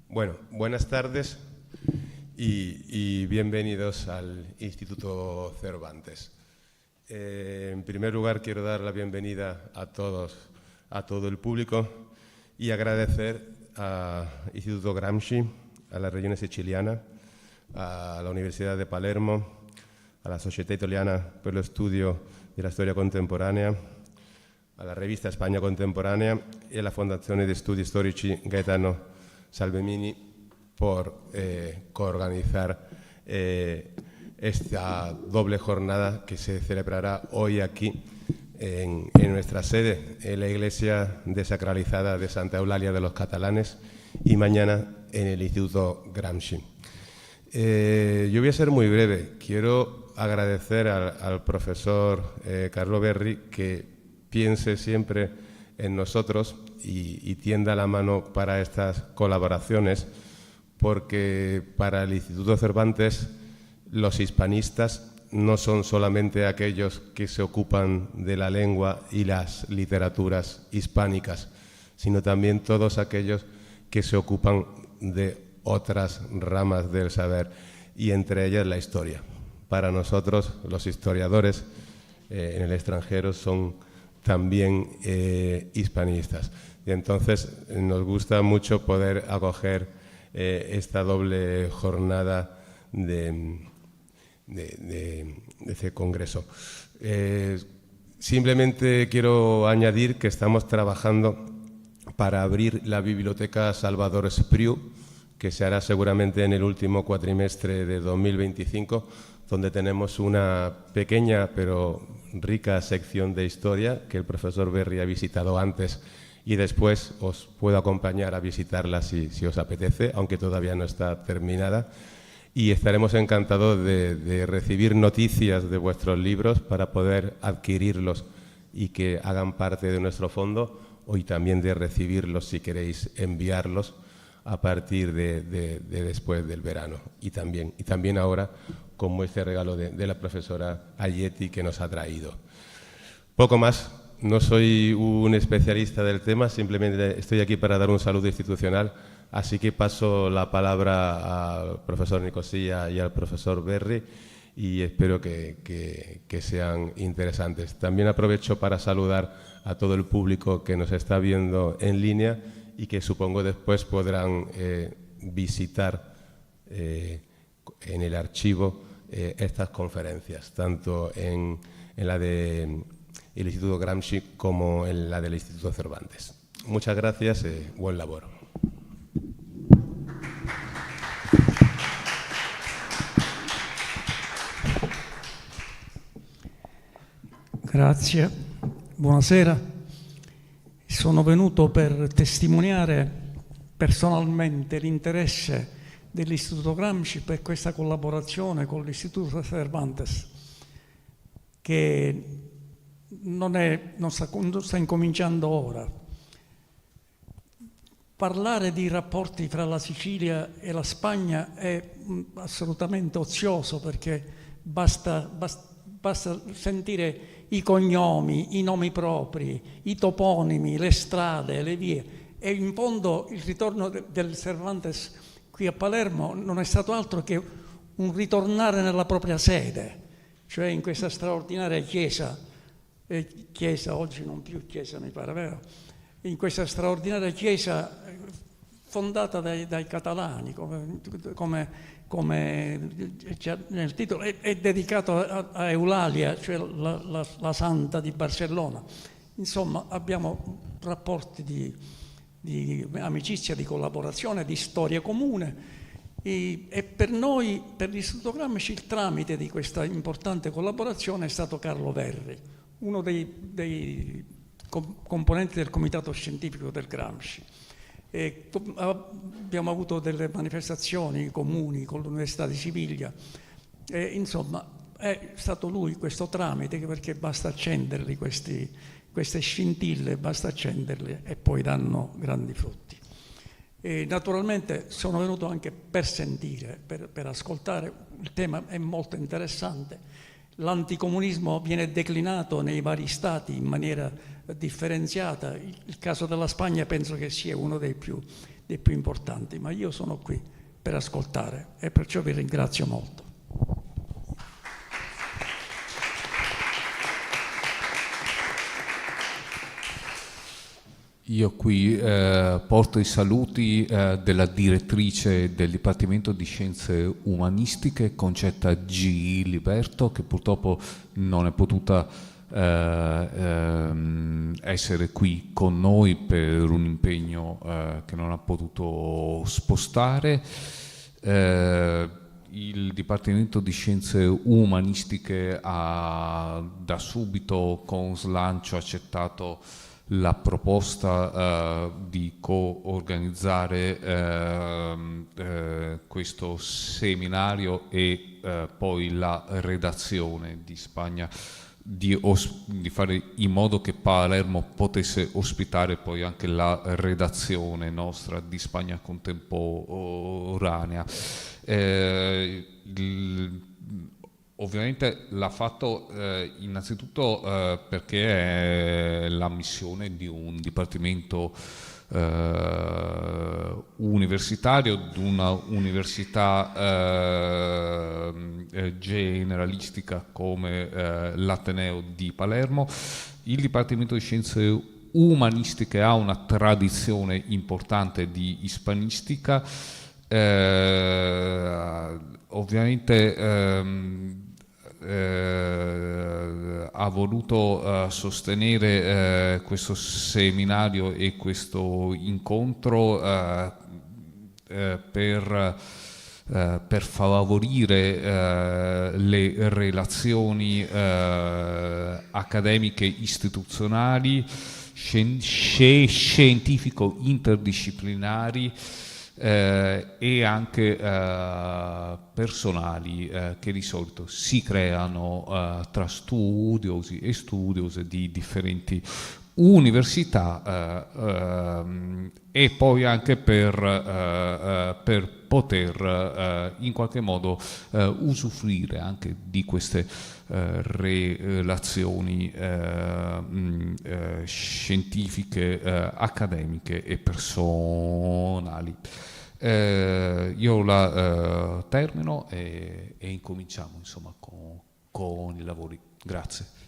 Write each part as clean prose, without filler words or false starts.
Bueno, buenas tardes y bienvenidos al Instituto Cervantes. En primer lugar, quiero dar la bienvenida a todo el público y agradecer al Instituto Gramsci, a la Regione Siciliana, a la Universidad de Palermo, a la Società Italiana per lo Studio della Storia Contemporanea, alla rivista Spagna Contemporanea y a la Fondazione de Studi Storici Gaetano Salvemini por coorganizar esta doble jornada que se celebrará hoy aquí en nuestra sede, en la Iglesia Desacralizada de Santa Eulalia de los Catalanes, y mañana en el Instituto Gramsci. Yo voy a ser muy breve. Quiero agradecer al profesor Carlo Berri que piense siempre en nosotros y tienda la mano para estas colaboraciones, porque para el Instituto Cervantes los hispanistas no son solamente aquellos que se ocupan de la lengua y las literaturas hispánicas, sino también todos aquellos que se ocupan de otras ramas del saber, y entre ellas la historia. Para nosotros, los historiadores en el extranjero son también hispanistas. Y entonces nos gusta mucho poder acoger esta doble jornada de este congreso. Simplemente quiero añadir que estamos trabajando para abrir la Biblioteca Salvador Espriu, que se hará seguramente en el último cuatrimestre de 2025, donde tenemos una pequeña pero rica sección de historia que el profesor Berri ha visitado antes, y después os puedo acompañar a visitarla si os apetece, aunque todavía no está terminada. Y estaremos encantados de recibir noticias de vuestros libros para poder adquirirlos y que hagan parte de nuestro fondo, y también de recibirlos si queréis enviarlos a partir de después del verano. Y también ahora, como este regalo de la profesora Aglietti que nos ha traído. Poco más. No soy un especialista del tema, simplemente estoy aquí para dar un saludo institucional, así que paso la palabra al profesor Nicosilla y al profesor Berri, y espero que sean interesantes. También aprovecho para saludar a todo el público que nos está viendo en línea y que supongo después podrán visitar en el archivo estas conferencias, tanto en la del Instituto Gramsci como en la del Instituto Cervantes. Muchas gracias y buen labor. Grazie, buonasera. Sono venuto per testimoniare personalmente l'interesse dell'Istituto Gramsci per questa collaborazione con l'Istituto Cervantes, che non sta incominciando ora. Parlare di rapporti fra la Sicilia e la Spagna è assolutamente ozioso, perché basta sentire i cognomi, i nomi propri, i toponimi, le strade, le vie. E in fondo il ritorno del Cervantes qui a Palermo non è stato altro che un ritornare nella propria sede, cioè in questa straordinaria chiesa, oggi non più chiesa mi pare, vero? In questa straordinaria chiesa fondata dai catalani, come nel titolo, è dedicato a Eulalia, cioè la santa di Barcellona. Insomma, abbiamo rapporti di amicizia, di collaborazione, di storia comune, e per noi, per l'Istituto Gramsci, il tramite di questa importante collaborazione è stato Carlo Berri, uno dei componenti del comitato scientifico del Gramsci. E abbiamo avuto delle manifestazioni comuni con l'Università di Siviglia, e insomma è stato lui questo tramite, perché basta accenderli queste scintille, basta accenderle e poi danno grandi frutti. E naturalmente sono venuto anche per sentire, per ascoltare. Il tema è molto interessante. l'anticomunismo viene declinato nei vari stati in maniera differenziata. Il caso della Spagna penso che sia uno dei più importanti, ma io sono qui per ascoltare e perciò vi ringrazio molto. Io qui porto i saluti della direttrice del Dipartimento di Scienze Umanistiche, Concetta G. Liberto, che purtroppo non è potuta essere qui con noi per un impegno che non ha potuto spostare. Il Dipartimento di Scienze Umanistiche ha da subito con slancio accettato la proposta di co-organizzare questo seminario e poi la redazione di Spagna, di fare in modo che Palermo potesse ospitare poi anche la redazione nostra di Spagna contemporanea. Ovviamente l'ha fatto innanzitutto perché è la missione di un dipartimento universitario, di una università generalistica come l'Ateneo di Palermo. Il Dipartimento di Scienze Umanistiche ha una tradizione importante di ispanistica. Ovviamente ha voluto sostenere questo seminario e questo incontro per favorire le relazioni accademiche istituzionali, scientifico interdisciplinari e anche personali che di solito si creano tra studiosi e studiose di differenti università e poi anche per poter in qualche modo usufruire anche di queste relazioni scientifiche, accademiche e personali. Io la termino e incominciamo insomma con i lavori. Grazie.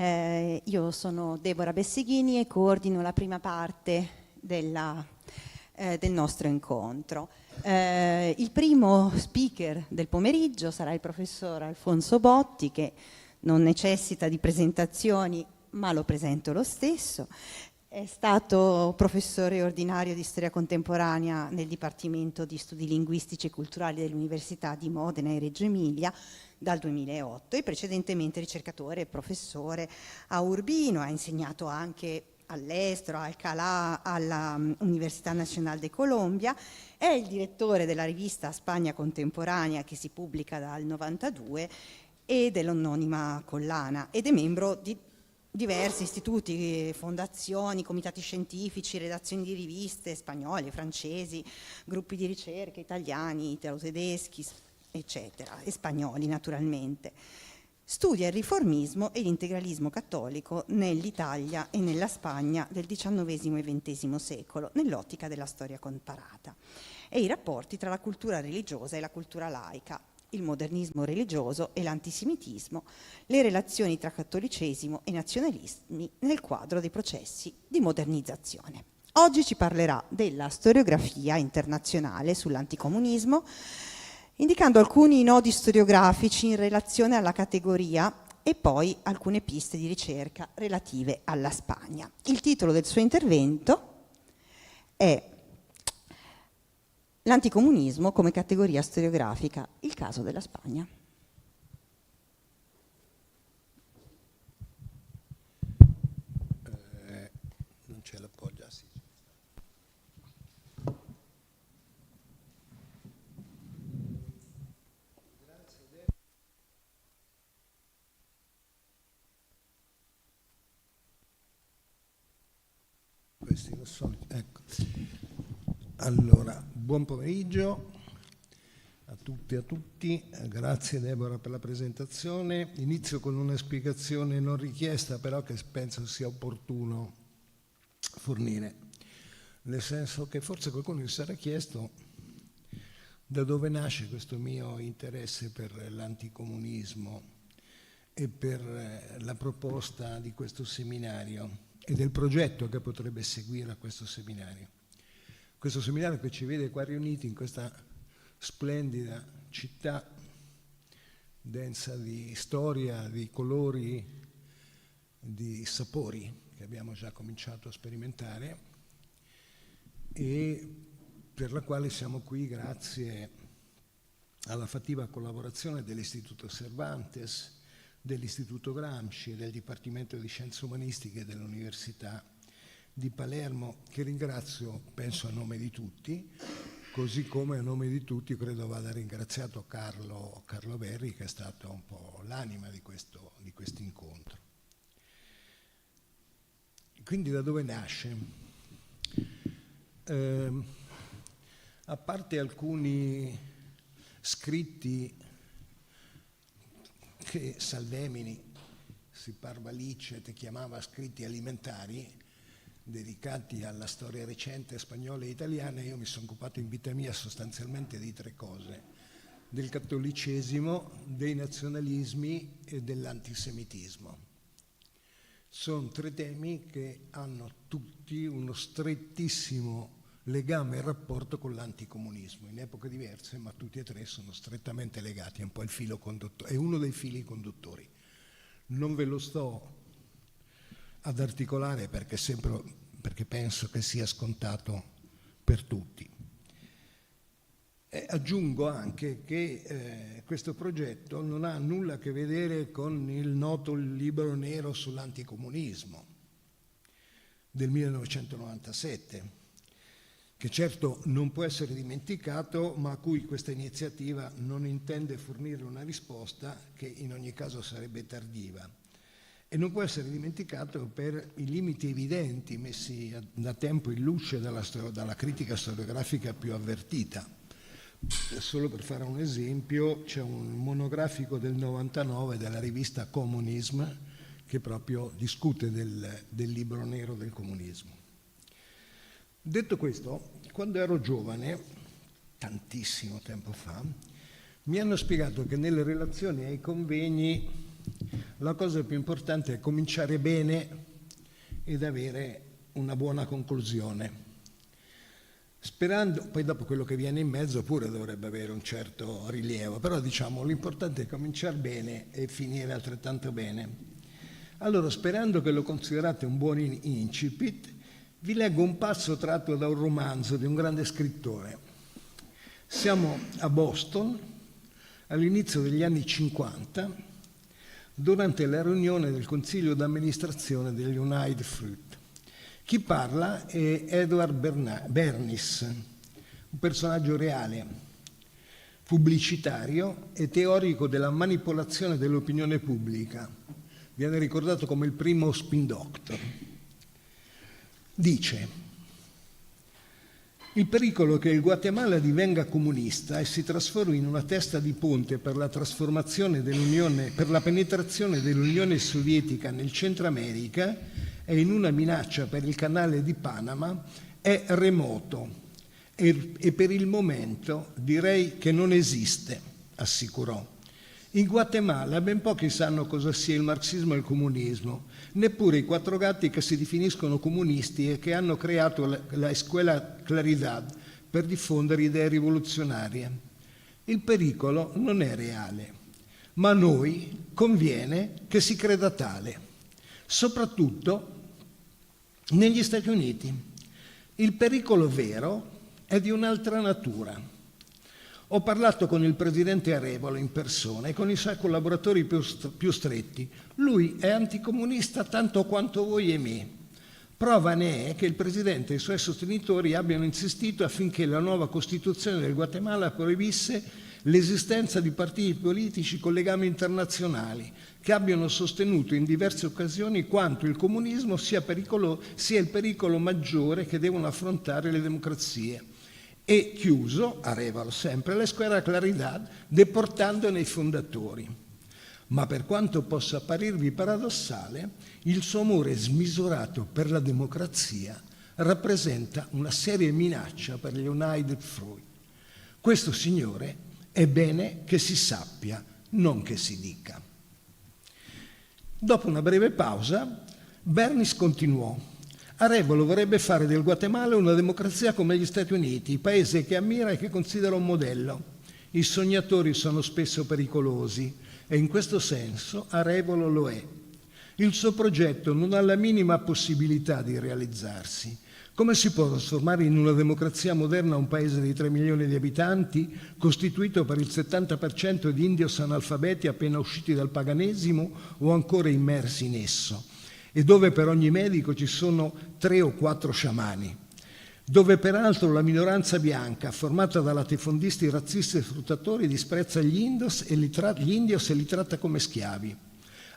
Io sono Deborah Bessighini e coordino la prima parte del nostro incontro. Il primo speaker del pomeriggio sarà il professor Alfonso Botti, che non necessita di presentazioni, ma lo presento lo stesso. È stato professore ordinario di storia contemporanea nel Dipartimento di Studi Linguistici e Culturali dell'Università di Modena e Reggio Emilia dal 2008 e precedentemente ricercatore e professore a Urbino. Ha insegnato anche all'estero, a Alcalá, alla Università Nacional de Colombia. È il direttore della rivista Spagna Contemporanea, che si pubblica dal 92, e dell'Anonima Collana, ed è membro di diversi istituti, fondazioni, comitati scientifici, redazioni di riviste spagnole, francesi, gruppi di ricerca italiani, italo-tedeschi, eccetera, e spagnoli naturalmente. Studia il riformismo e l'integralismo cattolico nell'Italia e nella Spagna del XIX e XX secolo, nell'ottica della storia comparata. e i rapporti tra la cultura religiosa e la cultura laica, il modernismo religioso e l'antisemitismo, le relazioni tra cattolicesimo e nazionalismi nel quadro dei processi di modernizzazione. Oggi ci parlerà della storiografia internazionale sull'anticomunismo, indicando alcuni nodi storiografici in relazione alla categoria e poi alcune piste di ricerca relative alla Spagna. Il titolo del suo intervento è L'anticomunismo come categoria storiografica, il caso della Spagna. Non c'è l'appoggio, sì. Questi non sono, ecco. Allora, buon pomeriggio a tutte e a tutti, grazie Deborah per la presentazione. Inizio con una spiegazione non richiesta, però che penso sia opportuno fornire, nel senso che forse qualcuno si sarà chiesto da dove nasce questo mio interesse per l'anticomunismo e per la proposta di questo seminario e del progetto che potrebbe seguire a questo seminario. Questo seminario che ci vede qua riuniti in questa splendida città, densa di storia, di colori, di sapori che abbiamo già cominciato a sperimentare e per la quale siamo qui grazie alla fattiva collaborazione dell'Istituto Cervantes, dell'Istituto Gramsci e del Dipartimento di Scienze Umanistiche dell'Università di Palermo, che ringrazio, penso a nome di tutti, così come a nome di tutti credo vada ringraziato Carlo Berri, che è stato un po' l'anima di questo incontro. Quindi da dove nasce? A parte alcuni scritti che Salvemini, si parva licet, chiamava scritti alimentari, dedicati alla storia recente spagnola e italiana, io mi sono occupato in vita mia sostanzialmente di tre cose: del cattolicesimo, dei nazionalismi e dell'antisemitismo. Sono tre temi che hanno tutti uno strettissimo legame e rapporto con l'anticomunismo, in epoche diverse, ma tutti e tre sono strettamente legati, è un po' il filo conduttore, è uno dei fili conduttori. Non ve lo sto ad articolare perché penso che sia scontato per tutti. E aggiungo anche che questo progetto non ha nulla a che vedere con il noto libro nero sull'anticomunismo del 1997, che certo non può essere dimenticato, ma a cui questa iniziativa non intende fornire una risposta, che in ogni caso sarebbe tardiva. E non può essere dimenticato per i limiti evidenti messi da tempo in luce dalla critica storiografica più avvertita. Solo per fare un esempio, c'è un monografico del 99 della rivista Comunism che proprio discute del libro nero del comunismo. Detto questo, quando ero giovane, tantissimo tempo fa, mi hanno spiegato che nelle relazioni ai convegni la cosa più importante è cominciare bene ed avere una buona conclusione. Sperando, poi dopo quello che viene in mezzo pure dovrebbe avere un certo rilievo, però diciamo l'importante è cominciare bene e finire altrettanto bene. Allora, sperando che lo considerate un buon incipit, vi leggo un passo tratto da un romanzo di un grande scrittore. Siamo a Boston all'inizio degli anni 50, durante la riunione del consiglio d'amministrazione degli United Fruit. Chi parla è Edward Bernays, un personaggio reale, pubblicitario e teorico della manipolazione dell'opinione pubblica. Viene ricordato come il primo spin doctor. Dice: il pericolo è che il Guatemala divenga comunista e si trasformi in una testa di ponte per la trasformazione dell'Unione, per la penetrazione dell'Unione Sovietica nel Centro America e in una minaccia per il canale di Panama è remoto. e per il momento direi che non esiste, assicurò. In Guatemala ben pochi sanno cosa sia il marxismo e il comunismo, neppure i quattro gatti che si definiscono comunisti e che hanno creato la Escuela Claridad per diffondere idee rivoluzionarie. Il pericolo non è reale, ma a noi conviene che si creda tale, soprattutto negli Stati Uniti. Il pericolo vero è di un'altra natura. Ho parlato con il presidente Arevalo in persona e con i suoi collaboratori più stretti. Lui è anticomunista tanto quanto voi e me. Prova ne è che il presidente e i suoi sostenitori abbiano insistito affinché la nuova Costituzione del Guatemala proibisse l'esistenza di partiti politici con legami internazionali che abbiano sostenuto in diverse occasioni quanto il comunismo sia il pericolo maggiore che devono affrontare le democrazie. E chiuso, Arevalo sempre, la Escuela Claridad, deportandone i fondatori. Ma per quanto possa apparirvi paradossale, il suo amore smisurato per la democrazia rappresenta una seria minaccia per gli United Fruit. Questo, signore, è bene che si sappia, non che si dica. Dopo una breve pausa, Bernis continuò. Arevalo vorrebbe fare del Guatemala una democrazia come gli Stati Uniti, paese che ammira e che considera un modello. I sognatori sono spesso pericolosi e in questo senso Arevalo lo è. Il suo progetto non ha la minima possibilità di realizzarsi. Come si può trasformare in una democrazia moderna un paese di 3 milioni di abitanti, costituito per il 70% di indios analfabeti appena usciti dal paganesimo o ancora immersi in esso, e dove per ogni medico ci sono 3 o 4 sciamani, dove peraltro la minoranza bianca, formata da latifondisti razzisti e sfruttatori, disprezza gli indios e li tratta come schiavi.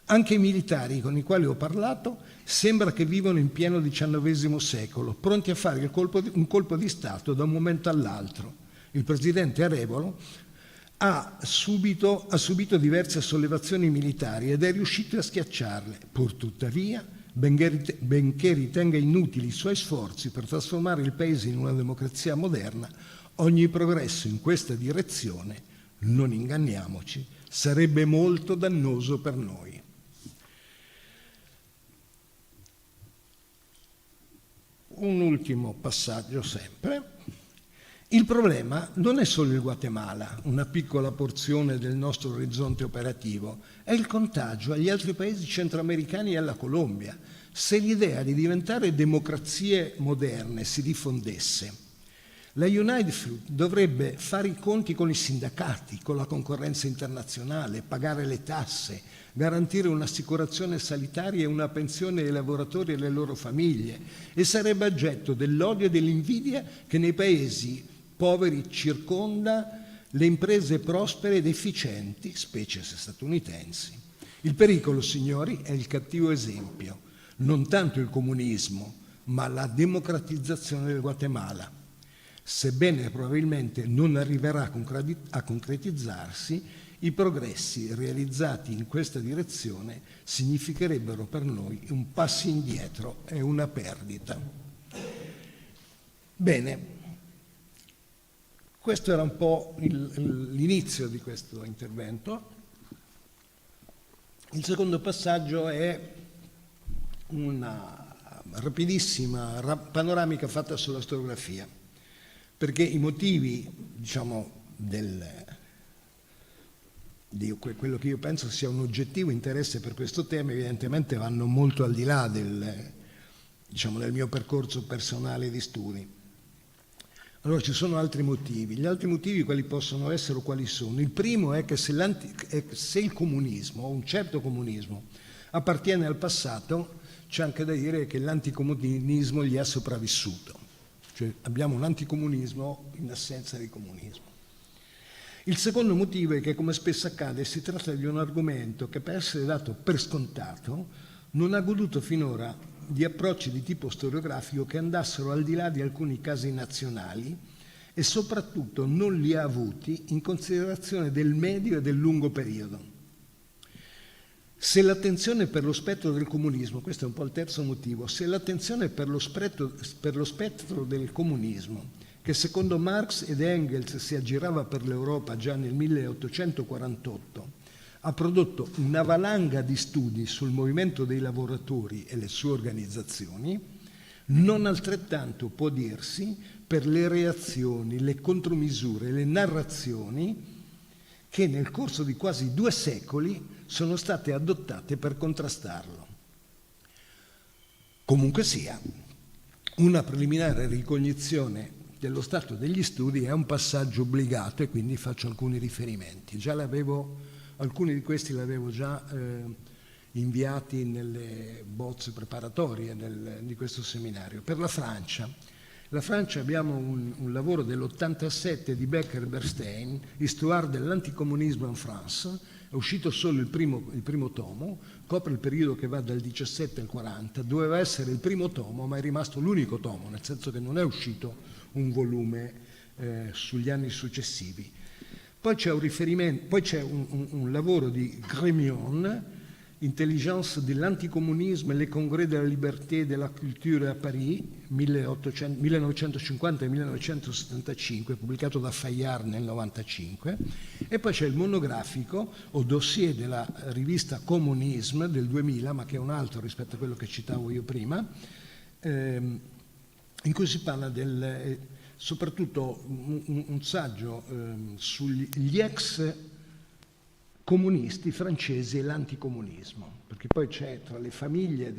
Anche i militari con i quali ho parlato sembra che vivono in pieno XIX secolo, pronti a fare un colpo di Stato da un momento all'altro. Il presidente Arevalo ha subito diverse sollevazioni militari ed è riuscito a schiacciarle. Pur tuttavia, benché ritenga inutili i suoi sforzi per trasformare il paese in una democrazia moderna, ogni progresso in questa direzione, non inganniamoci, sarebbe molto dannoso per noi. Un ultimo passaggio sempre. Il problema non è solo il Guatemala, una piccola porzione del nostro orizzonte operativo, è il contagio agli altri paesi centroamericani e alla Colombia. Se l'idea di diventare democrazie moderne si diffondesse, la United Fruit dovrebbe fare i conti con i sindacati, con la concorrenza internazionale, pagare le tasse, garantire un'assicurazione sanitaria e una pensione ai lavoratori e alle loro famiglie, e sarebbe oggetto dell'odio e dell'invidia che nei paesi poveri circonda le imprese prospere ed efficienti, specie se statunitensi. Il pericolo, signori, è il cattivo esempio, non tanto il comunismo, ma la democratizzazione del Guatemala. Sebbene probabilmente non arriverà a concretizzarsi, i progressi realizzati in questa direzione significherebbero per noi un passo indietro e una perdita. Bene. Questo era un po' l'inizio di questo intervento. Il secondo passaggio è una rapidissima panoramica fatta sulla storiografia, perché i motivi, diciamo, di quello che io penso sia un oggettivo interesse per questo tema, evidentemente vanno molto al di là del mio percorso personale di studi. Allora ci sono altri motivi. Gli altri motivi quali possono essere o quali sono? Il primo è che se il comunismo, o un certo comunismo, appartiene al passato, c'è anche da dire che l'anticomunismo gli è sopravvissuto. Cioè abbiamo un anticomunismo in assenza di comunismo. Il secondo motivo è che, come spesso accade, si tratta di un argomento che, per essere dato per scontato, non ha goduto finora di approcci di tipo storiografico che andassero al di là di alcuni casi nazionali e soprattutto non li ha avuti in considerazione del medio e del lungo periodo. Se l'attenzione per lo spettro del comunismo, questo è un po' il terzo motivo, se l'attenzione per lo spettro del comunismo che secondo Marx ed Engels si aggirava per l'Europa già nel 1848, ha prodotto una valanga di studi sul movimento dei lavoratori e le sue organizzazioni, non altrettanto può dirsi per le reazioni, le contromisure, le narrazioni che nel corso di quasi 2 secoli sono state adottate per contrastarlo. Comunque sia, una preliminare ricognizione dello stato degli studi è un passaggio obbligato e quindi faccio alcuni riferimenti. Alcuni di questi li avevo già inviati nelle bozze preparatorie di questo seminario. Per la Francia abbiamo un lavoro dell'87 di Becker e Bernstein, Histoire de l'anticomunisme en France, è uscito solo il primo tomo, copre il periodo che va dal 17 al 40, doveva essere il primo tomo ma è rimasto l'unico tomo, nel senso che non è uscito un volume sugli anni successivi. Poi c'è un lavoro di Grémion, Intelligence de l'anticomunisme, les congrès de la liberté et de la culture à Paris, 1950 e 1975, pubblicato da Fayard nel 95, e poi c'è il monografico o dossier della rivista Comunisme del 2000, ma che è un altro rispetto a quello che citavo io prima, in cui si parla soprattutto un saggio sugli ex comunisti francesi e l'anticomunismo, perché poi c'è tra le famiglie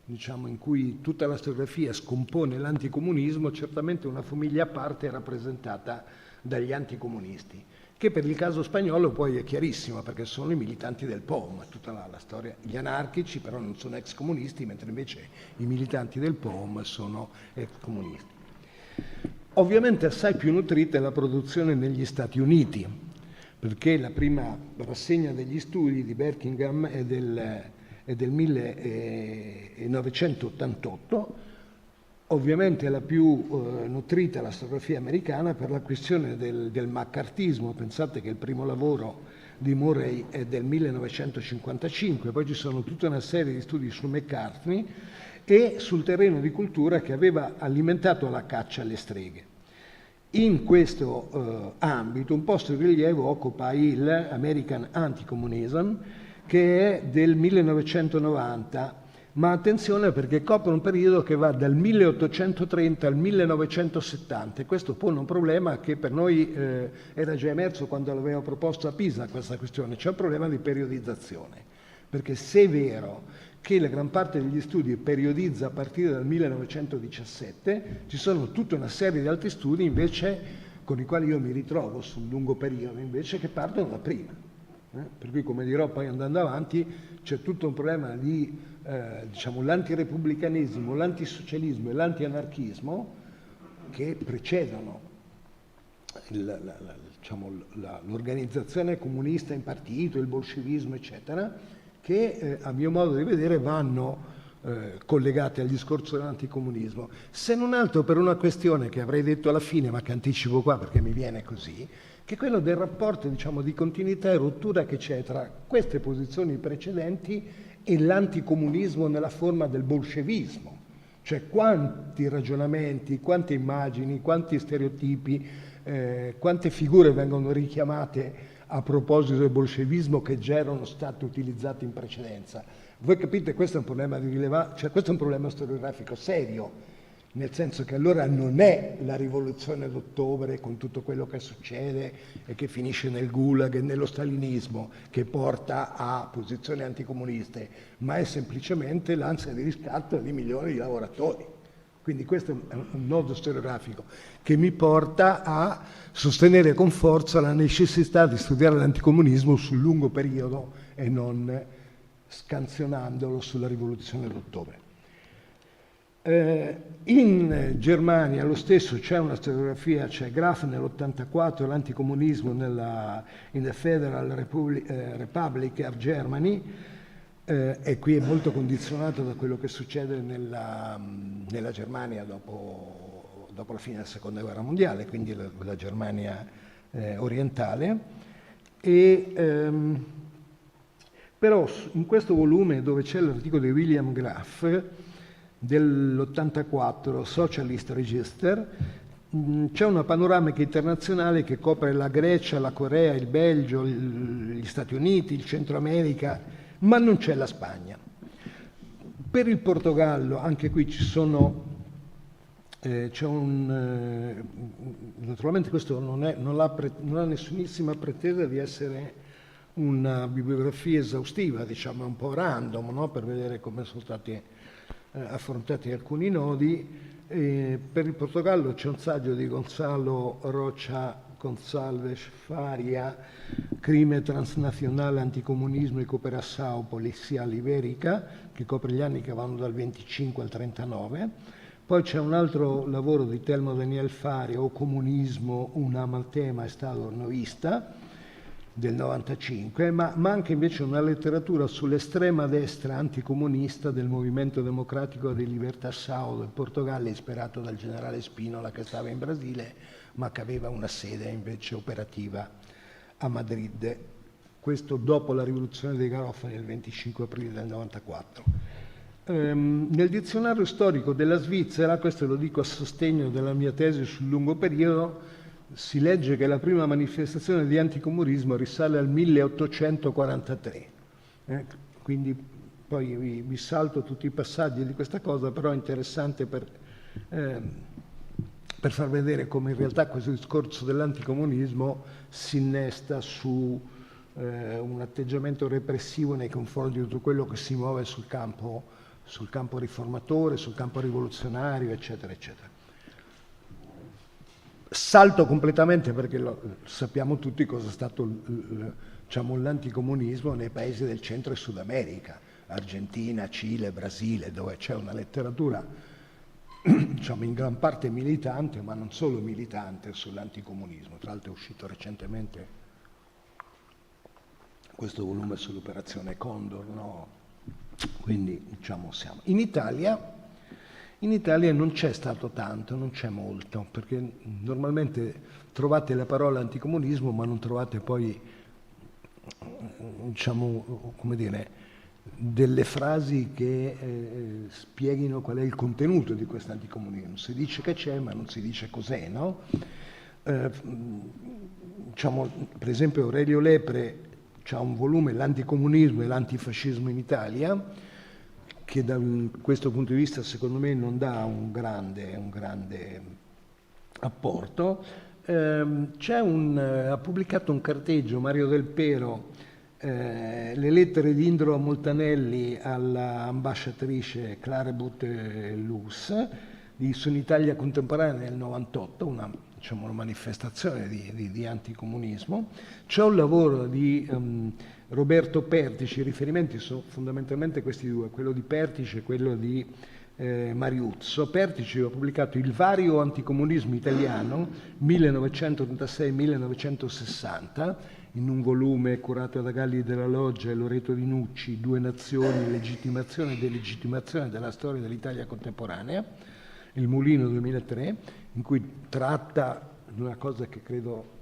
in cui tutta la storiografia scompone l'anticomunismo, certamente una famiglia a parte è rappresentata dagli anticomunisti, che per il caso spagnolo poi è chiarissimo, perché sono i militanti del POM, tutta la storia, gli anarchici però non sono ex comunisti, mentre invece i militanti del POM sono ex comunisti. Ovviamente assai più nutrita è la produzione negli Stati Uniti, perché la prima rassegna degli studi di Berkingham è del 1988, ovviamente la più nutrita la storiografia americana per la questione del maccartismo. Pensate che il primo lavoro di Murray è del 1955, poi ci sono tutta una serie di studi su McCartney e sul terreno di cultura che aveva alimentato la caccia alle streghe. In questo ambito un posto di rilievo occupa il American Anti-Communism, che è del 1990, ma attenzione perché copre un periodo che va dal 1830 al 1970, e questo pone un problema che per noi era già emerso quando l'avevo proposto a Pisa questa questione, c'è un problema di periodizzazione, perché se è vero che la gran parte degli studi periodizza a partire dal 1917, ci sono tutta una serie di altri studi invece con i quali io mi ritrovo sul lungo periodo, invece che partono da prima. Per cui, come dirò poi andando avanti, c'è tutto un problema di l'antirepubblicanesimo, l'antisocialismo e l'antianarchismo che precedono l'organizzazione comunista in partito, il bolscevismo, eccetera, che a mio modo di vedere vanno collegate al discorso dell'anticomunismo, se non altro per una questione che avrei detto alla fine, ma che anticipo qua perché mi viene così, che è quello del rapporto di continuità e rottura che c'è tra queste posizioni precedenti e l'anticomunismo nella forma del bolscevismo, cioè quanti ragionamenti, quante immagini, quanti stereotipi, quante figure vengono richiamate a proposito del bolscevismo che già erano state utilizzate in precedenza. Voi capite, questo è un problema di rilevanza, questo è un problema storiografico serio, nel senso che allora non è la rivoluzione d'ottobre con tutto quello che succede e che finisce nel gulag e nello stalinismo che porta a posizioni anticomuniste, ma è semplicemente l'ansia di riscatto di milioni di lavoratori. Quindi questo è un nodo storiografico che mi porta a sostenere con forza la necessità di studiare l'anticomunismo sul lungo periodo e non scansionandolo sulla rivoluzione d'ottobre. In Germania lo stesso c'è una storiografia, c'è Graf nell'84, l'anticomunismo in the Federal Republic of Germany, e qui è molto condizionato da quello che succede nella Germania dopo la fine della Seconda Guerra Mondiale, quindi la Germania orientale. Però in questo volume, dove c'è l'articolo di William Graf dell'84, Socialist Register, c'è una panoramica internazionale che copre la Grecia, la Corea, il Belgio, gli Stati Uniti, il Centro America, ma non c'è la Spagna. Per il Portogallo, anche qui naturalmente questo non ha nessunissima pretesa di essere una bibliografia esaustiva, diciamo, è un po' random, no? Per vedere come sono stati affrontati alcuni nodi. Per il Portogallo c'è un saggio di Gonçalo Rocha Gonçalves Faria, Crime transnazionale, anticomunismo e cooperação policial ibérica, che copre gli anni che vanno dal 25 al 39. Poi c'è un altro lavoro di Telmo Daniel Faria, O comunismo, un amaltema e Stato novista, del 95, ma anche invece una letteratura sull'estrema destra anticomunista del Movimento Democratico di Libertação del Portogallo, ispirato dal generale Spínola, che stava in Brasile, ma che aveva una sede invece operativa a Madrid. Questo dopo la rivoluzione dei Garofani il 25 aprile del 94. Nel dizionario storico della Svizzera, questo lo dico a sostegno della mia tesi sul lungo periodo, si legge che la prima manifestazione di anticomunismo risale al 1843. Quindi poi vi salto tutti i passaggi di questa cosa, però è interessante per far vedere come in realtà questo discorso dell'anticomunismo si innesta su un atteggiamento repressivo nei confronti di tutto quello che si muove sul campo riformatore, sul campo rivoluzionario, eccetera, eccetera. Salto completamente perché sappiamo tutti cosa è stato l'anticomunismo nei paesi del Centro e Sud America, Argentina, Cile, Brasile, dove c'è una letteratura in gran parte militante, ma non solo militante, sull'anticomunismo. Tra l'altro è uscito recentemente questo volume sull'operazione Condor, no? Quindi siamo. In Italia non c'è stato tanto, non c'è molto, perché normalmente trovate la parola anticomunismo, ma non trovate poi, delle frasi che spieghino qual è il contenuto di questo anticomunismo. Si dice che c'è, ma non si dice cos'è, no? Per esempio Aurelio Lepre ha un volume, L'anticomunismo e l'antifascismo in Italia, che da questo punto di vista secondo me non dà un grande apporto. Ha pubblicato un carteggio Mario Del Pero, le lettere di Indro Moltanelli all'ambasciatrice Clarebut Luz su un'Italia contemporanea nel 98, una manifestazione di anticomunismo. C'è un lavoro di Roberto Pertici, i riferimenti sono fondamentalmente questi due, quello di Pertici e quello di Mariuzzo. Pertici ha pubblicato Il vario anticomunismo italiano 1936-1960 in un volume curato da Galli della Loggia e Loreto Di Nucci, Due nazioni, legittimazione e delegittimazione della storia dell'Italia contemporanea, Il Mulino 2003, in cui tratta di una cosa che credo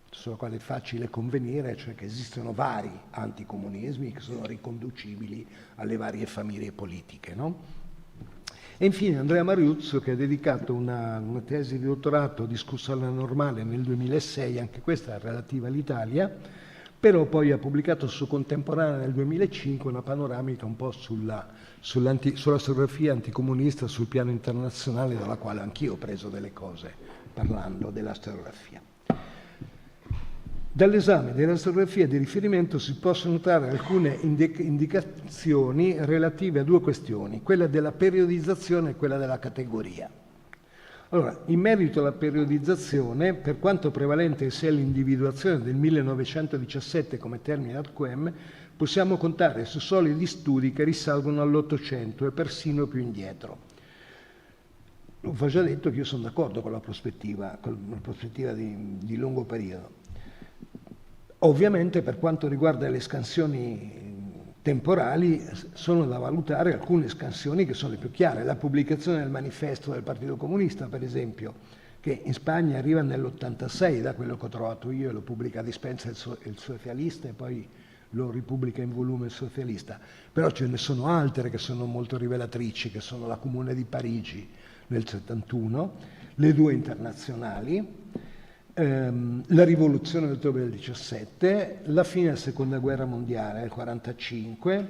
sulla quale è facile convenire, cioè che esistono vari anticomunismi che sono riconducibili alle varie famiglie politiche, no? E infine Andrea Mariuzzo, che ha dedicato una tesi di dottorato discussa alla Normale nel 2006, anche questa relativa all'Italia, però poi ha pubblicato su Contemporanea nel 2005 una panoramica un po' sulla storiografia anticomunista sul piano internazionale, dalla quale anch'io ho preso delle cose parlando della storiografia. Dall'esame della storiografia di riferimento si possono notare alcune indicazioni relative a due questioni, quella della periodizzazione e quella della categoria. Allora, in merito alla periodizzazione, per quanto prevalente sia l'individuazione del 1917 come termine ad quem, possiamo contare su solidi studi che risalgono all'Ottocento e persino più indietro. Ho già detto che io sono d'accordo con la prospettiva di lungo periodo. Ovviamente per quanto riguarda le scansioni temporali sono da valutare alcune scansioni che sono le più chiare. La pubblicazione del manifesto del Partito Comunista, per esempio, che in Spagna arriva nell'86, da quello che ho trovato io, e lo pubblica a Dispensa il Socialista e poi lo ripubblica in volume il Socialista. Però ce ne sono altre che sono molto rivelatrici, che sono la Comune di Parigi, nel 71, le due internazionali, la rivoluzione d'ottobre del 17, la fine della seconda guerra mondiale nel 45,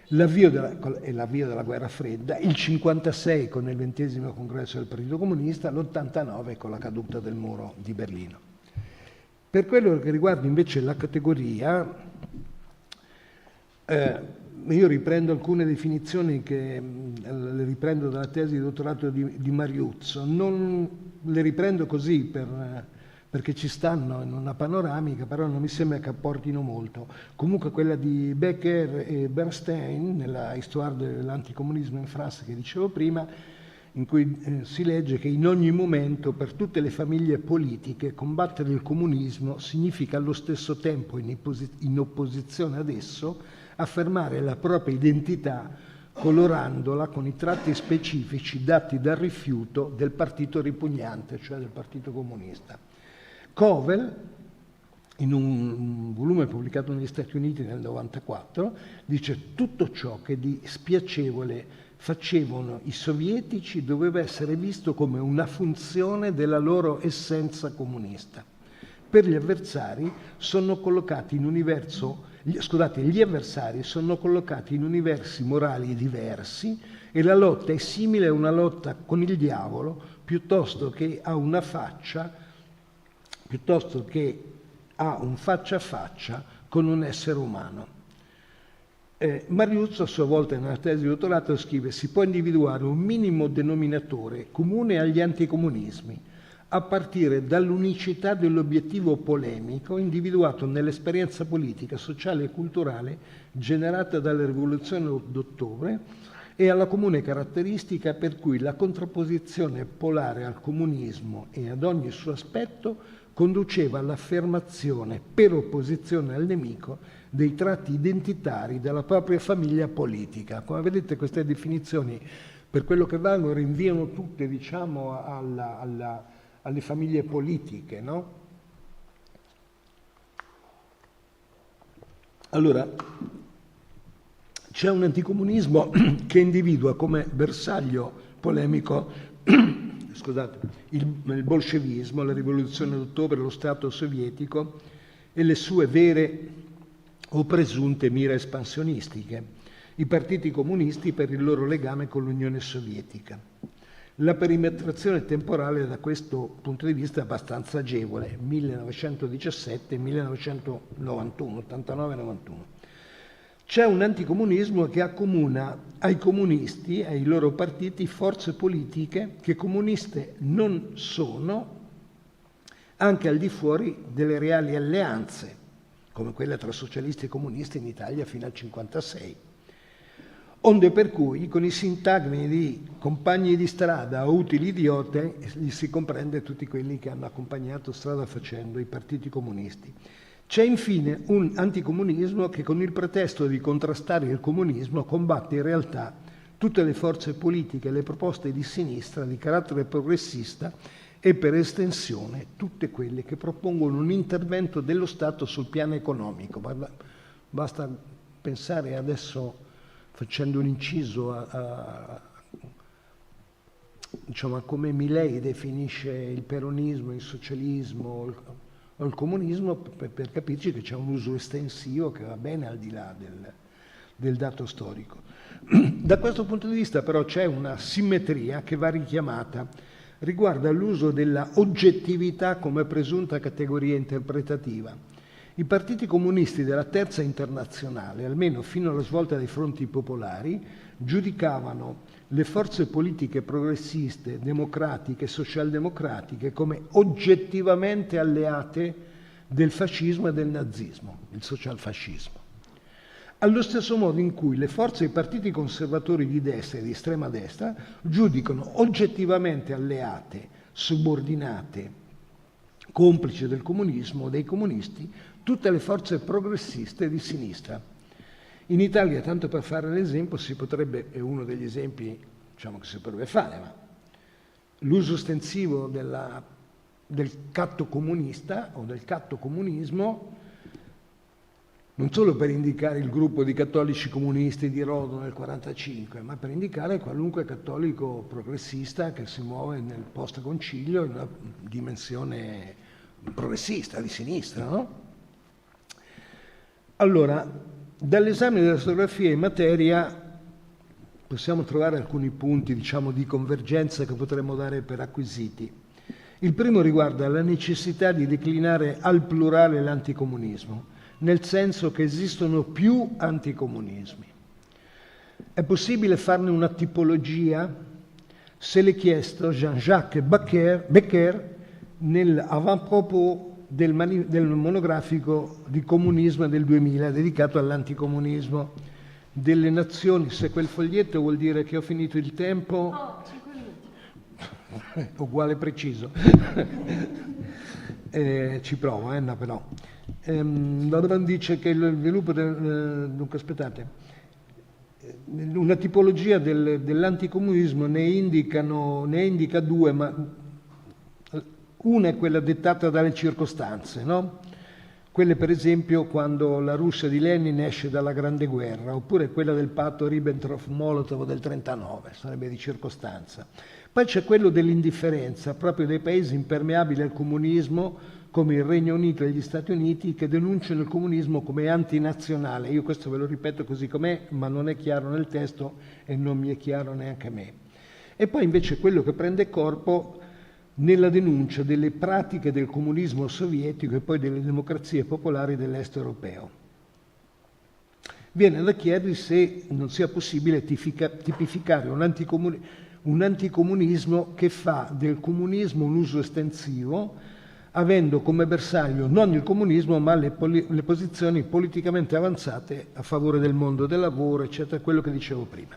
l'avvio della guerra fredda, il 56 con il 20° congresso del Partito Comunista, l'89 con la caduta del muro di Berlino. Per quello che riguarda invece la categoria, io riprendo alcune definizioni che le riprendo dalla tesi di dottorato di Mariuzzo, non le riprendo così perché ci stanno in una panoramica, però non mi sembra che apportino molto. Comunque quella di Becker e Bernstein, nella Histoire de l'anticomunismo in France che dicevo prima, in cui si legge che in ogni momento per tutte le famiglie politiche combattere il comunismo significa allo stesso tempo, in opposizione ad esso, affermare la propria identità colorandola con i tratti specifici dati dal rifiuto del partito ripugnante, cioè del Partito Comunista. Covell, in un volume pubblicato negli Stati Uniti nel 1994, dice tutto ciò che di spiacevole facevano i sovietici doveva essere visto come una funzione della loro essenza comunista. Per gli avversari sono collocati in gli avversari sono collocati in universi morali diversi e la lotta è simile a una lotta con il diavolo piuttosto che a un faccia a faccia con un essere umano. Mariuzzo a sua volta nella tesi di dottorato scrive: si può individuare un minimo denominatore comune agli anticomunismi a partire dall'unicità dell'obiettivo polemico individuato nell'esperienza politica, sociale e culturale generata dalla rivoluzione d'ottobre e alla comune caratteristica per cui la contrapposizione polare al comunismo e ad ogni suo aspetto conduceva all'affermazione, per opposizione al nemico, dei tratti identitari della propria famiglia politica. Come vedete, queste definizioni, per quello che valgono, rinviano tutte, diciamo, alle famiglie politiche, no? Allora, c'è un anticomunismo che individua come bersaglio polemico il bolscevismo, la rivoluzione d'ottobre, lo Stato sovietico e le sue vere o presunte mire espansionistiche, i partiti comunisti per il loro legame con l'Unione Sovietica. La perimetrazione temporale da questo punto di vista è abbastanza agevole, 1917-1991, 89-91. C'è un anticomunismo che accomuna ai comunisti, ai loro partiti, forze politiche che comuniste non sono, anche al di fuori delle reali alleanze, come quella tra socialisti e comunisti in Italia fino al 1956. Onde per cui, con i sintagmi di compagni di strada o utili idiote, li si comprende tutti quelli che hanno accompagnato strada facendo i partiti comunisti. C'è infine un anticomunismo che con il pretesto di contrastare il comunismo combatte in realtà tutte le forze politiche e le proposte di sinistra di carattere progressista e per estensione tutte quelle che propongono un intervento dello Stato sul piano economico. Basta pensare adesso, facendo un inciso, a come Milei definisce il peronismo, il socialismo o il comunismo, per capirci che c'è un uso estensivo che va bene al di là del dato storico. Da questo punto di vista però c'è una simmetria che va richiamata, riguarda l'uso della oggettività come presunta categoria interpretativa. I partiti comunisti della Terza Internazionale, almeno fino alla svolta dei fronti popolari, giudicavano le forze politiche progressiste, democratiche e socialdemocratiche come oggettivamente alleate del fascismo e del nazismo, il socialfascismo. Allo stesso modo in cui le forze e i partiti conservatori di destra e di estrema destra giudicano oggettivamente alleate, subordinate, complici del comunismo o dei comunisti, tutte le forze progressiste di sinistra. In Italia, tanto per fare l'esempio, è uno degli esempi che si potrebbe fare, ma l'uso estensivo del catto comunista o del catto comunismo non solo per indicare il gruppo di cattolici comunisti di Rodo nel 1945, ma per indicare qualunque cattolico progressista che si muove nel post-concilio in una dimensione progressista, di sinistra, no? Allora, dall'esame della storiografia in materia possiamo trovare alcuni punti, diciamo, di convergenza che potremmo dare per acquisiti. Il primo riguarda la necessità di declinare al plurale l'anticomunismo, nel senso che esistono più anticomunismi. È possibile farne una tipologia? Se l'è chiesto Jean-Jacques Becker nell'avant-propos del monografico di comunismo del 2000 dedicato all'anticomunismo delle nazioni. Se quel foglietto vuol dire che ho finito il tempo, Oh, 5 minuti. uguale preciso. Ci provo, no, però. Donovan dice che lo sviluppo dunque aspettate, una tipologia dell'anticomunismo ne indica due, ma una è quella dettata dalle circostanze, no? Quelle per esempio quando la Russia di Lenin esce dalla Grande Guerra, oppure quella del patto Ribbentrop-Molotov del 1939, sarebbe di circostanza. Poi c'è quello dell'indifferenza, proprio dei paesi impermeabili al comunismo, come il Regno Unito e gli Stati Uniti, che denunciano il comunismo come antinazionale. Io questo ve lo ripeto così com'è, ma non è chiaro nel testo e non mi è chiaro neanche a me. E poi invece quello che prende corpo nella denuncia delle pratiche del comunismo sovietico e poi delle democrazie popolari dell'est europeo. Viene da chiedersi se non sia possibile tipificare un anticomunismo che fa del comunismo un uso estensivo, avendo come bersaglio non il comunismo ma le posizioni politicamente avanzate a favore del mondo del lavoro, eccetera, quello che dicevo prima.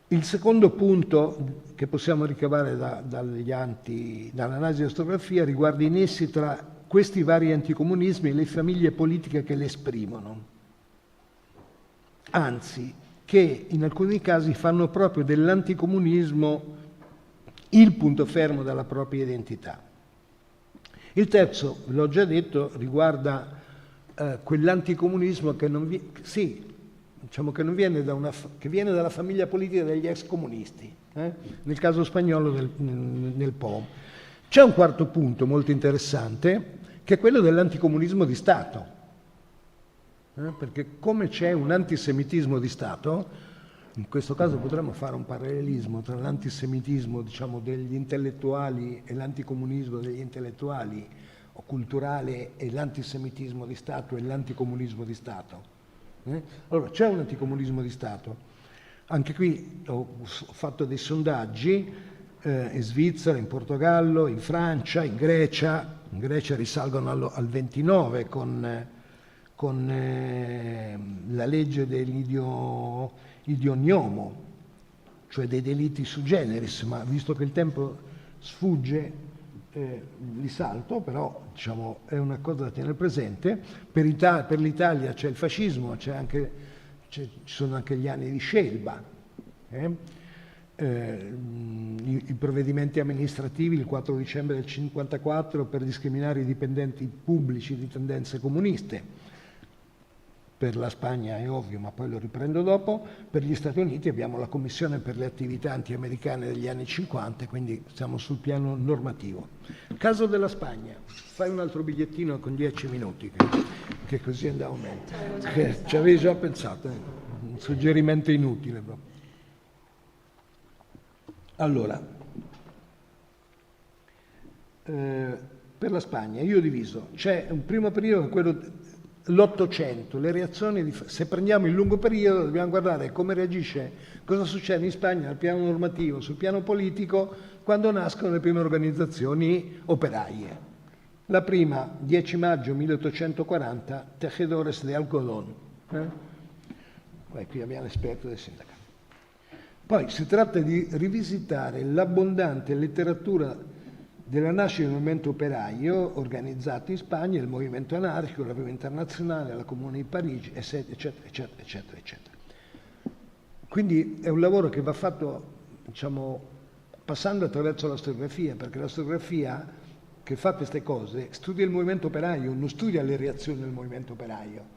Il secondo punto che possiamo ricavare dall'analisi della storiografia riguarda i nessi tra questi vari anticomunismi e le famiglie politiche che li esprimono, anzi che in alcuni casi fanno proprio dell'anticomunismo il punto fermo della propria identità. Il terzo, l'ho già detto, riguarda quell'anticomunismo che non viene che viene dalla famiglia politica degli ex comunisti, nel caso spagnolo nel POM. C'è un quarto punto molto interessante, che è quello dell'anticomunismo di Stato, perché come c'è un antisemitismo di Stato, in questo caso potremmo fare un parallelismo tra l'antisemitismo, diciamo, degli intellettuali e l'anticomunismo degli intellettuali o culturale e l'antisemitismo di Stato e l'anticomunismo di Stato. Allora, c'è un anticomunismo di Stato. Anche qui ho fatto dei sondaggi in Svizzera, in Portogallo, in Francia, in Grecia. In Grecia risalgono al 29 con la legge dell'idioniomo, cioè dei delitti su generis, ma visto che il tempo sfugge li salto, però diciamo, è una cosa da tenere presente. Per l'Italia c'è il fascismo, ci sono anche gli anni di Scelba, i provvedimenti amministrativi il 4 dicembre del 1954 per discriminare i dipendenti pubblici di tendenze comuniste. Per la Spagna è ovvio, ma poi lo riprendo dopo. Per gli Stati Uniti abbiamo la Commissione per le attività anti-americane degli anni 50, quindi siamo sul piano normativo. Caso della Spagna, fai un altro bigliettino con 10 minuti, che così andiamo meglio. Ci avevi già pensato, un suggerimento inutile. Allora, per la Spagna io ho diviso, c'è un primo periodo, quello l'800, le reazioni, se prendiamo il lungo periodo dobbiamo guardare come reagisce, cosa succede in Spagna sul piano normativo, sul piano politico, quando nascono le prime organizzazioni operaie. La prima, 10 maggio 1840, Tejedores de Algodón. Qui abbiamo l'esperto del sindacato. Poi si tratta di rivisitare l'abbondante letteratura della nascita del movimento operaio organizzato in Spagna, il movimento anarchico, la prima internazionale, la Comune di Parigi, eccetera, eccetera, eccetera, eccetera. Quindi è un lavoro che va fatto, diciamo, passando attraverso la storiografia, perché la storiografia che fa queste cose studia il movimento operaio, non studia le reazioni del movimento operaio.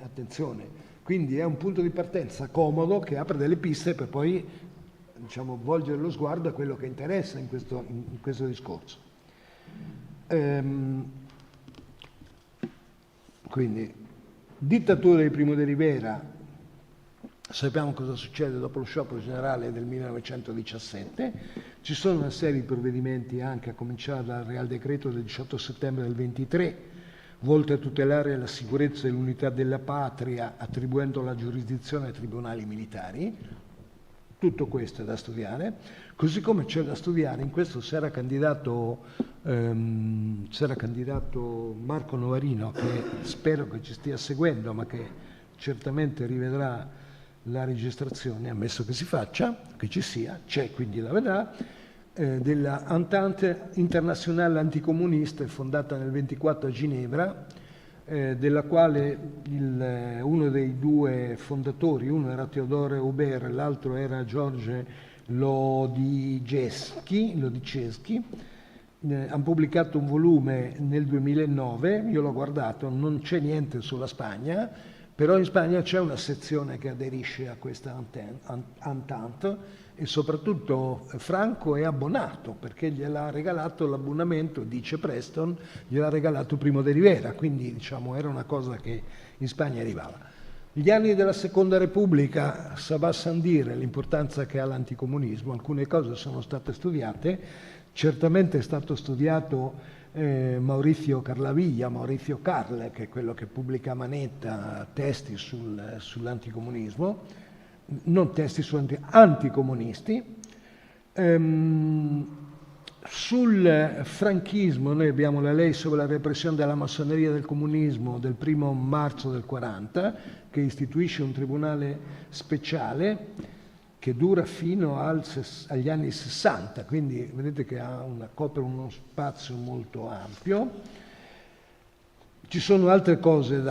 Attenzione, quindi è un punto di partenza comodo che apre delle piste per poi, diciamo, volgere lo sguardo a quello che interessa in questo discorso. Quindi, dittatura di Primo de Rivera, sappiamo cosa succede dopo lo sciopero generale del 1917, ci sono una serie di provvedimenti anche a cominciare dal Real Decreto del 18 settembre del 23, volte a tutelare la sicurezza e l'unità della patria attribuendo la giurisdizione ai tribunali militari. Tutto questo è da studiare, così come c'è da studiare, in questo si era candidato Marco Novarino, che spero che ci stia seguendo, ma che certamente rivedrà la registrazione, ammesso che si faccia, che ci sia, c'è, quindi la vedrà, della Entente Internazionale Anticomunista, fondata nel 24 a Ginevra, della quale uno dei due fondatori, uno era Teodore Hubert, l'altro era George Lodiceschi, hanno pubblicato un volume nel 2009, io l'ho guardato, non c'è niente sulla Spagna, però in Spagna c'è una sezione che aderisce a questa Entente e soprattutto Franco è abbonato perché gliel'ha regalato l'abbonamento, dice Preston, gliel'ha regalato Primo de Rivera, quindi diciamo era una cosa che in Spagna arrivava. Gli anni della Seconda Repubblica, ça va sans dire l'importanza che ha l'anticomunismo, alcune cose sono state studiate, certamente è stato studiato Maurizio Carle, che è quello che pubblica a manetta testi sull'anticomunismo, non testi anticomunisti. Sul franchismo noi abbiamo la legge sulla la repressione della massoneria del comunismo del 1 marzo del 40, che istituisce un tribunale speciale che dura fino agli anni 60, quindi vedete che copre uno spazio molto ampio. Ci sono altre cose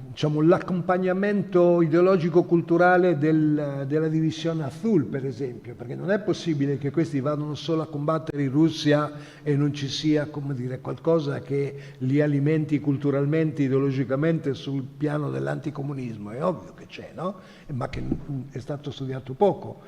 diciamo, l'accompagnamento ideologico-culturale della divisione Azul, per esempio, perché non è possibile che questi vadano solo a combattere in Russia e non ci sia, come dire, qualcosa che li alimenti culturalmente, ideologicamente sul piano dell'anticomunismo. È ovvio che c'è, no? Ma che è stato studiato poco.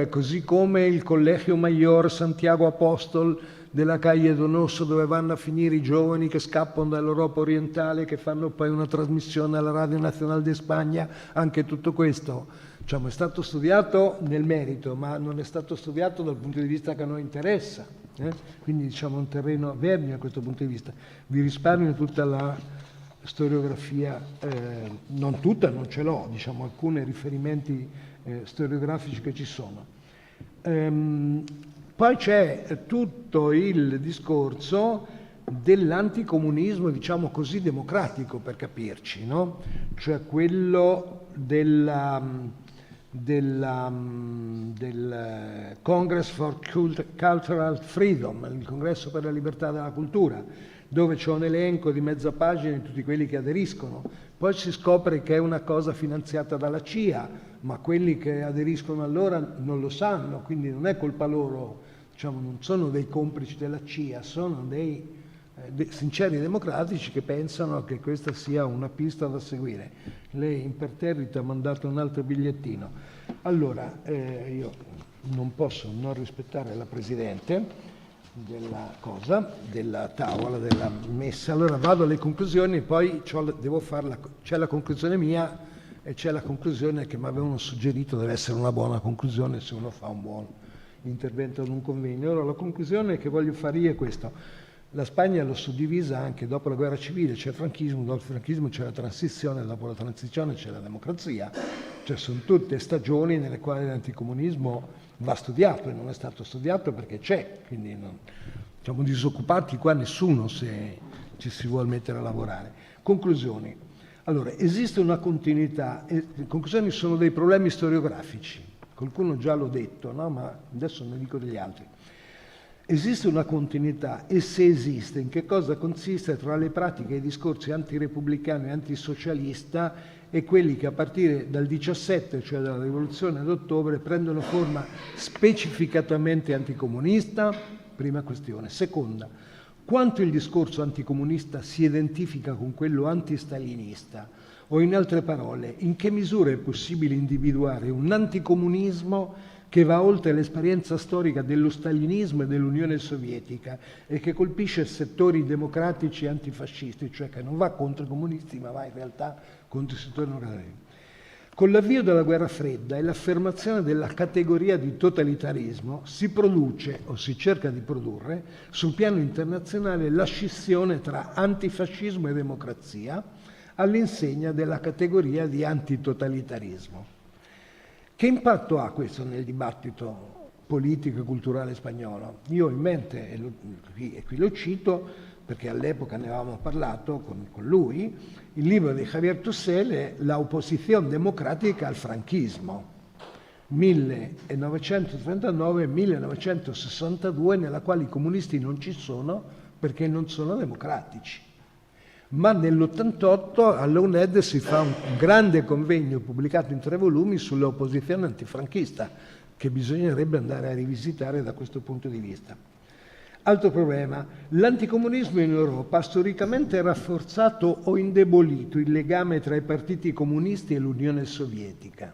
Così come il Collegio Mayor Santiago Apostol della Calle Donoso, dove vanno a finire i giovani che scappano dall'Europa orientale, che fanno poi una trasmissione alla Radio Nazionale di Spagna, anche tutto questo, diciamo, è stato studiato nel merito, ma non è stato studiato dal punto di vista che a noi interessa, quindi diciamo un terreno vergine da questo punto di vista. Vi risparmio tutta la storiografia, non tutta, non ce l'ho, diciamo alcuni riferimenti storiografici che ci sono. Poi c'è tutto il discorso dell'anticomunismo, diciamo così, democratico, per capirci, no? Cioè quello del Congress for Cultural Freedom, il congresso per la libertà della cultura, dove c'è un elenco di mezza pagina di tutti quelli che aderiscono. Poi si scopre che è una cosa finanziata dalla CIA, ma quelli che aderiscono allora non lo sanno, quindi non è colpa loro, diciamo, non sono dei complici della CIA, sono dei sinceri democratici che pensano che questa sia una pista da seguire. Lei imperterrita ha mandato un altro bigliettino. Allora, io non posso non rispettare la Presidente della tavola, della messa. Allora vado alle conclusioni e poi c'è la conclusione mia e c'è la conclusione che mi avevano suggerito, deve essere una buona conclusione se uno fa un buon intervento ad un convegno. Allora la conclusione che voglio fare io è questa: la Spagna l'ho suddivisa anche dopo la guerra civile, c'è il franchismo, dopo il franchismo c'è la transizione, dopo la transizione c'è la democrazia, cioè sono tutte stagioni nelle quali l'anticomunismo va studiato e non è stato studiato perché c'è, quindi non, siamo disoccupati qua nessuno se ci si vuole mettere a lavorare. Conclusioni. Allora, esiste una continuità, le conclusioni sono dei problemi storiografici, qualcuno già l'ho detto, no? Ma adesso ne dico degli altri. Esiste una continuità e se esiste, in che cosa consiste tra le pratiche e i discorsi antirepubblicano e antisocialista e quelli che a partire dal 17, cioè dalla rivoluzione d'ottobre, prendono forma specificatamente anticomunista? Prima questione. Seconda, quanto il discorso anticomunista si identifica con quello antistalinista, o in altre parole, in che misura è possibile individuare un anticomunismo che va oltre l'esperienza storica dello stalinismo e dell'Unione Sovietica e che colpisce settori democratici e antifascisti, cioè che non va contro i comunisti ma va in realtà contro i settori democratici. Con l'avvio della guerra fredda e l'affermazione della categoria di totalitarismo si produce, o si cerca di produrre, sul piano internazionale la scissione tra antifascismo e democrazia all'insegna della categoria di antitotalitarismo. Che impatto ha questo nel dibattito politico e culturale spagnolo? Io ho in mente, e qui lo cito perché all'epoca ne avevamo parlato con lui, il libro di Javier Tussell, La oposición democrática al franquismo, 1939-1962, nella quale i comunisti non ci sono perché non sono democratici. Ma nell'88 all'UNED si fa un grande convegno pubblicato in 3 volumi sull'opposizione antifranchista, che bisognerebbe andare a rivisitare da questo punto di vista. Altro problema, l'anticomunismo in Europa ha storicamente rafforzato o indebolito il legame tra i partiti comunisti e l'Unione Sovietica.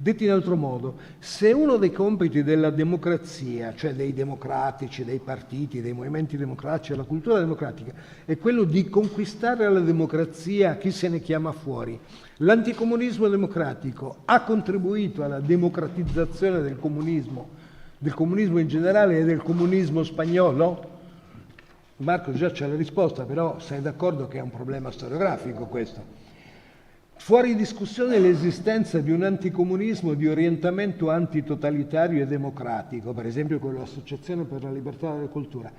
Detto in altro modo, se uno dei compiti della democrazia, cioè dei democratici, dei partiti, dei movimenti democratici, della cultura democratica, è quello di conquistare la democrazia chi se ne chiama fuori, l'anticomunismo democratico ha contribuito alla democratizzazione del comunismo in generale e del comunismo spagnolo? Marco già c'è la risposta, però sei d'accordo che è un problema storiografico questo. Fuori discussione l'esistenza di un anticomunismo di orientamento antitotalitario e democratico, per esempio con l'Associazione per la Libertà della Cultura,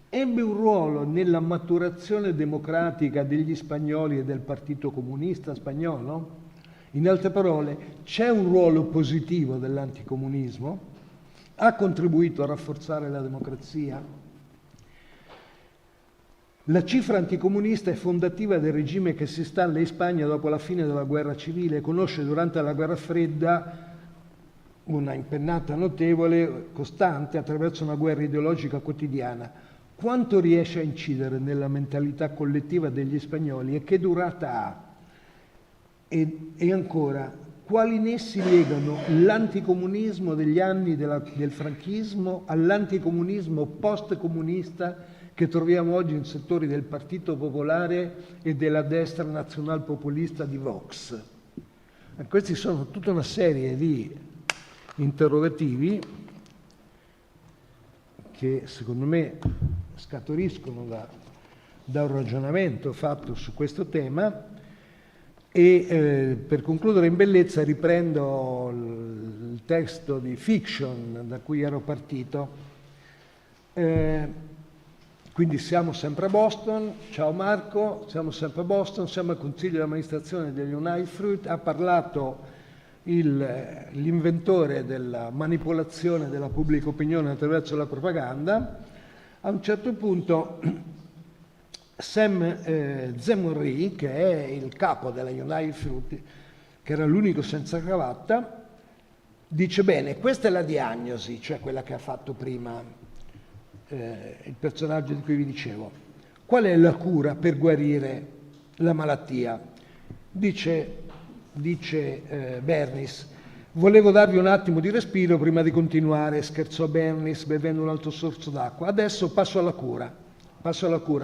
ebbe un ruolo nella maturazione democratica degli spagnoli e del Partito Comunista spagnolo? In altre parole, c'è un ruolo positivo dell'anticomunismo? Ha contribuito a rafforzare la democrazia? La cifra anticomunista è fondativa del regime che si installa in Spagna dopo la fine della guerra civile e conosce durante la guerra fredda una impennata notevole, costante, attraverso una guerra ideologica quotidiana. Quanto riesce a incidere nella mentalità collettiva degli spagnoli e che durata ha? E ancora, quali nessi legano l'anticomunismo degli anni del franchismo all'anticomunismo post-comunista che troviamo oggi in settori del Partito Popolare e della destra nazionalpopulista di Vox? E questi sono tutta una serie di interrogativi che secondo me scaturiscono da un ragionamento fatto su questo tema. E per concludere in bellezza riprendo il testo di Fiction da cui ero partito. Quindi siamo sempre a Boston, ciao Marco, siamo sempre a Boston, siamo al Consiglio di amministrazione degli United Fruit, ha parlato l'inventore della manipolazione della pubblica opinione attraverso la propaganda. A un certo punto Sam Zemouri, che è il capo della United Fruit, che era l'unico senza cravatta, dice: bene, questa è la diagnosi, cioè quella che ha fatto prima il personaggio di cui vi dicevo. Qual è la cura per guarire la malattia? Dice Bernis: volevo darvi un attimo di respiro prima di continuare, scherzò Bernis bevendo un altro sorso d'acqua. Adesso passo alla cura,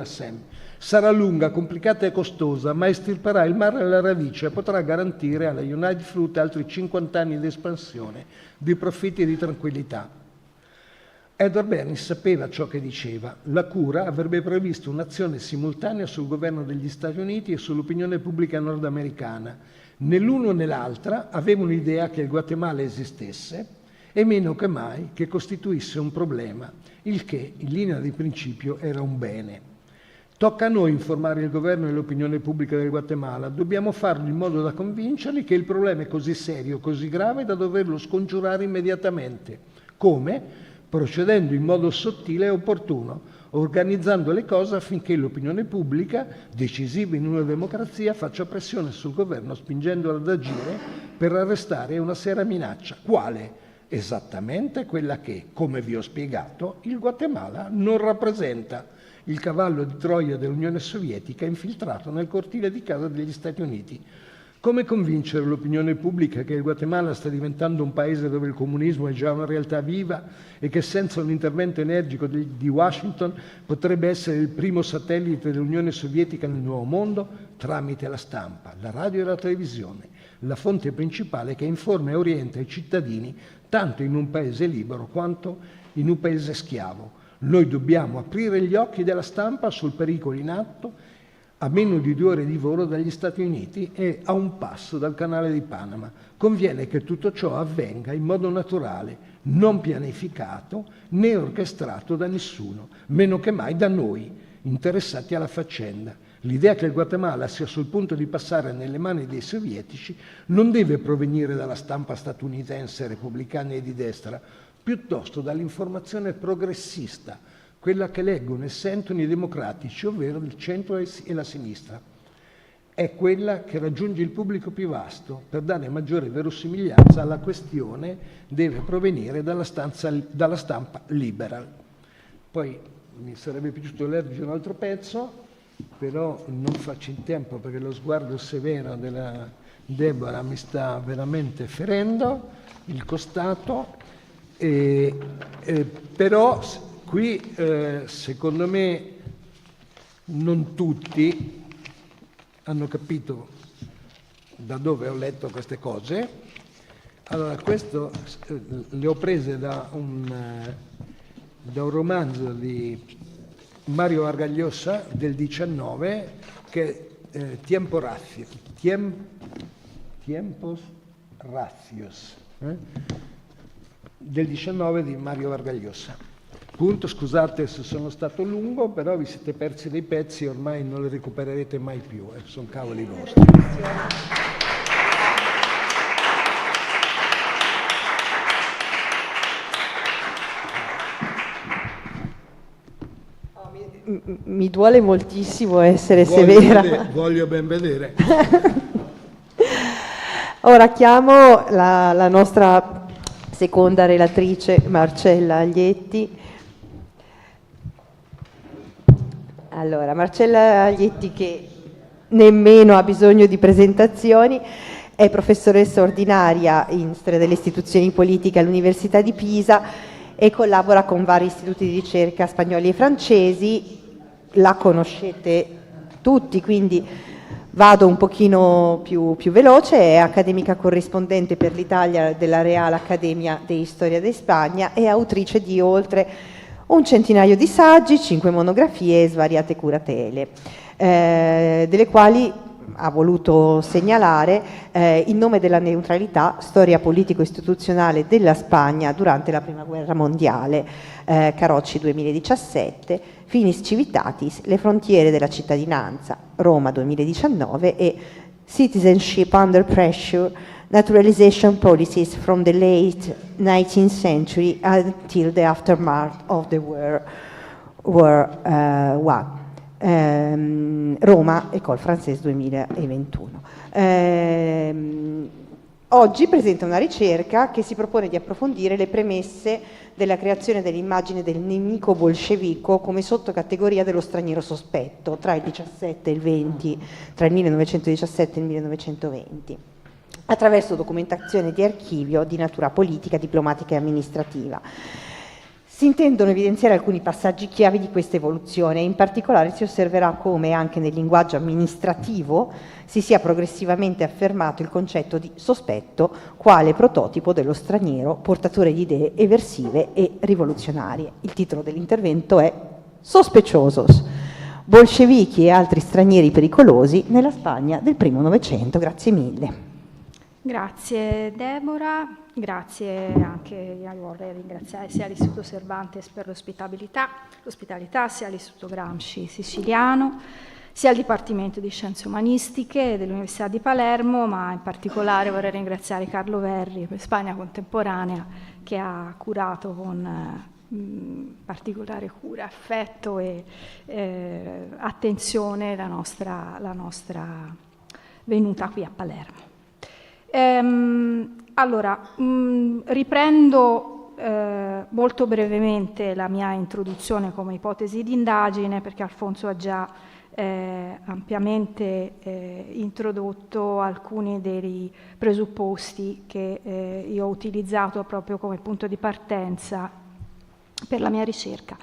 Sam. Sarà lunga, complicata e costosa, ma estirperà il male alla radice e potrà garantire alla United Fruit altri 50 anni di espansione, di profitti e di tranquillità. Edward Bernays sapeva ciò che diceva. La cura avrebbe previsto un'azione simultanea sul governo degli Stati Uniti e sull'opinione pubblica nordamericana. Né l'uno né l'altra aveva un'idea che il Guatemala esistesse e meno che mai che costituisse un problema, il che, in linea di principio, era un bene. Tocca a noi informare il governo e l'opinione pubblica del Guatemala. Dobbiamo farlo in modo da convincerli che il problema è così serio, così grave da doverlo scongiurare immediatamente. Come? Procedendo in modo sottile e opportuno, organizzando le cose affinché l'opinione pubblica, decisiva in una democrazia, faccia pressione sul governo spingendolo ad agire per arrestare una seria minaccia. Quale? Esattamente quella che, come vi ho spiegato, il Guatemala non rappresenta. il cavallo di Troia dell'Unione Sovietica infiltrato nel cortile di casa degli Stati Uniti. Come convincere l'opinione pubblica che il Guatemala sta diventando un paese dove il comunismo è già una realtà viva e che senza un intervento energico di Washington potrebbe essere il primo satellite dell'Unione Sovietica nel nuovo mondo? Tramite la stampa, la radio e la televisione, la fonte principale che informa e orienta i cittadini tanto in un paese libero quanto in un paese schiavo. Noi dobbiamo aprire gli occhi della stampa sul pericolo in atto a meno di 2 ore di volo dagli Stati Uniti e a un passo dal canale di Panama. Conviene che tutto ciò avvenga in modo naturale, non pianificato né orchestrato da nessuno, meno che mai da noi, interessati alla faccenda. L'idea che il Guatemala sia sul punto di passare nelle mani dei sovietici non deve provenire dalla stampa statunitense, repubblicana e di destra, piuttosto dall'informazione progressista, quella che leggono e sentono i democratici, ovvero il centro e la sinistra. È quella che raggiunge il pubblico più vasto. Per dare maggiore verosimiglianza alla questione deve provenire dalla stampa liberal. Poi mi sarebbe piaciuto leggervi un altro pezzo, però non faccio in tempo perché lo sguardo severo della Deborah mi sta veramente ferendo il costato, però qui secondo me non tutti hanno capito da dove ho letto queste cose. Allora, questo le ho prese da un romanzo di Mario Vargas Llosa del 19 che è Tiempos Racios del 19 di Mario Vargas Llosa. Punto, scusate se sono stato lungo, però vi siete persi dei pezzi e ormai non li recupererete mai più, sono cavoli vostri. Mi duole moltissimo essere severa. Voglio ben vedere. Ora chiamo la nostra seconda relatrice, Marcella Aglietti. Allora, Marcella Aglietti, che nemmeno ha bisogno di presentazioni, è professoressa ordinaria in storia delle istituzioni politiche all'Università di Pisa e collabora con vari istituti di ricerca spagnoli e francesi. La conoscete tutti, quindi vado un pochino più veloce. È accademica corrispondente per l'Italia della Real Accademia de Storia de Spagna e autrice di oltre un centinaio di saggi, 5 monografie e svariate curatele, delle quali ha voluto segnalare In nome della neutralità, storia politico-istituzionale della Spagna durante la Prima Guerra Mondiale, Carocci 2017, Finis Civitatis, le frontiere della cittadinanza, Roma 2019 e Citizenship Under Pressure, Naturalization Policies from the Late 19th Century until the Aftermath of the War I. Roma, École Française 2021. Oggi presenta una ricerca che si propone di approfondire le premesse della creazione dell'immagine del nemico bolscevico come sottocategoria dello straniero sospetto tra il 17 e il 20, tra il 1917 e il 1920, attraverso documentazione di archivio di natura politica, diplomatica e amministrativa. Si intendono evidenziare alcuni passaggi chiavi di questa evoluzione e in particolare si osserverà come anche nel linguaggio amministrativo si sia progressivamente affermato il concetto di sospetto quale prototipo dello straniero portatore di idee eversive e rivoluzionarie. Il titolo dell'intervento è Sospechosos, bolscevichi e altri stranieri pericolosi nella Spagna del primo Novecento. Grazie mille. Grazie Deborah, grazie anche, vorrei ringraziare sia l'Istituto Cervantes per l'ospitalità, sia l'Istituto Gramsci siciliano, sia il Dipartimento di Scienze Umanistiche dell'Università di Palermo, ma in particolare vorrei ringraziare Carlo Verri per Spagna Contemporanea che ha curato con particolare cura, affetto e attenzione la nostra venuta qui a Palermo. Allora, riprendo molto brevemente la mia introduzione come ipotesi di indagine, perché Alfonso ha già ampiamente introdotto alcuni dei presupposti che io ho utilizzato proprio come punto di partenza per la mia ricerca.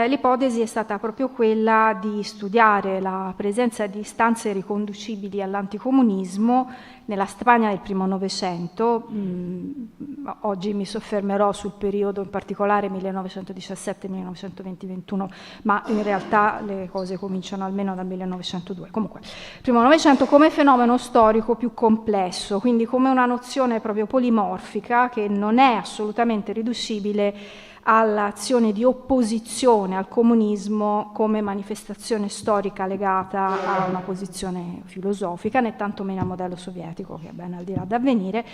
L'ipotesi è stata proprio quella di studiare la presenza di istanze riconducibili all'anticomunismo nella Spagna del primo Novecento. Oggi mi soffermerò sul periodo in particolare 1917-1920-21, ma in realtà le cose cominciano almeno dal 1902. Comunque, primo Novecento come fenomeno storico più complesso, quindi come una nozione proprio polimorfica che non è assolutamente riducibile all'azione di opposizione al comunismo come manifestazione storica legata a una posizione filosofica, né tanto meno al modello sovietico, che è ben al di là d'avvenire,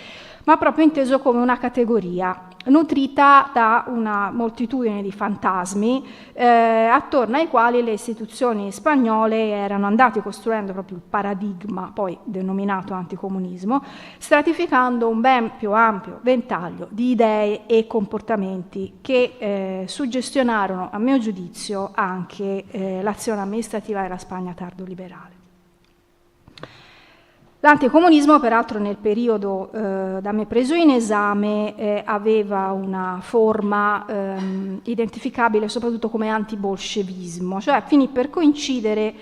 ma proprio inteso come una categoria nutrita da una moltitudine di fantasmi attorno ai quali le istituzioni spagnole erano andate costruendo proprio il paradigma, poi denominato anticomunismo, stratificando un ben più ampio ventaglio di idee e comportamenti che suggestionarono, a mio giudizio, anche l'azione amministrativa della Spagna tardoliberale. L'anticomunismo, peraltro, nel periodo da me preso in esame, aveva una forma identificabile soprattutto come antibolscevismo, cioè finì per coincidere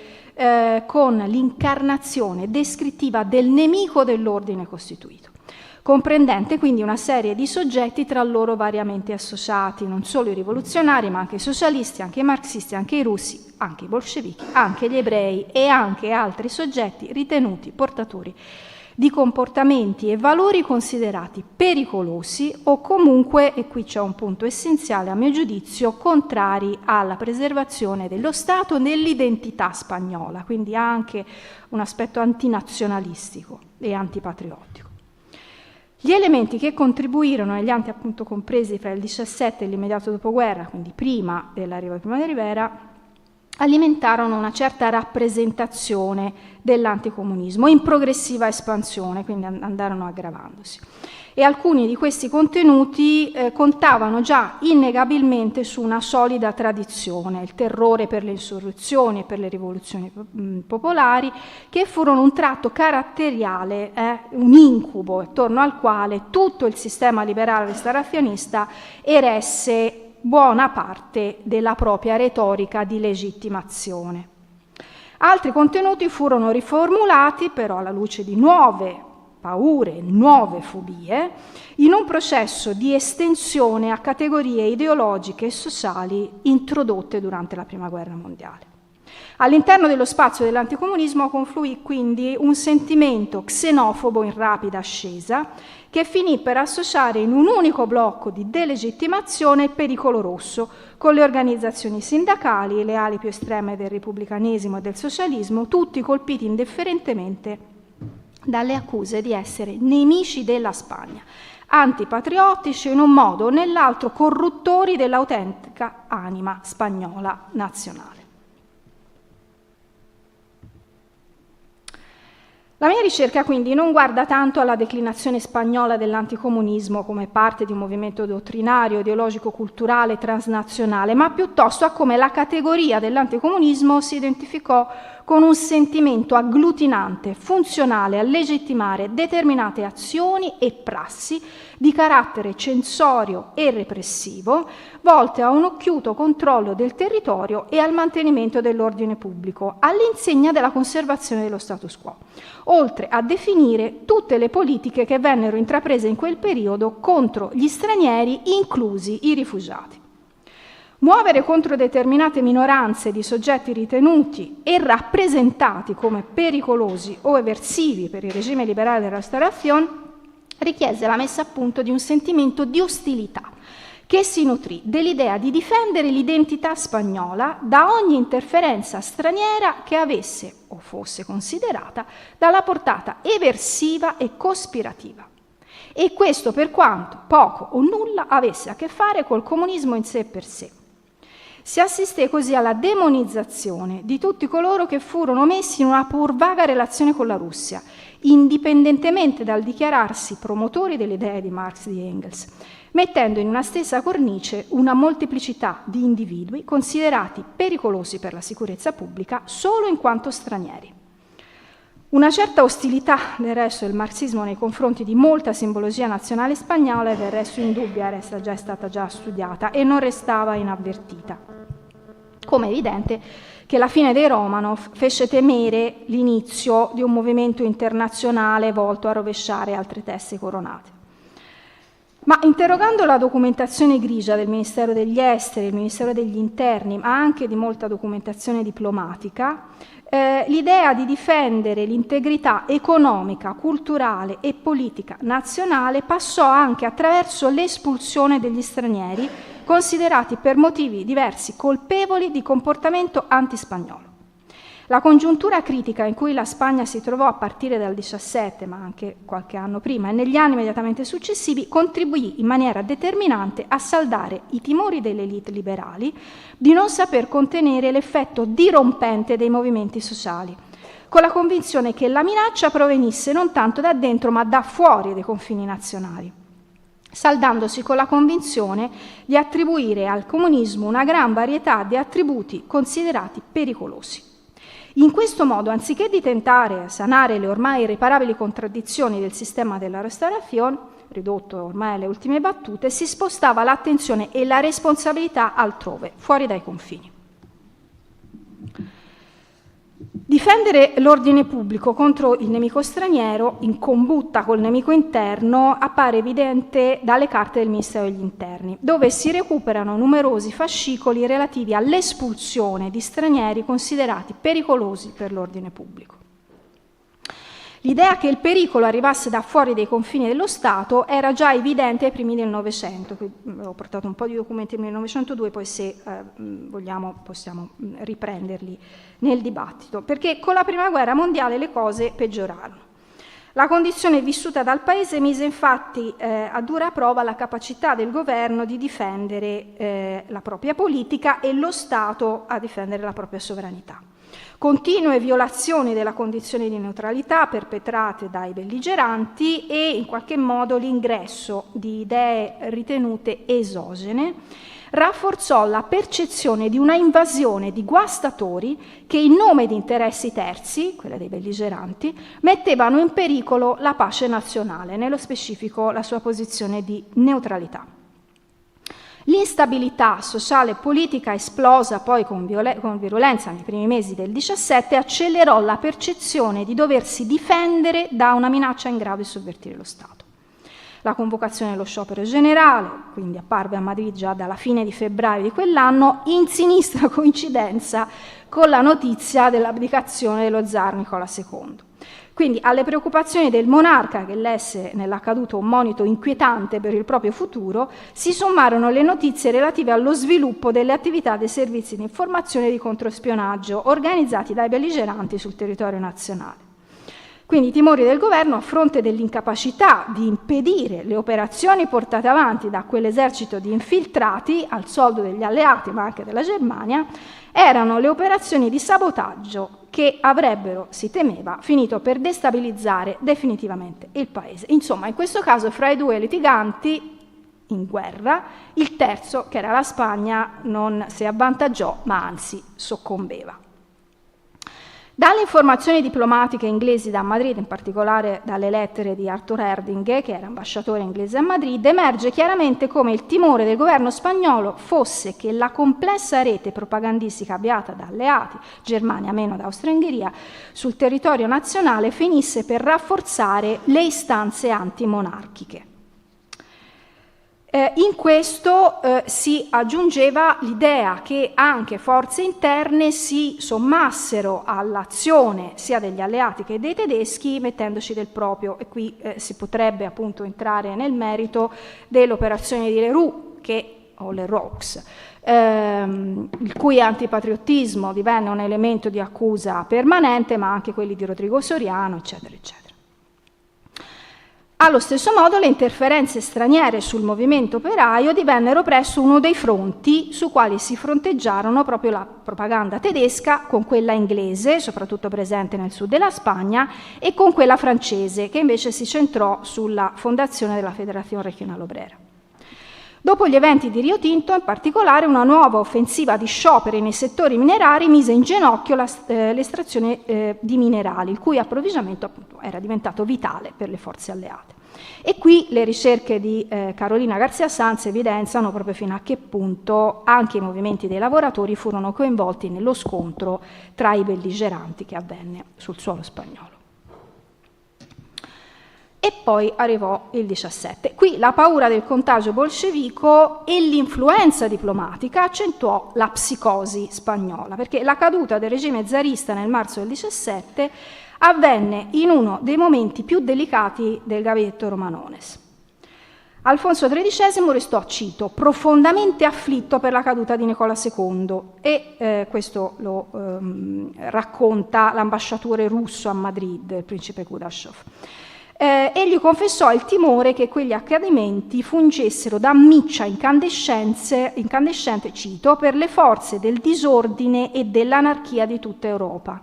con l'incarnazione descrittiva del nemico dell'ordine costituito, comprendente quindi una serie di soggetti tra loro variamente associati, non solo i rivoluzionari, ma anche i socialisti, anche i marxisti, anche i russi, anche i bolscevichi, anche gli ebrei e anche altri soggetti ritenuti portatori di comportamenti e valori considerati pericolosi o comunque, e qui c'è un punto essenziale a mio giudizio, contrari alla preservazione dello Stato nell'identità spagnola, quindi anche un aspetto antinazionalistico e antipatriottico. Gli elementi che contribuirono agli anni appunto compresi fra il 17 e l'immediato dopoguerra, quindi prima dell'arrivo di Primo de Rivera, alimentarono una certa rappresentazione dell'anticomunismo in progressiva espansione, quindi andarono aggravandosi. E alcuni di questi contenuti contavano già innegabilmente su una solida tradizione, il terrore per le insurrezioni e per le rivoluzioni popolari, che furono un tratto caratteriale, un incubo attorno al quale tutto il sistema liberale restaurazionista eresse buona parte della propria retorica di legittimazione. Altri contenuti furono riformulati però alla luce di nuove paure, nuove fobie, in un processo di estensione a categorie ideologiche e sociali introdotte durante la Prima Guerra Mondiale. All'interno dello spazio dell'anticomunismo confluì quindi un sentimento xenofobo in rapida ascesa che finì per associare in un unico blocco di delegittimazione il pericolo rosso con le organizzazioni sindacali e le ali più estreme del repubblicanesimo e del socialismo, tutti colpiti indifferentemente dalle accuse di essere nemici della Spagna, antipatriottici in un modo o nell'altro corruttori dell'autentica anima spagnola nazionale. La mia ricerca quindi non guarda tanto alla declinazione spagnola dell'anticomunismo come parte di un movimento dottrinario, ideologico, culturale, transnazionale, ma piuttosto a come la categoria dell'anticomunismo si identificò con un sentimento agglutinante, funzionale a legittimare determinate azioni e prassi di carattere censorio e repressivo, volte a un occhiuto controllo del territorio e al mantenimento dell'ordine pubblico, all'insegna della conservazione dello status quo, oltre a definire tutte le politiche che vennero intraprese in quel periodo contro gli stranieri, inclusi i rifugiati. Muovere contro determinate minoranze di soggetti ritenuti e rappresentati come pericolosi o eversivi per il regime liberale della Restaurazione richiese la messa a punto di un sentimento di ostilità che si nutrì dell'idea di difendere l'identità spagnola da ogni interferenza straniera che avesse o fosse considerata dalla portata eversiva e cospirativa. E questo per quanto poco o nulla avesse a che fare col comunismo in sé per sé. Si assisté così alla demonizzazione di tutti coloro che furono messi in una pur vaga relazione con la Russia, indipendentemente dal dichiararsi promotori delle idee di Marx e di Engels, mettendo in una stessa cornice una molteplicità di individui considerati pericolosi per la sicurezza pubblica solo in quanto stranieri. Una certa ostilità del resto del marxismo nei confronti di molta simbologia nazionale spagnola è del resto indubbia, era già stata studiata e non restava inavvertita. Come è evidente che la fine dei Romanov fece temere l'inizio di un movimento internazionale volto a rovesciare altre teste coronate. Ma interrogando la documentazione grigia del Ministero degli Esteri, il Ministero degli Interni, ma anche di molta documentazione diplomatica, l'idea di difendere l'integrità economica, culturale e politica nazionale passò anche attraverso l'espulsione degli stranieri considerati per motivi diversi colpevoli di comportamento antispagnolo. La congiuntura critica in cui la Spagna si trovò a partire dal 17, ma anche qualche anno prima, e negli anni immediatamente successivi, contribuì in maniera determinante a saldare i timori delle elite liberali di non saper contenere l'effetto dirompente dei movimenti sociali, con la convinzione che la minaccia provenisse non tanto da dentro ma da fuori dei confini nazionali, saldandosi con la convinzione di attribuire al comunismo una gran varietà di attributi considerati pericolosi. In questo modo, anziché di tentare sanare le ormai irreparabili contraddizioni del sistema della Restauración, ridotto ormai alle ultime battute, si spostava l'attenzione e la responsabilità altrove, fuori dai confini. Difendere l'ordine pubblico contro il nemico straniero, in combutta col nemico interno, appare evidente dalle carte del Ministero degli Interni, dove si recuperano numerosi fascicoli relativi all'espulsione di stranieri considerati pericolosi per l'ordine pubblico. L'idea che il pericolo arrivasse da fuori dei confini dello Stato era già evidente ai primi del Novecento. Ho portato un po' di documenti del 1902, poi se vogliamo possiamo riprenderli nel dibattito, perché con la Prima Guerra Mondiale le cose peggiorarono. La condizione vissuta dal Paese mise infatti a dura prova la capacità del governo di difendere la propria politica e lo Stato a difendere la propria sovranità. Continue violazioni della condizione di neutralità perpetrate dai belligeranti e in qualche modo l'ingresso di idee ritenute esogene rafforzò la percezione di una invasione di guastatori che in nome di interessi terzi, quelle dei belligeranti, mettevano in pericolo la pace nazionale, nello specifico la sua posizione di neutralità. L'instabilità sociale e politica esplosa poi con virulenza nei primi mesi del 17 accelerò la percezione di doversi difendere da una minaccia in grado di sovvertire lo Stato. La convocazione dello sciopero generale, quindi apparve a Madrid già dalla fine di febbraio di quell'anno, in sinistra coincidenza con la notizia dell'abdicazione dello zar Nicola II. Quindi alle preoccupazioni del monarca, che lesse nell'accaduto un monito inquietante per il proprio futuro, si sommarono le notizie relative allo sviluppo delle attività dei servizi di informazione e di controspionaggio organizzati dai belligeranti sul territorio nazionale. Quindi i timori del governo, a fronte dell'incapacità di impedire le operazioni portate avanti da quell'esercito di infiltrati, al soldo degli alleati ma anche della Germania, erano le operazioni di sabotaggio che avrebbero, si temeva, finito per destabilizzare definitivamente il paese. Insomma, in questo caso, fra i due litiganti in guerra, il terzo, che era la Spagna, non si avvantaggiò, ma anzi soccombeva. Dalle informazioni diplomatiche inglesi da Madrid, in particolare dalle lettere di Arthur Erding, che era ambasciatore inglese a Madrid, emerge chiaramente come il timore del governo spagnolo fosse che la complessa rete propagandistica avviata da alleati, Germania meno da Austria-Ungheria, sul territorio nazionale finisse per rafforzare le istanze antimonarchiche. In questo si aggiungeva l'idea che anche forze interne si sommassero all'azione sia degli alleati che dei tedeschi mettendoci del proprio, e qui si potrebbe appunto entrare nel merito dell'operazione di Leroux, o le Rox, il cui antipatriottismo divenne un elemento di accusa permanente, ma anche quelli di Rodrigo Soriano, eccetera, eccetera. Allo stesso modo le interferenze straniere sul movimento operaio divennero presto uno dei fronti su quali si fronteggiarono proprio la propaganda tedesca con quella inglese, soprattutto presente nel sud della Spagna, e con quella francese, che invece si centrò sulla fondazione della Federazione Regionale Obrera. Dopo gli eventi di Rio Tinto, in particolare, una nuova offensiva di scioperi nei settori minerari mise in ginocchio l'estrazione di minerali, il cui approvvigionamento appunto era diventato vitale per le forze alleate. E qui le ricerche di Carolina García Sanz evidenziano proprio fino a che punto anche i movimenti dei lavoratori furono coinvolti nello scontro tra i belligeranti che avvenne sul suolo spagnolo. E poi arrivò il 17. Qui la paura del contagio bolscevico e l'influenza diplomatica accentuò la psicosi spagnola, perché la caduta del regime zarista nel marzo del 17 avvenne in uno dei momenti più delicati del gabinetto Romanones. Alfonso XIII restò, cito, profondamente afflitto per la caduta di Nicola II e questo lo racconta l'ambasciatore russo a Madrid, il principe Kudashov. Egli confessò il timore che quegli accadimenti fungessero da miccia incandescente, cito, per le forze del disordine e dell'anarchia di tutta Europa,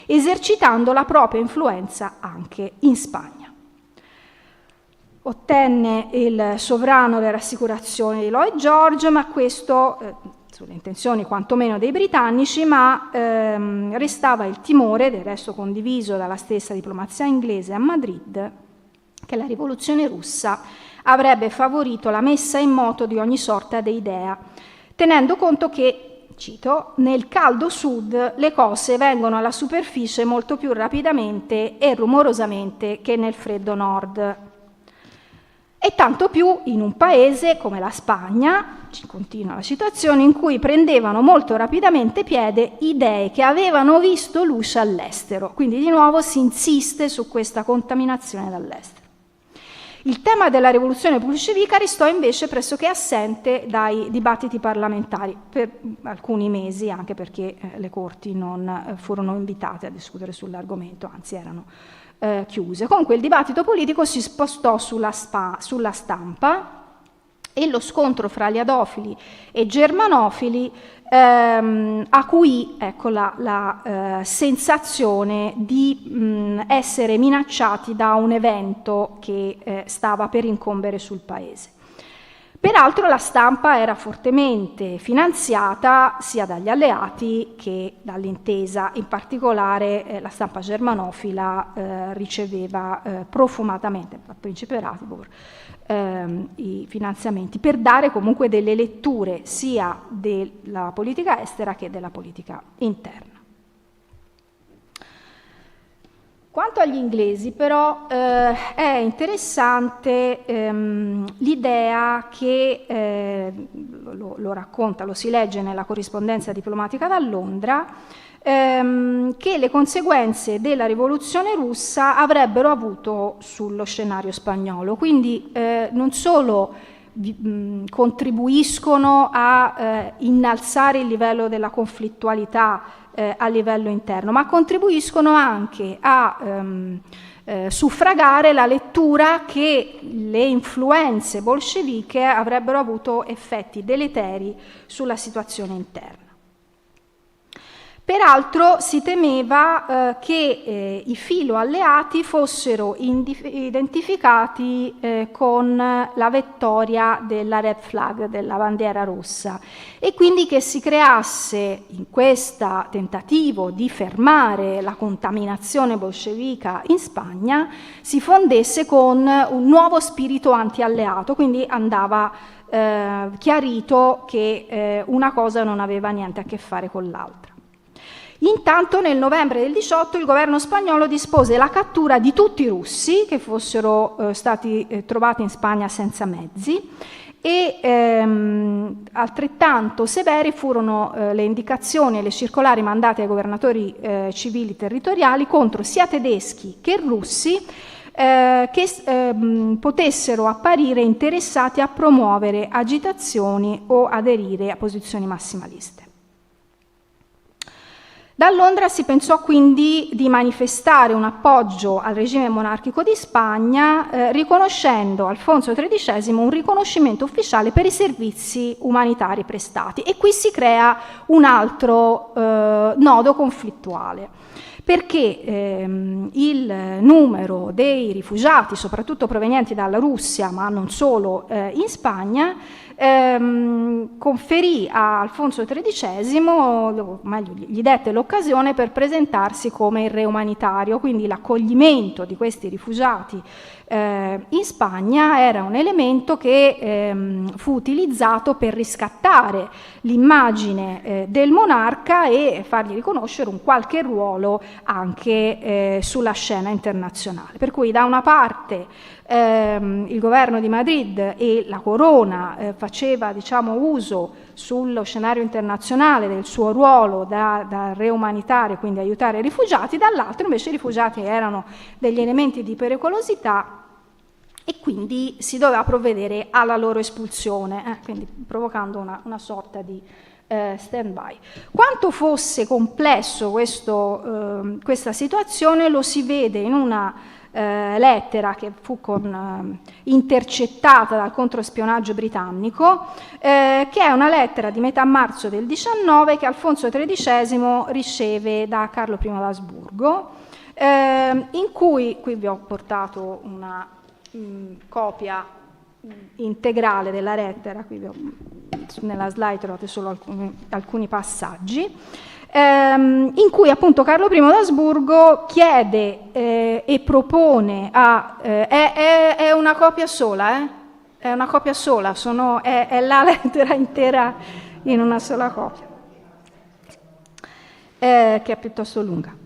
esercitando la propria influenza anche in Spagna. Ottenne il sovrano le rassicurazioni di Lloyd George, ma questo sulle intenzioni quantomeno dei britannici, ma restava il timore, del resto condiviso dalla stessa diplomazia inglese a Madrid, che la rivoluzione russa avrebbe favorito la messa in moto di ogni sorta di idea, tenendo conto che, cito, nel caldo sud le cose vengono alla superficie molto più rapidamente e rumorosamente che nel freddo nord. E tanto più in un paese come la Spagna, continua la citazione, in cui prendevano molto rapidamente piede idee che avevano visto luce all'estero. Quindi di nuovo si insiste su questa contaminazione dall'estero. Il tema della rivoluzione bolscevica restò invece pressoché assente dai dibattiti parlamentari per alcuni mesi, anche perché le corti non furono invitate a discutere sull'argomento, anzi erano chiuse. Comunque il dibattito politico si spostò sulla stampa e lo scontro fra aliadofili e germanofili acuì la sensazione di essere minacciati da un evento che stava per incombere sul paese. Peraltro la stampa era fortemente finanziata sia dagli alleati che dall'intesa, in particolare la stampa germanofila riceveva profumatamente dal principe Ratibor i finanziamenti per dare comunque delle letture sia della politica estera che della politica interna. Quanto agli inglesi, però, è interessante l'idea che, lo racconta, lo si legge nella corrispondenza diplomatica da Londra, che le conseguenze della rivoluzione russa avrebbero avuto sullo scenario spagnolo. Quindi non solo contribuiscono a innalzare il livello della conflittualità a livello interno, ma contribuiscono anche a suffragare la lettura che le influenze bolsceviche avrebbero avuto effetti deleteri sulla situazione interna. Peraltro si temeva che i filo alleati fossero identificati con la vittoria della red flag, della bandiera rossa, e quindi che si creasse in questo tentativo di fermare la contaminazione bolscevica in Spagna, si fondesse con un nuovo spirito anti-alleato, quindi andava chiarito che una cosa non aveva niente a che fare con l'altra. Intanto nel novembre del 18 il governo spagnolo dispose la cattura di tutti i russi che fossero stati trovati in Spagna senza mezzi e altrettanto severi furono le indicazioni e le circolari mandate ai governatori civili territoriali contro sia tedeschi che russi che potessero apparire interessati a promuovere agitazioni o aderire a posizioni massimaliste. Da Londra si pensò quindi di manifestare un appoggio al regime monarchico di Spagna, riconoscendo a Alfonso XIII un riconoscimento ufficiale per i servizi umanitari prestati. E qui si crea un altro nodo conflittuale, perché il numero dei rifugiati, soprattutto provenienti dalla Russia, ma non solo, in Spagna, conferì a Alfonso XIII, o meglio, gli dette l'occasione per presentarsi come il re umanitario, quindi l'accoglimento di questi rifugiati in Spagna era un elemento che fu utilizzato per riscattare l'immagine del monarca e fargli riconoscere un qualche ruolo anche sulla scena internazionale. Per cui da una parte il governo di Madrid e la corona faceva, diciamo, uso sullo scenario internazionale del suo ruolo da re umanitario, quindi aiutare i rifugiati, dall'altro invece i rifugiati erano degli elementi di pericolosità e quindi si doveva provvedere alla loro espulsione, quindi provocando una sorta di stand-by. Quanto fosse complesso questa situazione lo si vede in una lettera che fu intercettata dal controspionaggio britannico, che è una lettera di metà marzo del 19 che Alfonso XIII riceve da Carlo I d'Asburgo, in cui, qui vi ho portato una copia integrale della lettera, qui nella slide trovate solo alcuni passaggi, in cui appunto Carlo I d'Asburgo chiede e propone è una copia sola, è una copia sola, è la lettera intera in una sola copia, che è piuttosto lunga.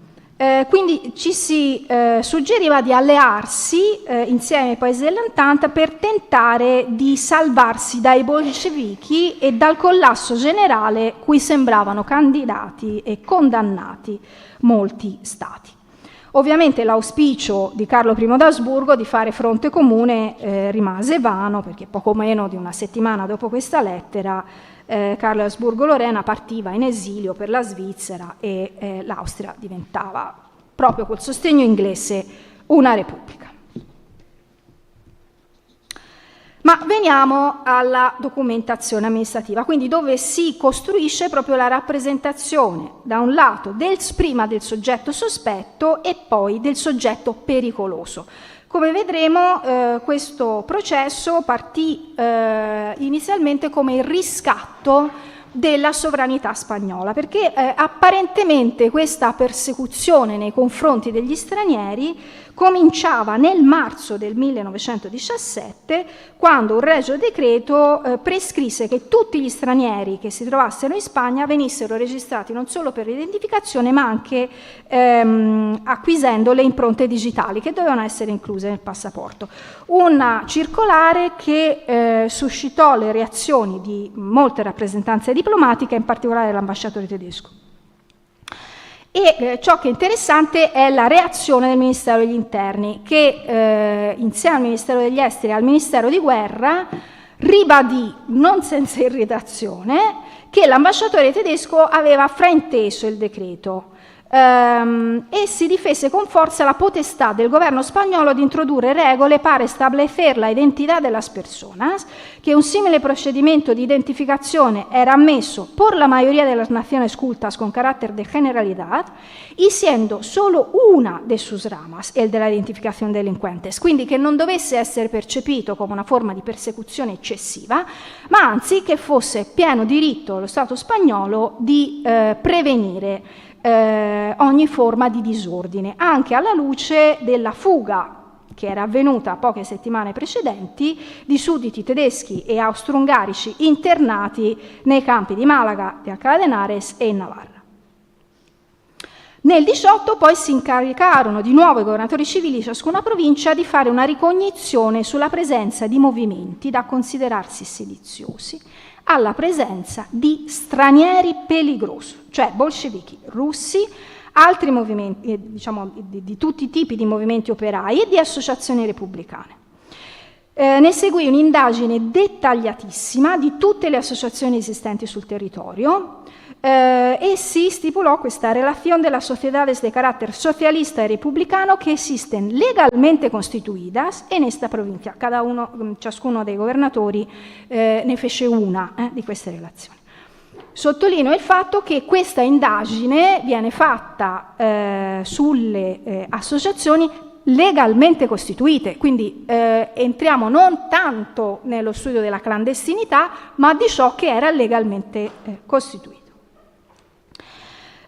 Quindi ci si suggeriva di allearsi insieme ai paesi dell'Entente per tentare di salvarsi dai bolscevichi e dal collasso generale cui sembravano candidati e condannati molti stati. Ovviamente l'auspicio di Carlo I d'Asburgo di fare fronte comune rimase vano, perché poco meno di una settimana dopo questa lettera Carlo Asburgo-Lorena partiva in esilio per la Svizzera e l'Austria diventava, proprio col sostegno inglese, una repubblica. Ma veniamo alla documentazione amministrativa, quindi dove si costruisce proprio la rappresentazione, da un lato, prima del soggetto sospetto e poi del soggetto pericoloso. Come vedremo, questo processo partì inizialmente come il riscatto della sovranità spagnola, perché apparentemente questa persecuzione nei confronti degli stranieri cominciava nel marzo del 1917, quando un regio decreto prescrisse che tutti gli stranieri che si trovassero in Spagna venissero registrati non solo per l'identificazione, ma anche acquisendo le impronte digitali che dovevano essere incluse nel passaporto. Una circolare che suscitò le reazioni di molte rappresentanze diplomatiche, in particolare dell'ambasciatore tedesco. E ciò che è interessante è la reazione del Ministero degli Interni, che insieme al Ministero degli Esteri e al Ministero di Guerra ribadì, non senza irritazione, che l'ambasciatore tedesco aveva frainteso il decreto e si difese con forza la potestà del governo spagnolo di introdurre regole para establecer la identidad de las personas, que un simile procedimiento de identificación era ammesso por la mayoría de las naciones cultas con carácter de generalidad y siendo solo una de sus ramas, el de la identificación de delinquentes, quindi che non dovesse essere percepito come una forma di persecuzione eccessiva, ma anzi che fosse pieno diritto lo Stato spagnolo di prevenire ogni forma di disordine, anche alla luce della fuga che era avvenuta poche settimane precedenti di sudditi tedeschi e austro-ungarici internati nei campi di Malaga, di Alcalá de Henares e in Navarra. Nel 18 poi si incaricarono di nuovo i governatori civili di ciascuna provincia di fare una ricognizione sulla presenza di movimenti da considerarsi sediziosi alla presenza di stranieri peligrosi, cioè bolscevichi russi, altri movimenti, diciamo, di tutti i tipi di movimenti operai e di associazioni repubblicane. Ne seguì un'indagine dettagliatissima di tutte le associazioni esistenti sul territorio, e si stipulò questa Relación de las Sociedades de Carácter Socialista y Republicano que existen legalmente constituidas en esta provincia. Ciascuno dei governatori ne fece una di queste relazioni. Sottolineo il fatto che questa indagine viene fatta sulle associazioni legalmente costituite, quindi entriamo non tanto nello studio della clandestinità, ma di ciò che era legalmente costituito.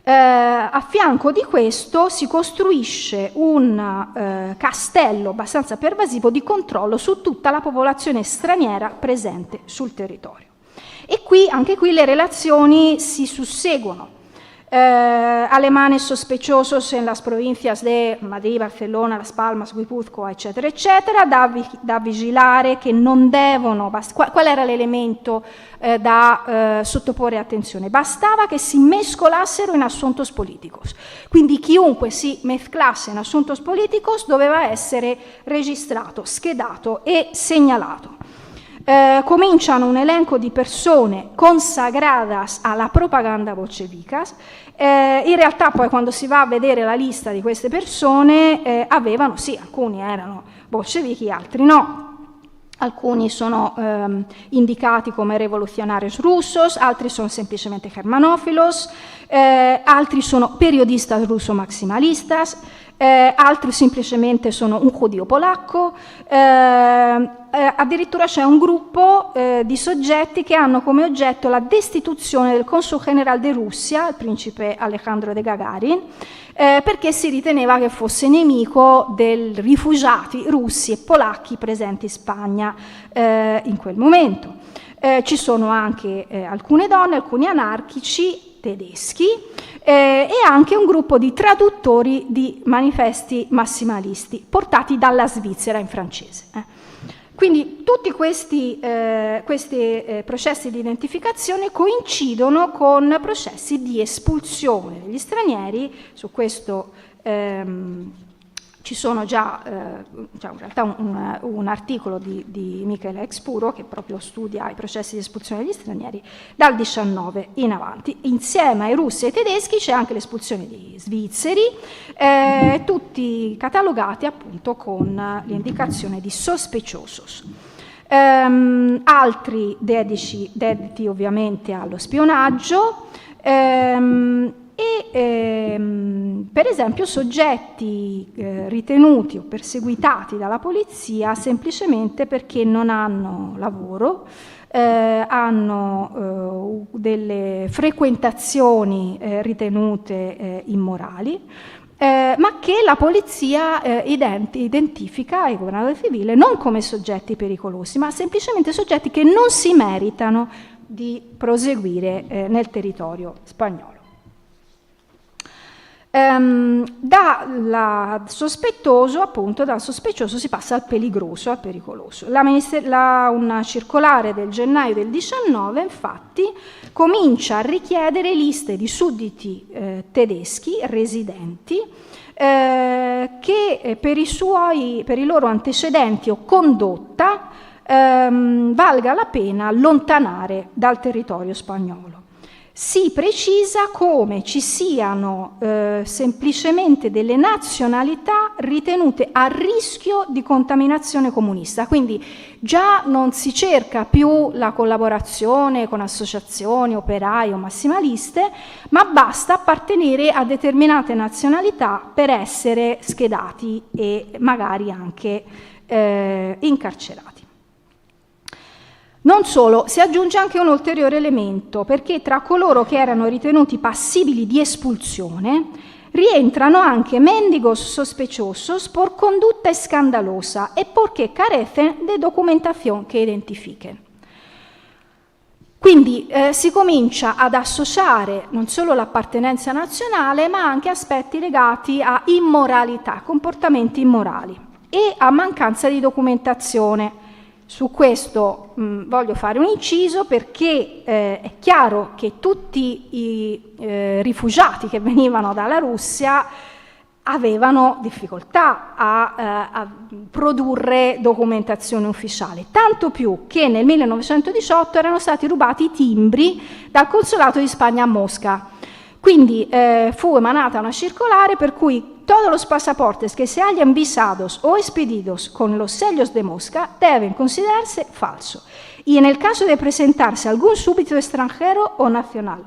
A fianco di questo si costruisce un castello abbastanza pervasivo di controllo su tutta la popolazione straniera presente sul territorio. E anche qui le relazioni si susseguono. Alemanes sospechosos en las provincias de Madrid, Barcelona, Las Palmas, Guipúzcoa, eccetera, eccetera, da vigilare che non devono... Qual era l'elemento da sottoporre attenzione? Bastava che si mescolassero in asuntos políticos. Quindi chiunque si mezclasse in asuntos políticos doveva essere registrato, schedato e segnalato. Cominciano un elenco di persone consagradas alla propaganda bolchevicas. In realtà poi quando si va a vedere la lista di queste persone avevano, sì, alcuni erano bolscevichi, altri no. Alcuni sono indicati come rivoluzionarios russos, altri sono semplicemente germanófilos, altri sono periodistas russo-maximalistas, altri semplicemente sono un giudeo polacco, addirittura c'è un gruppo di soggetti che hanno come oggetto la destituzione del Consul General de Russia, il principe Alejandro de Gagarin, perché si riteneva che fosse nemico dei rifugiati russi e polacchi presenti in Spagna in quel momento. Ci sono anche alcune donne, alcuni anarchici tedeschi e anche un gruppo di traduttori di manifesti massimalisti portati dalla Svizzera in francese. Quindi tutti questi processi di identificazione coincidono con processi di espulsione degli stranieri. Su questo ci sono già in realtà un articolo di Michele Expuro che proprio studia i processi di espulsione degli stranieri dal 19 in avanti. Insieme ai russi e ai tedeschi c'è anche l'espulsione di svizzeri, tutti catalogati appunto con l'indicazione di sospechiosos. Altri dediti ovviamente allo spionaggio, per esempio soggetti ritenuti o perseguitati dalla polizia semplicemente perché non hanno lavoro, hanno delle frequentazioni ritenute immorali, ma che la polizia identifica, il governatore civile, non come soggetti pericolosi, ma semplicemente soggetti che non si meritano di proseguire nel territorio spagnolo. Dal sospettoso si passa al peligroso, al pericoloso. Una circolare del gennaio del 19 infatti comincia a richiedere liste di sudditi tedeschi residenti che per i loro antecedenti o condotta valga la pena allontanare dal territorio spagnolo. Si precisa come ci siano semplicemente delle nazionalità ritenute a rischio di contaminazione comunista, quindi già non si cerca più la collaborazione con associazioni, operai o massimaliste, ma basta appartenere a determinate nazionalità per essere schedati e magari anche incarcerati. Non solo, si aggiunge anche un ulteriore elemento, perché tra coloro che erano ritenuti passibili di espulsione rientrano anche mendigos sospechosos por condutta escandalosa e porque carecen de documentación que identifiquen. Quindi si comincia ad associare non solo l'appartenenza nazionale, ma anche aspetti legati a immoralità, comportamenti immorali e a mancanza di documentazione. Su questo voglio fare un inciso perché è chiaro che tutti i rifugiati che venivano dalla Russia avevano difficoltà a produrre documentazione ufficiale, tanto più che nel 1918 erano stati rubati i timbri dal consolato di Spagna a Mosca. Quindi fu emanata una circolare per cui todos los pasaportes que se hayan visados o expedidos con los sellos de Mosca deben considerarse falso, y en el caso de presentarse algún súbdito extranjero o nacional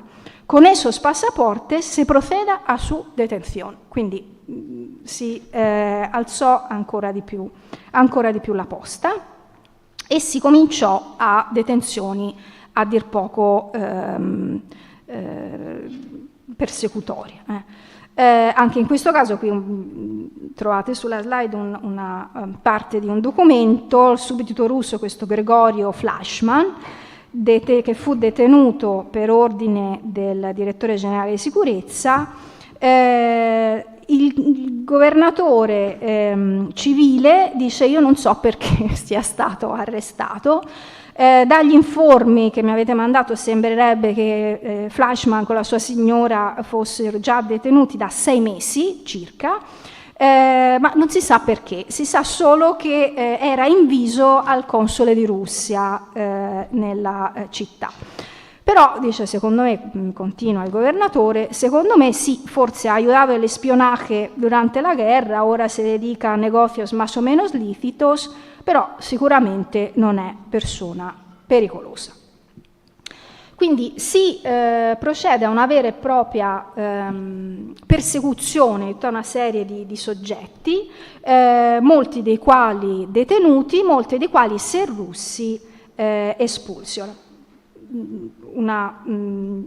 con esos pasaportes se proceda a su detención. Quindi si alzò ancora di più la posta e si cominciò a detenzioni a dir poco persecutorie. Anche in questo caso qui trovate sulla slide una parte di un documento, il suddito russo, questo Gregorio Flashman, che fu detenuto per ordine del direttore generale di sicurezza. Il governatore civile dice: io non so perché sia stato arrestato. Dagli informi che mi avete mandato sembrerebbe che Flashman con la sua signora fossero già detenuti da 6 mesi circa, ma non si sa perché, si sa solo che era inviso al console di Russia nella città. Però, dice, secondo me, continua il governatore, secondo me sì, forse ha aiutato el espionaje durante la guerra, ora si dedica a negocios más o menos lícitos, però sicuramente non è persona pericolosa. Quindi si procede a una vera e propria persecuzione di tutta una serie di soggetti, molti dei quali detenuti, molti dei quali se russi espulsi. Una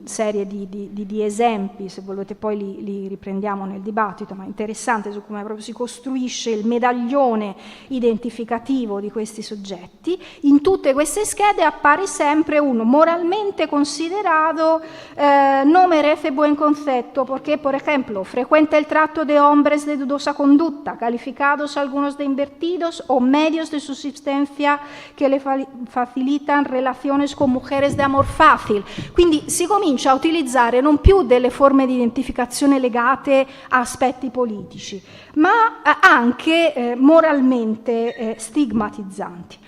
serie di esempi, se volete poi li riprendiamo nel dibattito, ma interessante su come proprio si costruisce il medaglione identificativo di questi soggetti. In tutte queste schede appare sempre un moralmente considerato nome rece buen concepto, porque, por ejemplo, frecuenta el trato de hombres de dudosa conducta, calificados algunos de invertidos o medios de subsistencia que le facilitan relaciones con mujeres de amor fácil. Quindi si comincia a utilizzare non più delle forme di identificazione legate a aspetti politici, ma anche moralmente stigmatizzanti.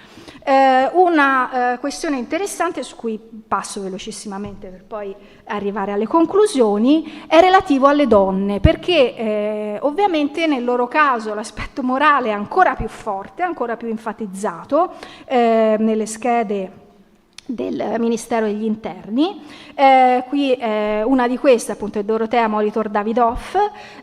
Una questione interessante su cui passo velocissimamente per poi arrivare alle conclusioni è relativo alle donne, perché ovviamente nel loro caso l'aspetto morale è ancora più forte, ancora più enfatizzato nelle schede del Ministero degli Interni. Qui una di queste appunto è Dorotea Molitor Davidoff,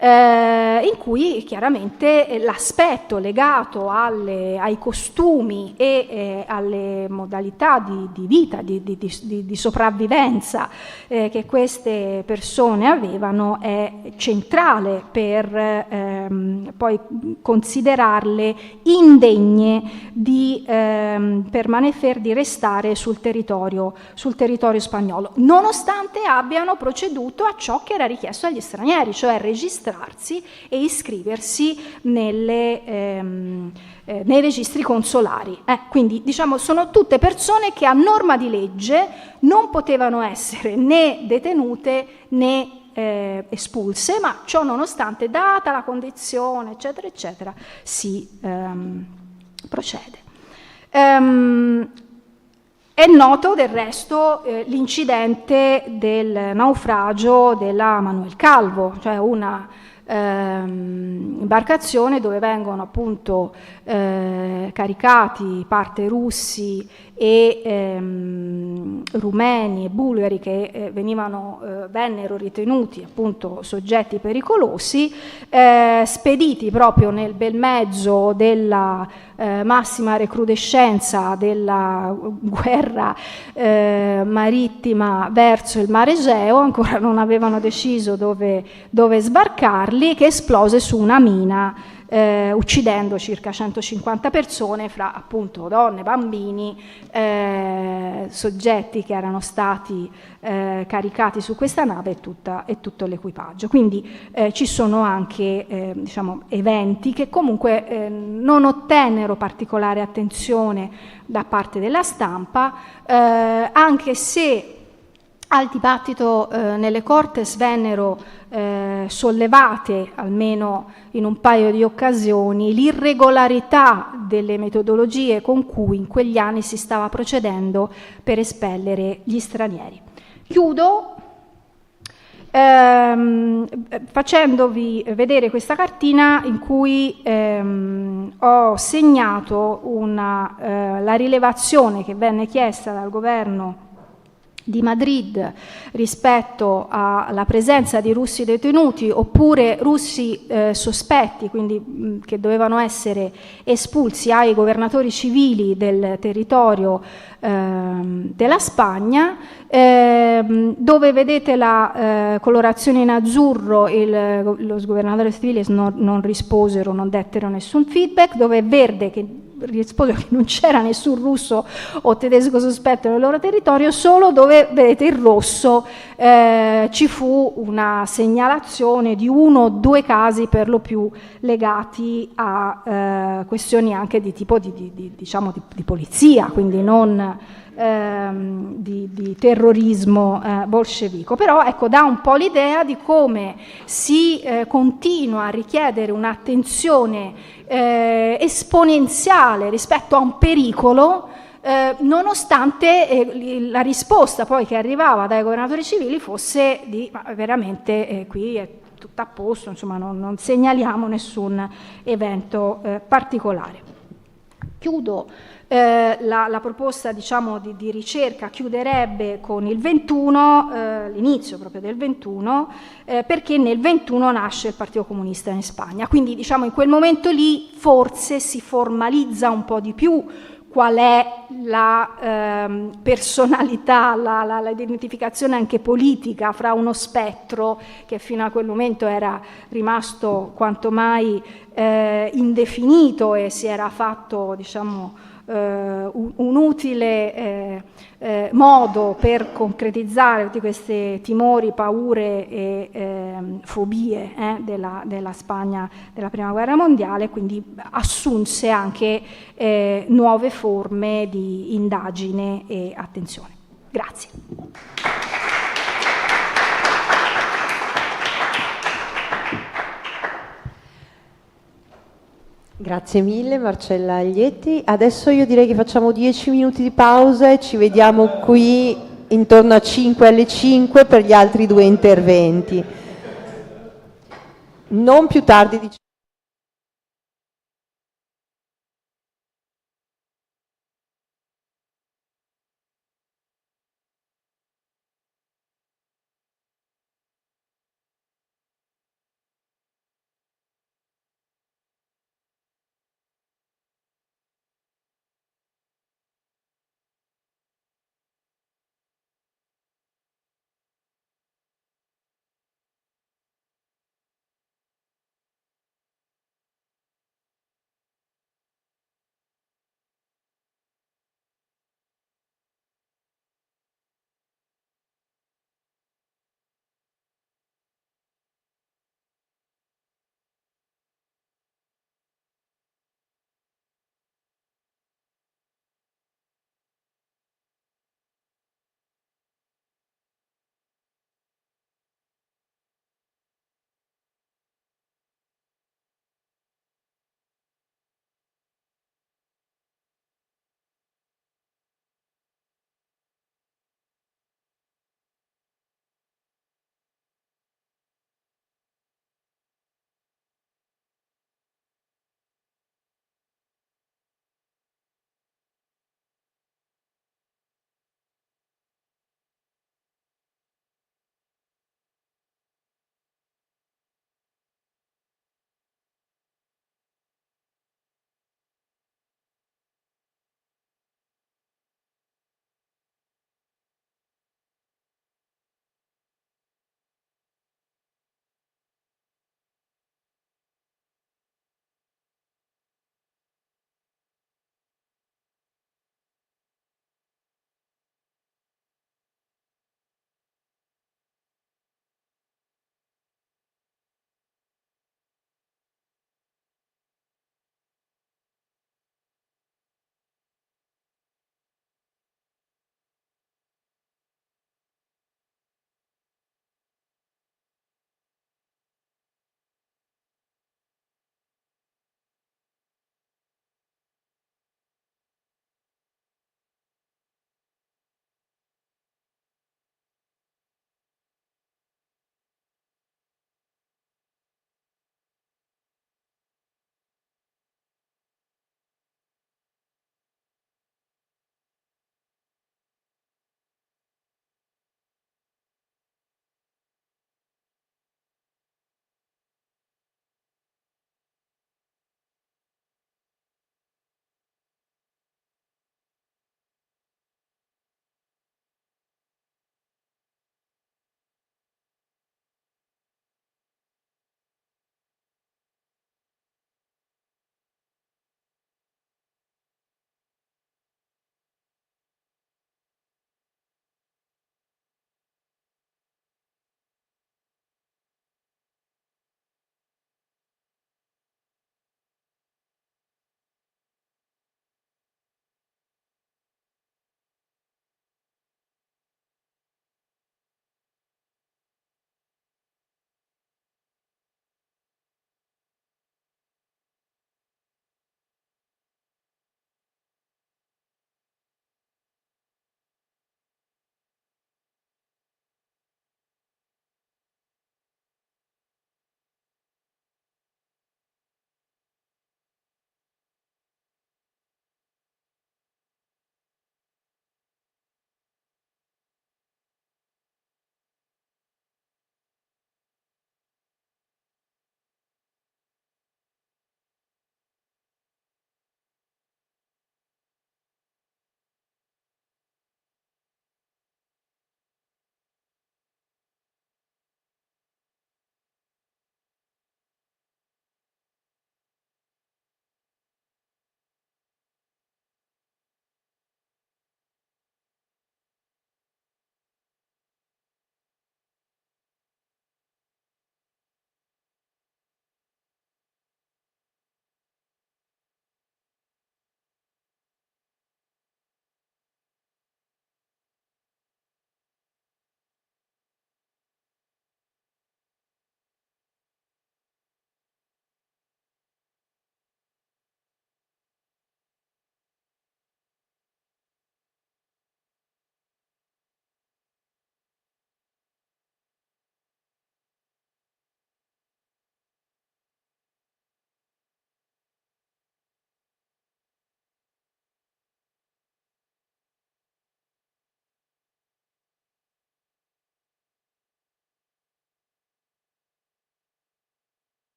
in cui chiaramente l'aspetto legato ai costumi e alle modalità di vita, di sopravvivenza che queste persone avevano è centrale per poi considerarle indegne di permanere, di restare sul territorio spagnolo, nonostante abbiano proceduto a ciò che era richiesto agli stranieri, cioè registrarsi e iscriversi nei registri consolari. Quindi diciamo sono tutte persone che a norma di legge non potevano essere né detenute né espulse, ma ciò nonostante, data la condizione, eccetera, eccetera, si procede. È noto del resto l'incidente del naufragio della Manuel Calvo, cioè una imbarcazione dove vengono appunto caricati parte russi e rumeni e bulgari che vennero ritenuti appunto soggetti pericolosi, spediti proprio nel bel mezzo della massima recrudescenza della guerra marittima verso il Mar Egeo. Ancora non avevano deciso dove sbarcarli, che esplose su una mina, uccidendo circa 150 persone, fra appunto donne, bambini, soggetti che erano stati caricati su questa nave e tutto l'equipaggio. Quindi ci sono anche diciamo, eventi che comunque non ottennero particolare attenzione da parte della stampa, anche se Al dibattito nelle Cortes vennero sollevate, almeno in un paio di occasioni, l'irregolarità delle metodologie con cui in quegli anni si stava procedendo per espellere gli stranieri. Chiudo facendovi vedere questa cartina in cui ho segnato la rilevazione che venne chiesta dal governo di Madrid rispetto alla presenza di russi detenuti oppure russi sospetti, quindi che dovevano essere espulsi ai governatori civili del territorio della Spagna, dove vedete la colorazione in azzurro, lo governatore civile non risposero, non dettero nessun feedback, dove è verde che risposero che non c'era nessun russo o tedesco sospetto nel loro territorio, solo dove vedete il rosso ci fu una segnalazione di 1 o 2 casi per lo più legati a questioni anche di tipo diciamo di polizia, quindi non di terrorismo bolscevico. Però ecco, dà un po' l'idea di come si continua a richiedere un'attenzione esponenziale rispetto a un pericolo, nonostante la risposta poi che arrivava dai governatori civili fosse di ma veramente qui è tutto a posto, insomma non segnaliamo nessun evento particolare. Chiudo. La proposta diciamo, di ricerca chiuderebbe con il 21, l'inizio proprio del 21, perché nel 21 nasce il Partito Comunista in Spagna, quindi diciamo, in quel momento lì forse si formalizza un po' di più qual è la personalità, l'identificazione anche politica fra uno spettro che fino a quel momento era rimasto quanto mai indefinito e si era fatto diciamo, un utile modo per concretizzare tutti questi timori, paure e fobie della Spagna della Prima Guerra Mondiale, quindi assunse anche nuove forme di indagine e attenzione. Grazie. Grazie mille Marcella Aglietti. Adesso io direi che facciamo 10 minuti di pausa e ci vediamo qui intorno a 5 alle 5 per gli altri 2 interventi. Non più tardi di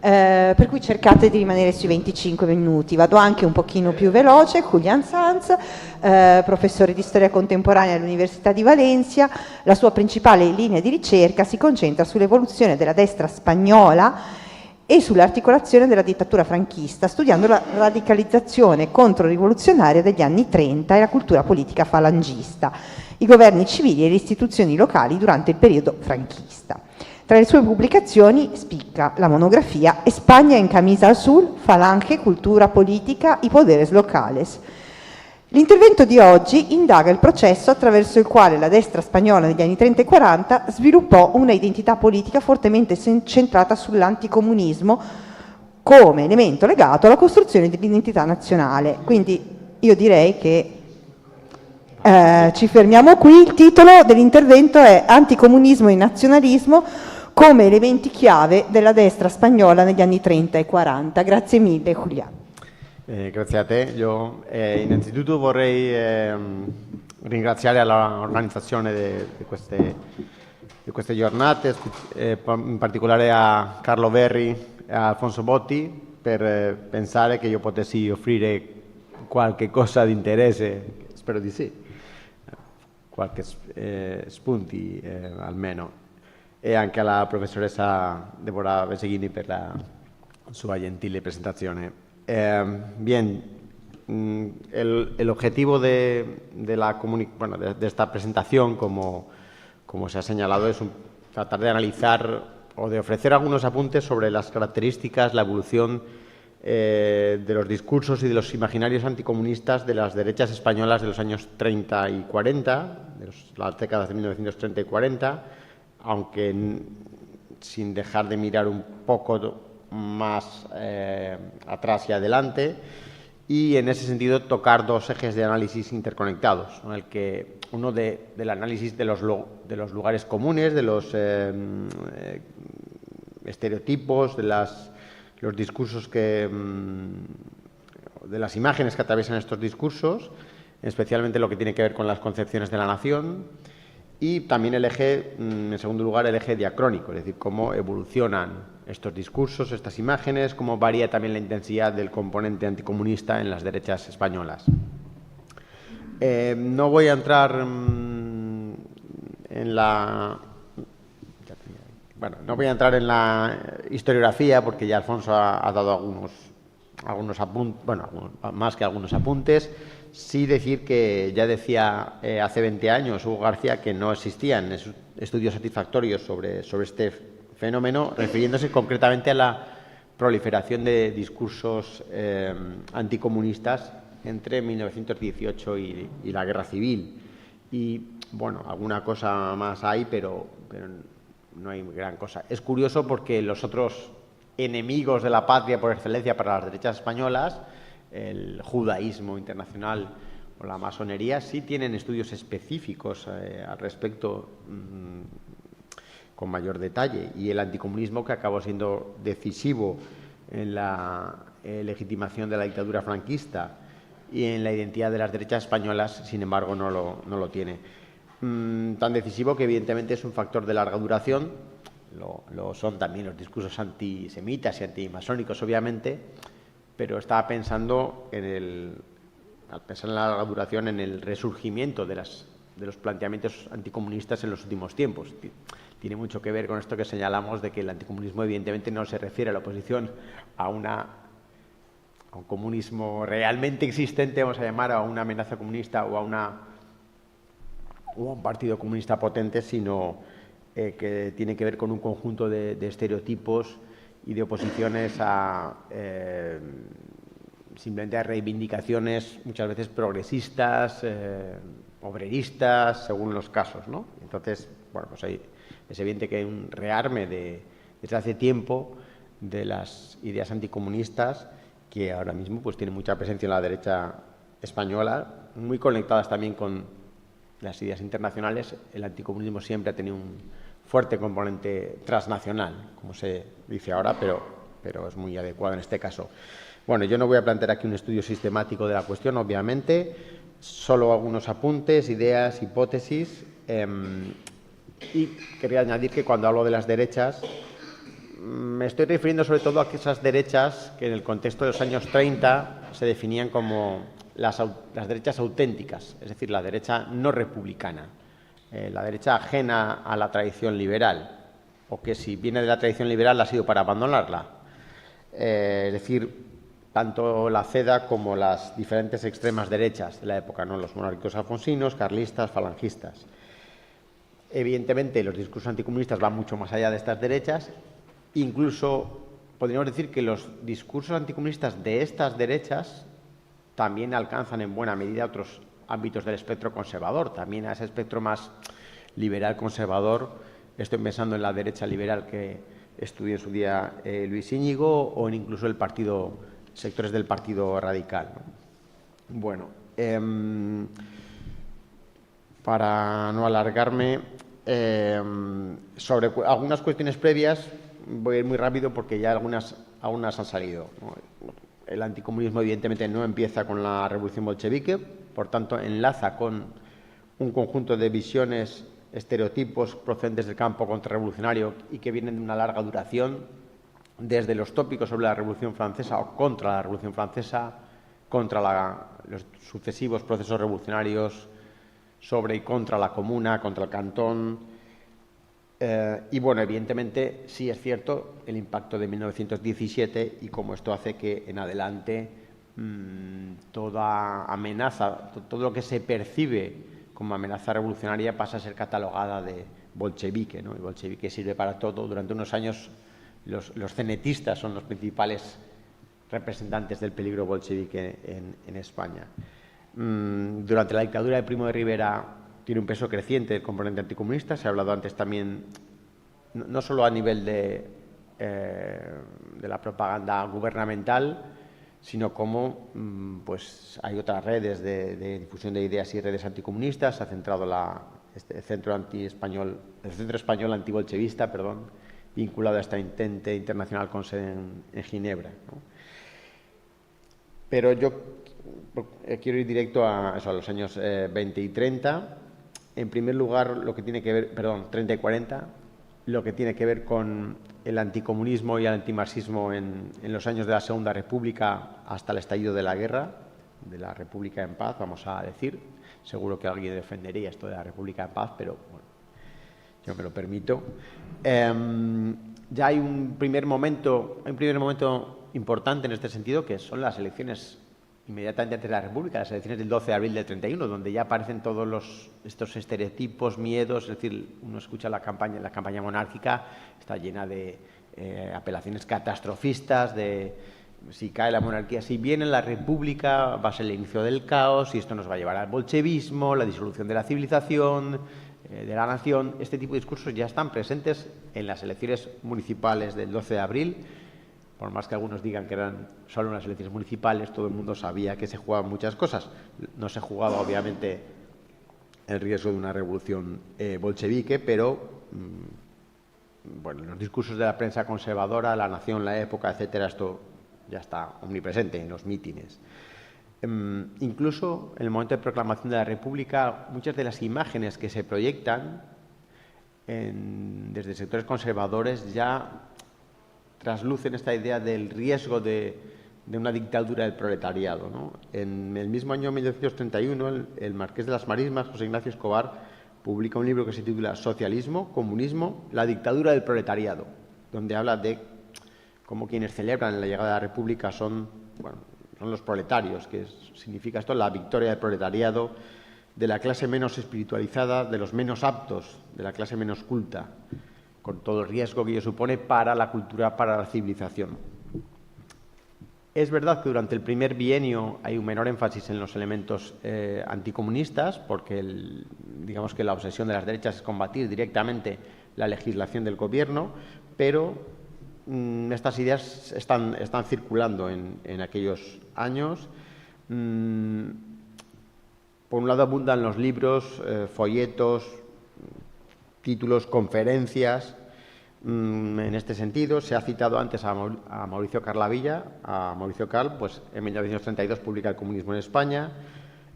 per cui cercate di rimanere sui 25 minuti. Vado anche un pochino più veloce. Julian Sanz, professore di storia contemporanea all'Università di Valencia, la sua principale linea di ricerca si concentra sull'evoluzione della destra spagnola e sull'articolazione della dittatura franchista, studiando la radicalizzazione controrivoluzionaria degli anni 30 e la cultura politica falangista, i governi civili e le istituzioni locali durante il periodo franchista. Tra le sue pubblicazioni spicca la monografia España en camisa azul, falange, cultura politica, y poderes locales. L'intervento di oggi indaga il processo attraverso il quale la destra spagnola negli anni 30 e 40 sviluppò una identità politica fortemente centrata sull'anticomunismo come elemento legato alla costruzione dell'identità nazionale. Quindi io direi che ci fermiamo qui. Il titolo dell'intervento è Anticomunismo e nazionalismo come elementi chiave della destra spagnola negli anni 30 e 40. Grazie mille, Julián. Grazie a te. Io innanzitutto vorrei ringraziare all'organizzazione di queste giornate, in particolare a Carlo Verri e a Alfonso Botti per pensare che io potessi offrire qualche cosa di interesse, spero di sì, qualche spunti almeno, e anche alla professoressa Deborah Besseghini per la sua gentile presentazione. Bien, el objetivo de esta presentación, como se ha señalado, es tratar de analizar o de ofrecer algunos apuntes sobre las características, la evolución de los discursos y de los imaginarios anticomunistas de las derechas españolas de los años 30 y 40, de las décadas de 1930 y 40, aunque sin dejar de mirar un poco más atrás y adelante, y en ese sentido tocar dos ejes de análisis interconectados, ¿no? Uno del análisis de los lugares comunes, de los estereotipos, de los discursos de las imágenes que atraviesan estos discursos, especialmente lo que tiene que ver con las concepciones de la nación, y también el eje, en segundo lugar, el eje diacrónico, es decir, cómo evolucionan estos discursos, estas imágenes, cómo varía también la intensidad del componente anticomunista en las derechas españolas. No voy a entrar no voy a entrar en la historiografía porque ya Alfonso ha dado algunos apuntes, más que algunos apuntes. Sí decir que ya decía hace 20 años Hugo García que no existían estudios satisfactorios sobre este fenómeno, refiriéndose concretamente a la proliferación de discursos anticomunistas entre 1918 y la Guerra Civil. Y, bueno, alguna cosa más hay, pero no hay gran cosa. Es curioso porque los otros enemigos de la patria por excelencia para las derechas españolas, el judaísmo internacional o la masonería, sí tienen estudios específicos al respecto con mayor detalle, y el anticomunismo, que acabó siendo decisivo en la legitimación de la dictadura franquista y en la identidad de las derechas españolas, sin embargo, no lo tiene. Tan decisivo que evidentemente es un factor de larga duración, lo son también los discursos antisemitas y antimasónicos, obviamente, pero estaba pensando al pensar en la larga duración, en el resurgimiento de los planteamientos anticomunistas en los últimos tiempos. Tiene mucho que ver con esto que señalamos de que el anticomunismo evidentemente no se refiere a la oposición a un comunismo realmente existente, vamos a llamar, a una amenaza comunista o a un partido comunista potente, sino que tiene que ver con un conjunto de estereotipos y de oposiciones simplemente a reivindicaciones muchas veces progresistas, obreristas, según los casos, ¿no? Entonces, bueno, pues ahí es evidente que hay un rearme desde hace tiempo de las ideas anticomunistas que ahora mismo pues tienen mucha presencia en la derecha española, muy conectadas también con las ideas internacionales. El anticomunismo siempre ha tenido un fuerte componente transnacional, como se dice ahora, pero es muy adecuado en este caso. Bueno, yo no voy a plantear aquí un estudio sistemático de la cuestión, obviamente, solo algunos apuntes, ideas, hipótesis, y quería añadir que cuando hablo de las derechas, me estoy refiriendo sobre todo a esas derechas que en el contexto de los años 30 se definían como las derechas auténticas, es decir, la derecha no republicana, la derecha ajena a la tradición liberal, o que si viene de la tradición liberal ha sido para abandonarla. Es decir, tanto la CEDA como las diferentes extremas derechas de la época, ¿no? Los monárquicos alfonsinos, carlistas, falangistas. Evidentemente, los discursos anticomunistas van mucho más allá de estas derechas. Incluso podríamos decir que los discursos anticomunistas de estas derechas también alcanzan en buena medida otros ámbitos del espectro conservador, también a ese espectro más liberal conservador. Estoy pensando en la derecha liberal que estudió en su día Luis Íñigo, o en incluso sectores del Partido Radical, ¿no? Bueno, para no alargarme, sobre algunas cuestiones previas voy a ir muy rápido porque ya algunas han salido, ¿no? El anticomunismo evidentemente no empieza con la revolución bolchevique, por tanto enlaza con un conjunto de visiones, estereotipos procedentes del campo contrarrevolucionario y que vienen de una larga duración, desde los tópicos sobre la Revolución Francesa o contra la Revolución Francesa, contra los sucesivos procesos revolucionarios, sobre y contra la Comuna, contra el Cantón. Y bueno, evidentemente sí es cierto el impacto de 1917 y cómo esto hace que en adelante toda amenaza, todo lo que se percibe como amenaza revolucionaria pasa a ser catalogada de bolchevique, ¿no? El bolchevique sirve para todo. Durante unos años los cenetistas son los principales representantes del peligro bolchevique en España. Durante la dictadura de Primo de Rivera tiene un peso creciente el componente anticomunista. Se ha hablado antes también, no solo a nivel de la propaganda gubernamental, sino como pues hay otras redes de difusión de ideas y redes anticomunistas. Se ha centrado el Centro Español Antibolchevista, vinculado a esta Entente Internacional con sede en Ginebra, ¿no? Pero yo quiero ir directo a los años 20 y 30. En primer lugar, lo que tiene que ver, 30 y 40, lo que tiene que ver con el anticomunismo y el antimarxismo en los años de la Segunda República hasta el estallido de la guerra, de la República en paz, vamos a decir. Seguro que alguien defendería esto de la República en paz, pero bueno, yo me lo permito. Ya hay un primer momento importante en este sentido, que son las elecciones inmediatamente antes de la República, las elecciones del 12 de abril del 31, donde ya aparecen todos estos estereotipos, miedos. Es decir, uno escucha la campaña monárquica, está llena de apelaciones catastrofistas, de si cae la monarquía, si viene la República, va a ser el inicio del caos y esto nos va a llevar al bolchevismo, la disolución de la civilización, de la nación. Este tipo de discursos ya están presentes en las elecciones municipales del 12 de abril. Por más que algunos digan que eran solo unas elecciones municipales, todo el mundo sabía que se jugaban muchas cosas. No se jugaba, obviamente, el riesgo de una revolución bolchevique, pero bueno, los discursos de la prensa conservadora, La Nación, La Época, etcétera, esto ya está omnipresente en los mítines. Incluso en el momento de proclamación de la República, muchas de las imágenes que se proyectan desde sectores conservadores ya traslucen esta idea del riesgo de una dictadura del proletariado, ¿no? En el mismo año 1931, el marqués de las Marismas, José Ignacio Escobar, publica un libro que se titula Socialismo, Comunismo, la dictadura del proletariado, donde habla de cómo quienes celebran la llegada de la República son los proletarios, que significa esto, la victoria del proletariado, de la clase menos espiritualizada, de los menos aptos, de la clase menos culta, con todo el riesgo que ello supone para la cultura, para la civilización. Es verdad que durante el primer bienio hay un menor énfasis en los elementos anticomunistas, porque digamos que la obsesión de las derechas es combatir directamente la legislación del gobierno, pero estas ideas están circulando en aquellos años. Por un lado abundan los libros, folletos, títulos, conferencias. En este sentido, se ha citado antes a Mauricio Carlavilla. A Mauricio Carl, pues en 1932 publica El comunismo en España.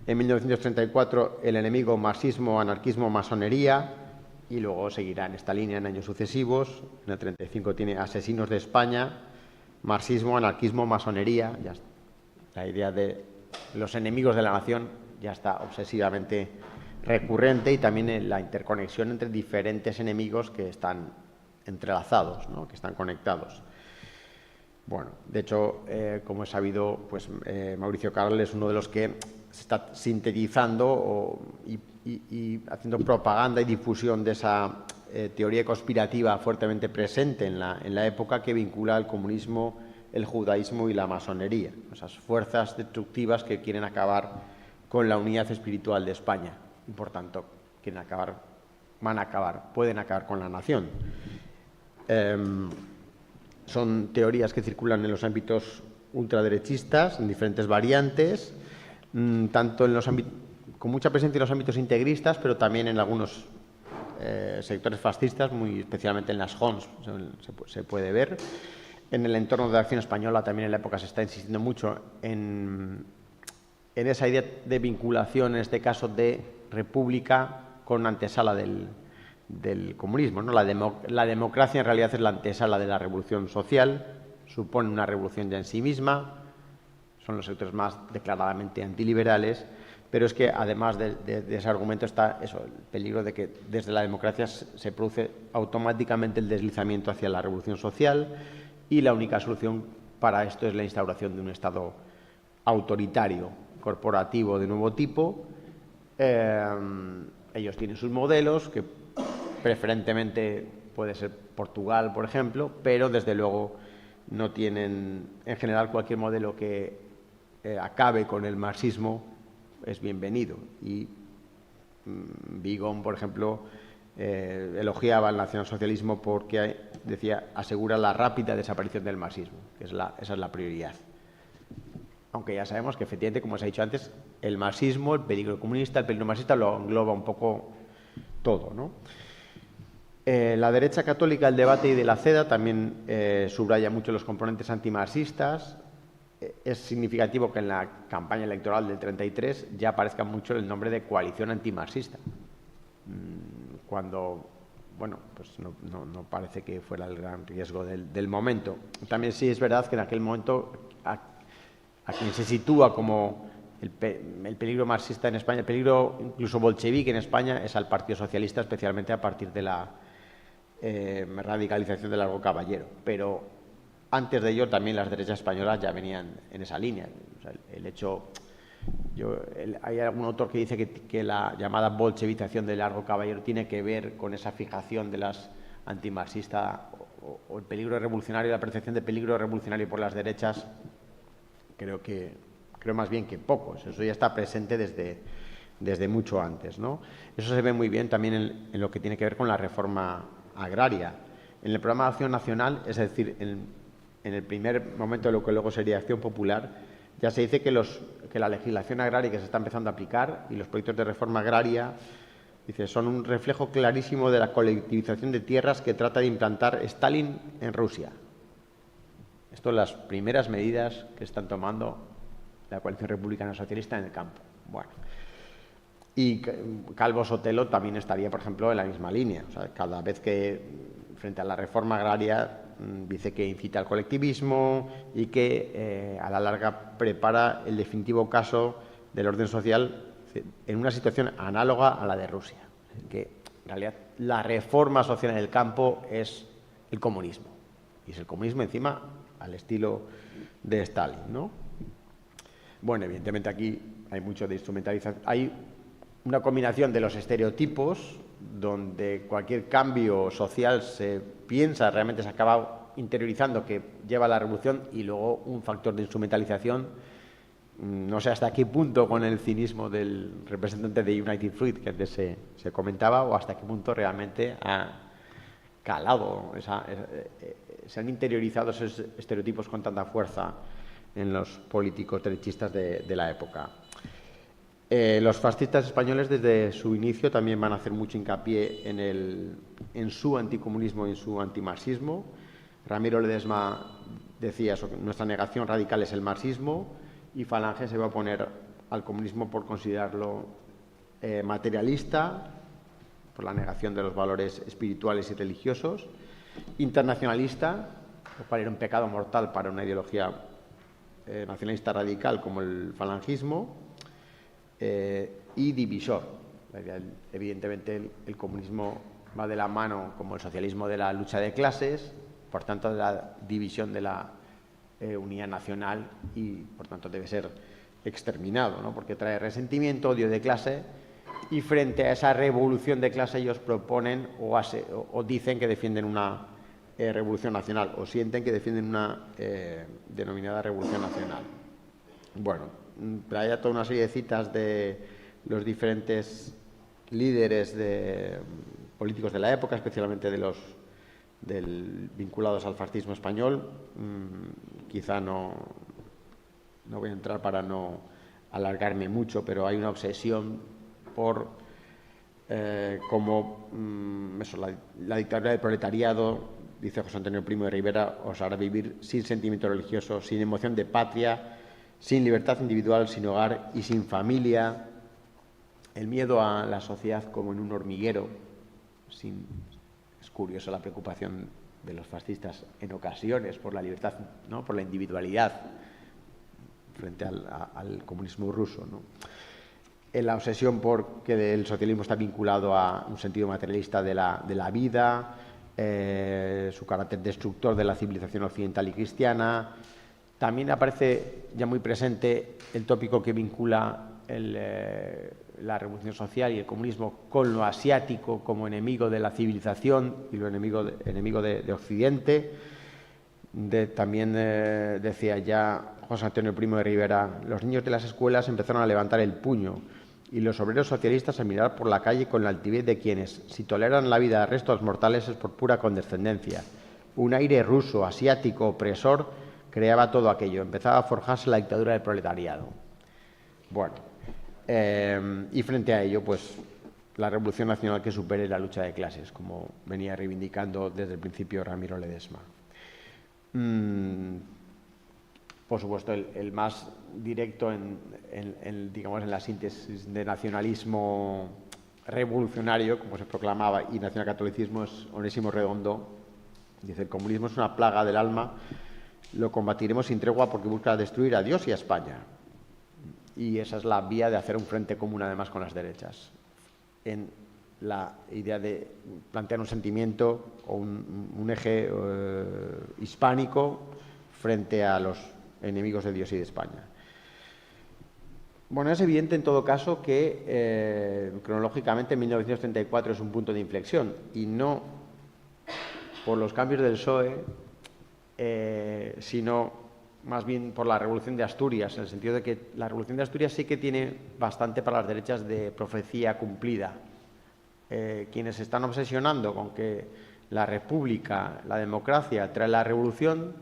En 1934, El enemigo, marxismo, anarquismo, masonería. y luego seguirá en esta línea en años sucesivos. En el 35 tiene Asesinos de España, marxismo, anarquismo, masonería. Ya está. La idea de los enemigos de la nación ya está obsesivamente recurrente, y también la interconexión entre diferentes enemigos que están entrelazados, ¿no? Que están conectados. Bueno, de hecho, como he sabido, pues Mauricio Carrel es uno de los que se está sintetizando y haciendo propaganda y difusión de esa teoría conspirativa fuertemente presente en la época, que vincula el comunismo, el judaísmo y la masonería, esas fuerzas destructivas que quieren acabar con la unidad espiritual de España y, por tanto, pueden acabar con la nación. Son teorías que circulan en los ámbitos ultraderechistas, en diferentes variantes, tanto en los con mucha presencia en los ámbitos integristas, pero también en algunos sectores fascistas, muy especialmente en las JONS se puede ver. En el entorno de la Acción Española también en la época se está insistiendo mucho en esa idea de vinculación, en este caso de república, con antesala del comunismo, ¿no? La democracia en realidad es la antesala de la revolución social, supone una revolución ya en sí misma, son los sectores más declaradamente antiliberales, pero es que además de ese argumento está el peligro de que desde la democracia se produce automáticamente el deslizamiento hacia la revolución social, y la única solución para esto es la instauración de un Estado autoritario, corporativo de nuevo tipo. Ellos tienen sus modelos, que preferentemente puede ser Portugal, por ejemplo, pero desde luego no tienen, en general, cualquier modelo que acabe con el marxismo es bienvenido. Y Vigón, por ejemplo, elogiaba el nacionalsocialismo porque, decía, asegura la rápida desaparición del marxismo, que esa es la prioridad. Aunque ya sabemos que, efectivamente, como se ha dicho antes, el marxismo, el peligro comunista, el peligro marxista lo engloba un poco todo, ¿no? La derecha católica del debate y de la CEDA también subraya mucho los componentes antimarxistas. Es significativo que en la campaña electoral del 33 ya aparezca mucho el nombre de coalición antimarxista, cuando, bueno, pues no parece que fuera el gran riesgo del momento. También sí es verdad que en aquel momento a quien se sitúa como el peligro marxista en España, el peligro incluso bolchevique en España, es al Partido Socialista, especialmente a partir de la radicalización de Largo Caballero. Pero antes de ello también las derechas españolas ya venían en esa línea. O sea, el hecho... hay algún autor que dice que la llamada bolchevización de Largo Caballero tiene que ver con esa fijación de las antimarxistas o el peligro revolucionario, la percepción de peligro revolucionario por las derechas. Creo más bien que pocos. Eso ya está presente desde mucho antes, ¿no? Eso se ve muy bien también en lo que tiene que ver con la reforma agraria. En el programa de Acción Nacional, es decir, en el primer momento de lo que luego sería Acción Popular, ya se dice que la legislación agraria que se está empezando a aplicar y los proyectos de reforma agraria, dice, son un reflejo clarísimo de la colectivización de tierras que trata de implantar Stalin en Rusia. Esto son las primeras medidas que están tomando la coalición republicana socialista en el campo. Bueno, y Calvo Sotelo también estaría, por ejemplo, en la misma línea. O sea, cada vez que, frente a la reforma agraria, dice que incita al colectivismo y que a la larga prepara el definitivo caso del orden social en una situación análoga a la de Rusia. Que en realidad la reforma social en el campo es el comunismo. Y es el comunismo encima al estilo de Stalin, ¿no? Bueno, evidentemente aquí hay mucho de instrumentalización. Hay una combinación de los estereotipos, donde cualquier cambio social se piensa, realmente se acaba interiorizando que lleva a la revolución, y luego un factor de instrumentalización, no sé hasta qué punto, con el cinismo del representante de United Fruit que antes se comentaba, o hasta qué punto realmente ha calado, se han interiorizado esos estereotipos con tanta fuerza en los políticos derechistas de la época. Los fascistas españoles desde su inicio también van a hacer mucho hincapié en su anticomunismo y en su antimarxismo. Ramiro Ledesma decía eso, que nuestra negación radical es el marxismo, y Falange se va a oponer al comunismo por considerarlo materialista, por la negación de los valores espirituales y religiosos, internacionalista, lo cual era un pecado mortal para una ideología nacionalista radical como el falangismo, y divisor. Evidentemente el comunismo va de la mano, como el socialismo, de la lucha de clases, por tanto de la división de la unidad nacional, y por tanto debe ser exterminado, ¿no? Porque trae resentimiento, odio de clase, y frente a esa revolución de clase ellos proponen o dicen que defienden una revolución nacional, o sienten que defienden una denominada revolución nacional. Bueno, hay toda una serie de citas de los diferentes líderes políticos de la época, especialmente de los vinculados al fascismo español. Quizá no voy a entrar para no alargarme mucho, pero hay una obsesión por cómo la dictadura del proletariado, dice José Antonio Primo de Rivera, os hará vivir sin sentimiento religioso, sin emoción de patria, sin libertad individual, sin hogar y sin familia. El miedo a la sociedad como en un hormiguero. Es curiosa la preocupación de los fascistas en ocasiones por la libertad, ¿no? Por la individualidad frente al comunismo ruso, ¿no? La obsesión porque el socialismo está vinculado a un sentido materialista de la vida, su carácter destructor de la civilización occidental y cristiana. También aparece ya muy presente el tópico que vincula la revolución social y el comunismo con lo asiático como enemigo de la civilización y lo enemigo de Occidente. También decía ya José Antonio Primo de Rivera, los niños de las escuelas empezaron a levantar el puño y los obreros socialistas a mirar por la calle con la altivez de quienes, si toleran la vida de restos mortales, es por pura condescendencia. Un aire ruso, asiático, opresor, creaba todo aquello. Empezaba a forjarse la dictadura del proletariado. Bueno, y frente a ello, pues, la revolución nacional que supere la lucha de clases, como venía reivindicando desde el principio Ramiro Ledesma. Por supuesto, el más directo digamos, en la síntesis de nacionalismo revolucionario, como se proclamaba, y nacionalcatolicismo, es Onésimo Redondo. Dice, el comunismo es una plaga del alma, lo combatiremos sin tregua porque busca destruir a Dios y a España. Y esa es la vía de hacer un frente común, además, con las derechas. En la idea de plantear un sentimiento o un eje hispánico frente a los enemigos de Dios y de España. Bueno, es evidente en todo caso que cronológicamente 1934 es un punto de inflexión y no por los cambios del PSOE, sino más bien por la Revolución de Asturias, en el sentido de que la Revolución de Asturias sí que tiene bastante para las derechas de profecía cumplida. Quienes se están obsesionando con que la república, la democracia trae la revolución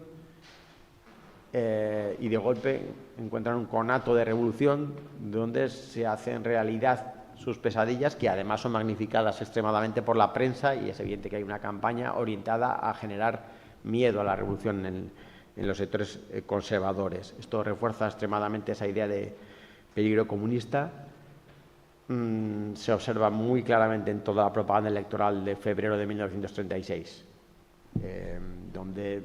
y de golpe encuentran un conato de revolución donde se hacen realidad sus pesadillas, que además son magnificadas extremadamente por la prensa, y es evidente que hay una campaña orientada a generar miedo a la revolución en los sectores conservadores. Esto refuerza extremadamente esa idea de peligro comunista. Se observa muy claramente en toda la propaganda electoral de febrero de 1936, donde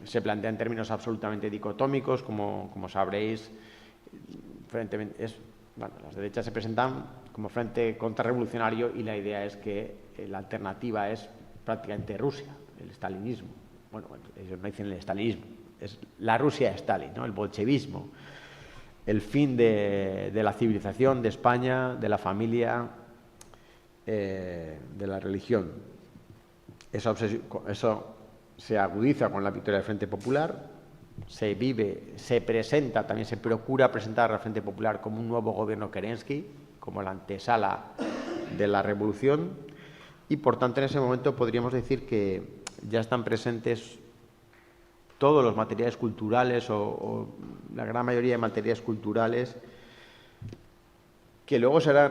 se plantea en términos absolutamente dicotómicos, como sabréis. Las derechas se presentan como frente contrarrevolucionario y la idea es que la alternativa es prácticamente Rusia, el stalinismo. Bueno, ellos no dicen el stalinismo, es la Rusia de Stalin, ¿no? El bolchevismo, el fin de la civilización, de España, de la familia, de la religión. Eso se agudiza con la victoria del Frente Popular, se presenta, también se procura presentar al Frente Popular como un nuevo gobierno Kerensky, como la antesala de la revolución, y por tanto en ese momento podríamos decir que ya están presentes todos los materiales culturales o la gran mayoría de materiales culturales que luego serán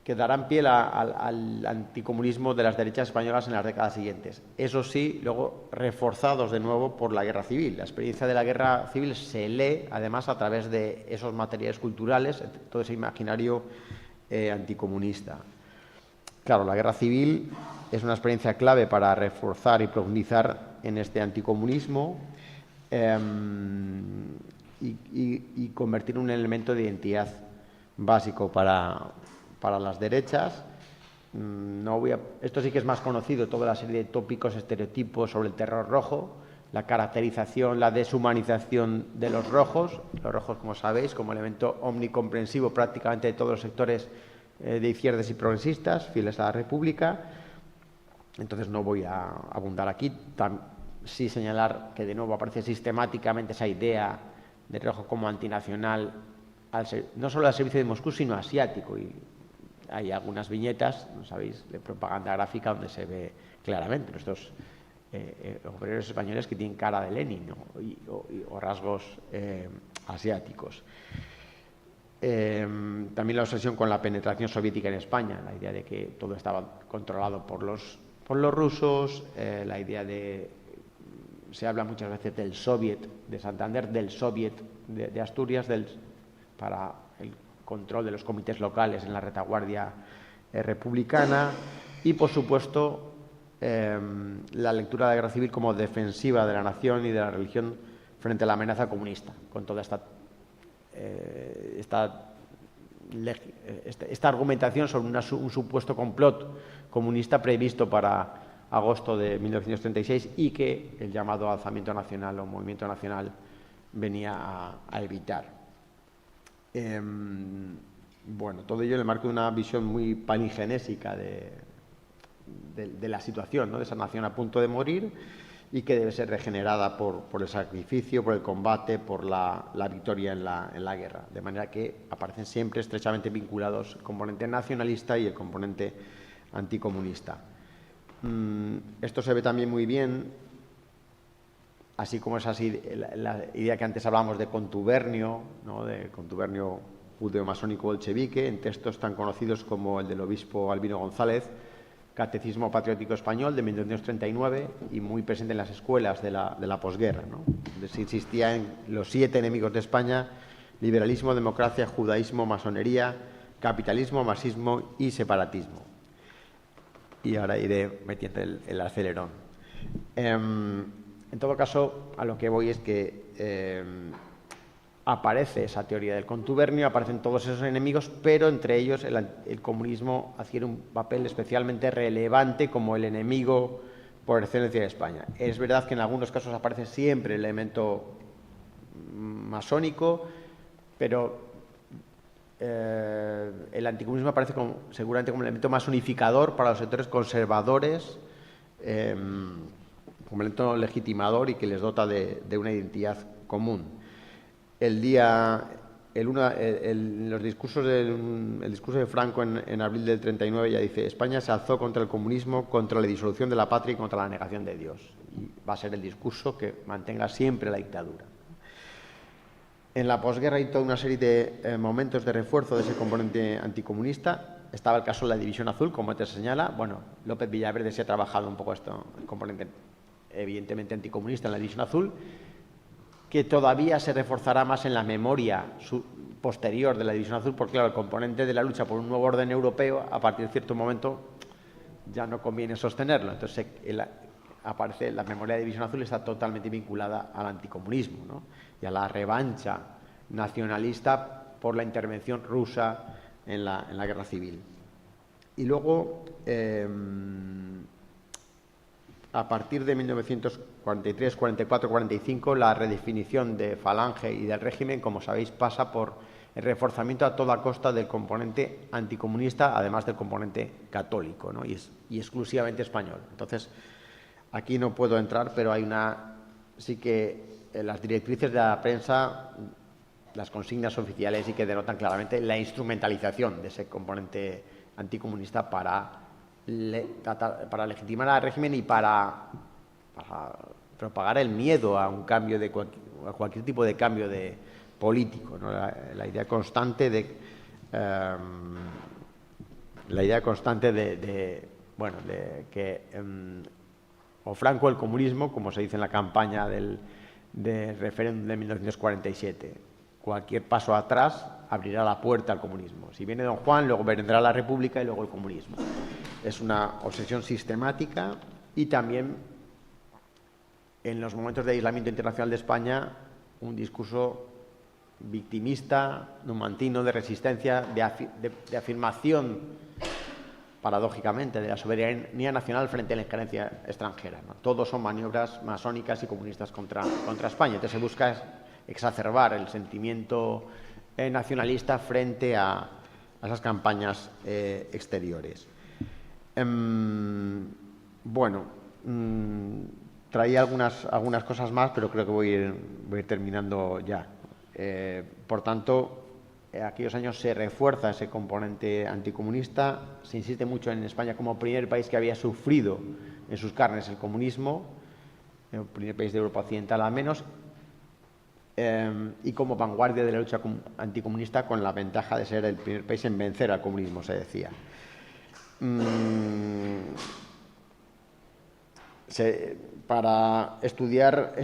que darán pie al anticomunismo de las derechas españolas en las décadas siguientes. Eso sí, luego reforzados de nuevo por la guerra civil. La experiencia de la guerra civil se lee además a través de esos materiales culturales, todo ese imaginario anticomunista. Claro, la guerra civil es una experiencia clave para reforzar y profundizar en este anticomunismo y convertir un elemento de identidad básico para las derechas. Esto sí que es más conocido, toda la serie de tópicos, estereotipos sobre el terror rojo, la caracterización, la deshumanización de los rojos, como sabéis, como elemento omnicomprensivo prácticamente de todos los sectores de izquierdas y progresistas, fieles a la República. Entonces no voy a abundar aquí, sí señalar que de nuevo aparece sistemáticamente esa idea de rojo como antinacional, no solo al servicio de Moscú, sino asiático. Y hay algunas viñetas, ¿no sabéis?, de propaganda gráfica donde se ve claramente estos obreros españoles que tienen cara de Lenin, ¿no? o rasgos asiáticos. También la obsesión con la penetración soviética en España, la idea de que todo estaba controlado por los rusos, la idea se habla muchas veces del Soviet de Santander, del Soviet de Asturias, para el control de los comités locales en la retaguardia republicana y, por supuesto, la lectura de la guerra civil como defensiva de la nación y de la religión frente a la amenaza comunista, con toda esta argumentación sobre un supuesto complot comunista previsto para agosto de 1936 y que el llamado alzamiento nacional o movimiento nacional venía a evitar. Bueno, todo ello en el marco de una visión muy palingenésica de la situación, ¿no?, de esa nación a punto de morir y que debe ser regenerada por el sacrificio, por el combate, por la victoria en la guerra. De manera que aparecen siempre estrechamente vinculados el componente nacionalista y el componente anticomunista. Esto se ve también muy bien, así como es así la idea que antes hablábamos de contubernio, ¿no?, de contubernio judeo-masónico bolchevique, en textos tan conocidos como el del obispo Albino González, Catecismo Patriótico Español de 1939, y muy presente en las escuelas de la posguerra, ¿no?, donde se insistía en los 7 enemigos de España: liberalismo, democracia, judaísmo, masonería, capitalismo, marxismo y separatismo. Y ahora iré metiendo el acelerón. En todo caso, a lo que voy es que aparece esa teoría del contubernio, aparecen todos esos enemigos, pero entre ellos el comunismo adquiere un papel especialmente relevante como el enemigo por excelencia de España. Es verdad que en algunos casos aparece siempre el elemento masónico, pero el anticomunismo aparece seguramente como el elemento más unificador para los sectores conservadores, como elemento legitimador y que les dota de una identidad común. El discurso de Franco en abril del 39 ya dice: España se alzó contra el comunismo, contra la disolución de la patria y contra la negación de Dios. Y va a ser el discurso que mantenga siempre la dictadura. En la posguerra hay toda una serie de momentos de refuerzo de ese componente anticomunista. Estaba el caso de la División Azul, como antes se señala. Bueno, López Villaverde se ha trabajado un poco esto, el componente evidentemente anticomunista en la División Azul, que todavía se reforzará más en la memoria posterior de la División Azul, porque claro, el componente de la lucha por un nuevo orden europeo, a partir de cierto momento, ya no conviene sostenerlo. Entonces, aparece la memoria de División Azul, está totalmente vinculada al anticomunismo, ¿no?, y a la revancha nacionalista por la intervención rusa en la guerra civil. Y luego, a partir de 1943, 44, 45, la redefinición de Falange y del régimen, como sabéis, pasa por el reforzamiento a toda costa del componente anticomunista, además del componente católico, ¿no?, y exclusivamente español. Entonces, aquí no puedo entrar, pero hay sí que las directrices de la prensa, las consignas oficiales, sí que denotan claramente la instrumentalización de ese componente anticomunista para legitimar al régimen y para propagar el miedo a un cambio a cualquier tipo de cambio político, ¿no? La idea constante de que o Franco el comunismo, como se dice en la campaña del referéndum de 1947. Cualquier paso atrás abrirá la puerta al comunismo. Si viene don Juan, luego vendrá la República y luego el comunismo. es una obsesión sistemática y también en los momentos de aislamiento internacional de España un discurso victimista, numantino, de resistencia, de afirmación, paradójicamente, de la soberanía nacional frente a la injerencia extranjera, ¿no? Todos son maniobras masónicas y comunistas contra España. Entonces se busca exacerbar el sentimiento nacionalista frente a esas campañas exteriores. Bueno, traía algunas cosas más, pero creo que voy a ir terminando ya. Por tanto, aquellos años se refuerza ese componente anticomunista, se insiste mucho en España como primer país que había sufrido en sus carnes el comunismo, el primer país de Europa Occidental al menos, y como vanguardia de la lucha anticomunista, con la ventaja de ser el primer país en vencer al comunismo, se decía. Para estudiar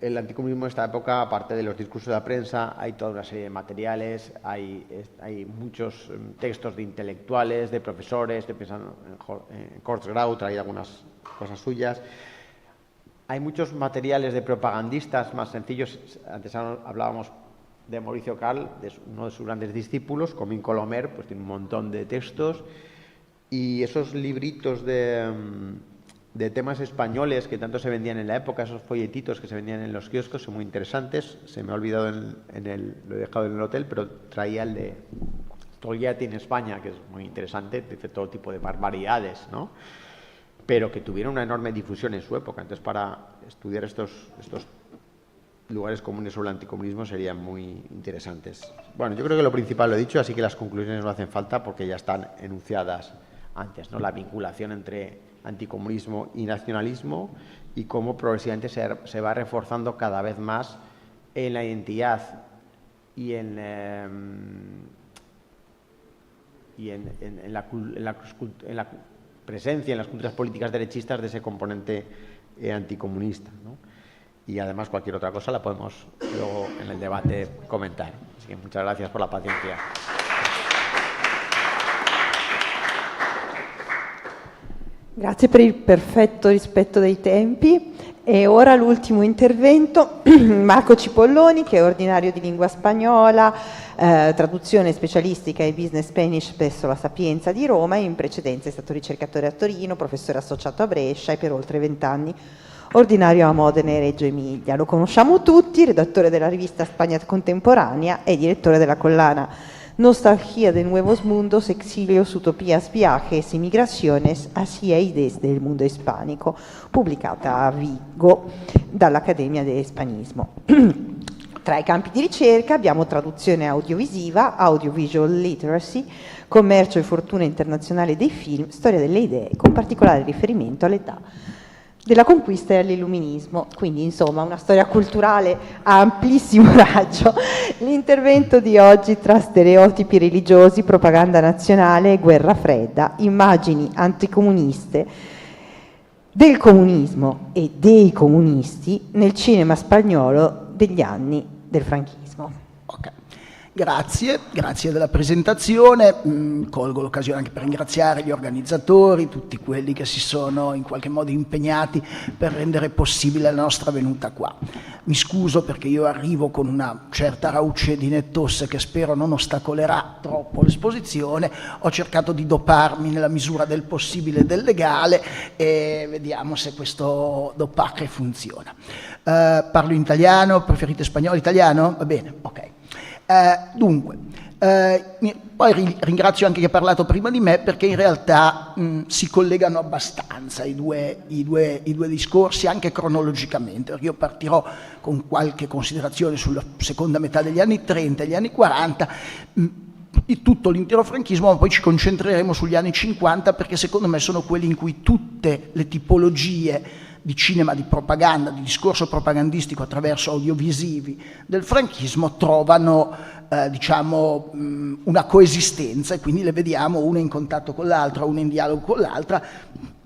el anticomunismo de esta época, aparte de los discursos de la prensa, hay toda una serie de materiales, hay muchos textos de intelectuales, de profesores, de Kurzgrau trae algunas cosas suyas. Hay muchos materiales de propagandistas más sencillos. Antes hablábamos de Mauricio Karl, uno de sus grandes discípulos. Comín Colomer, pues tiene un montón de textos. Y esos libritos de temas españoles que tanto se vendían en la época, esos folletitos que se vendían en los kioscos, son muy interesantes. Se me ha olvidado lo he dejado en el hotel, pero traía el de Togliatti en España, que es muy interesante, dice todo tipo de barbaridades, ¿no? Pero que tuvieron una enorme difusión en su época. Entonces, para estudiar estos lugares comunes sobre el anticomunismo serían muy interesantes. Bueno, yo creo que lo principal lo he dicho, así que las conclusiones no hacen falta porque ya están enunciadas antes, ¿no? La vinculación entre anticomunismo y nacionalismo y cómo progresivamente se va reforzando cada vez más en la identidad y en la presencia en las culturas políticas derechistas de ese componente anticomunista, ¿no? Y además cualquier otra cosa la podemos luego en el debate comentar. Así que muchas gracias por la paciencia. Grazie per il perfetto rispetto dei tempi. E ora l'ultimo intervento, Marco Cipolloni, che è ordinario di lingua spagnola, traduzione specialistica e business Spanish presso la Sapienza di Roma, e in precedenza è stato ricercatore a Torino, professore associato a Brescia e per oltre 20 anni ordinario a Modena e Reggio Emilia. Lo conosciamo tutti, redattore della rivista Spagna Contemporanea e direttore della collana Nostalgia de Nuevos Mundos, Exilios, Utopías, Viajes y Migraciones hacia y desde il mondo hispanico, pubblicata a Vigo dall'Accademia de Hispanismo. Tra i campi di ricerca abbiamo traduzione audiovisiva, audiovisual literacy, commercio e fortuna internazionale dei film, storia delle idee, con particolare riferimento all'età della conquista e all'illuminismo. Quindi insomma una storia culturale a amplissimo raggio. L'intervento di oggi tra stereotipi religiosi, propaganda nazionale e guerra fredda, immagini anticomuniste del comunismo e dei comunisti nel cinema spagnolo degli anni del franchismo. Ok. Grazie della presentazione. Colgo l'occasione anche per ringraziare gli organizzatori, tutti quelli che si sono in qualche modo impegnati per rendere possibile la nostra venuta qua. Mi scuso perché io arrivo con una certa raucedine tosse che spero non ostacolerà troppo l'esposizione. Ho cercato di doparmi nella misura del possibile del legale e vediamo se questo dopaje funziona. Parlo in italiano, preferite spagnolo, italiano? Va bene, ok. Dunque, poi ringrazio anche chi ha parlato prima di me perché in realtà si collegano abbastanza i due discorsi anche cronologicamente, perché io partirò con qualche considerazione sulla seconda metà degli anni 30 e gli anni 40 di tutto l'intero franchismo, ma poi ci concentreremo sugli anni 50 perché secondo me sono quelli in cui tutte le tipologie di cinema, di propaganda, di discorso propagandistico attraverso audiovisivi del franchismo trovano diciamo una coesistenza e quindi le vediamo una in contatto con l'altra, una in dialogo con l'altra,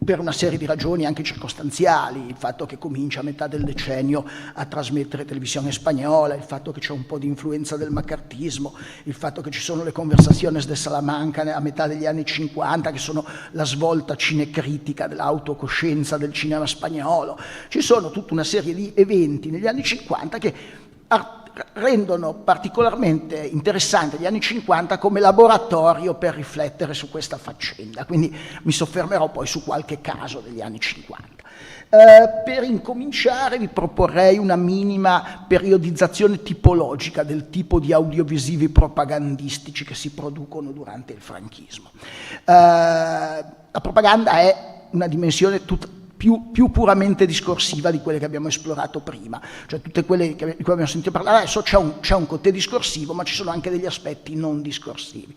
per una serie di ragioni anche circostanziali, il fatto che comincia a metà del decennio a trasmettere televisione spagnola, il fatto che c'è un po' di influenza del maccartismo, il fatto che ci sono le Conversaciones de Salamanca a metà degli anni 50, che sono la svolta cinecritica dell'autocoscienza del cinema spagnolo. Ci sono tutta una serie di eventi negli anni 50 che rendono particolarmente interessante gli anni 50 come laboratorio per riflettere su questa faccenda, quindi mi soffermerò poi su qualche caso degli anni 50. Per incominciare vi proporrei una minima periodizzazione tipologica del tipo di audiovisivi propagandistici che si producono durante il franchismo. La propaganda è una dimensione più puramente discorsiva di quelle che abbiamo esplorato prima, cioè tutte quelle di cui abbiamo sentito parlare adesso. C'è un côté discorsivo, ma ci sono anche degli aspetti non discorsivi.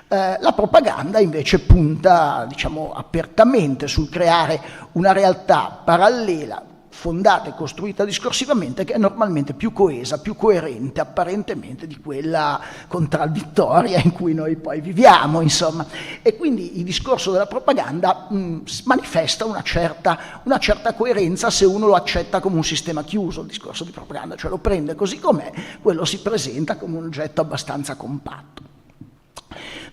La propaganda invece punta, diciamo, apertamente sul creare una realtà parallela, fondata e costruita discorsivamente, che è normalmente più coesa, più coerente apparentemente di quella contraddittoria in cui noi poi viviamo, insomma. E quindi il discorso della propaganda manifesta una certa coerenza se uno lo accetta come un sistema chiuso, il discorso di propaganda, cioè lo prende così com'è, quello si presenta come un oggetto abbastanza compatto.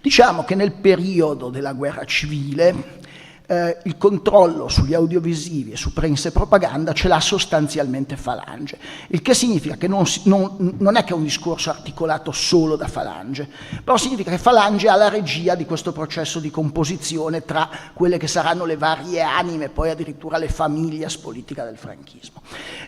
Diciamo che nel periodo della guerra civile il controllo sugli audiovisivi e su prensa e propaganda ce l'ha sostanzialmente Falange, il che significa che non è che è un discorso articolato solo da Falange, però significa che Falange ha la regia di questo processo di composizione tra quelle che saranno le varie anime, poi addirittura le famiglie politica del franchismo.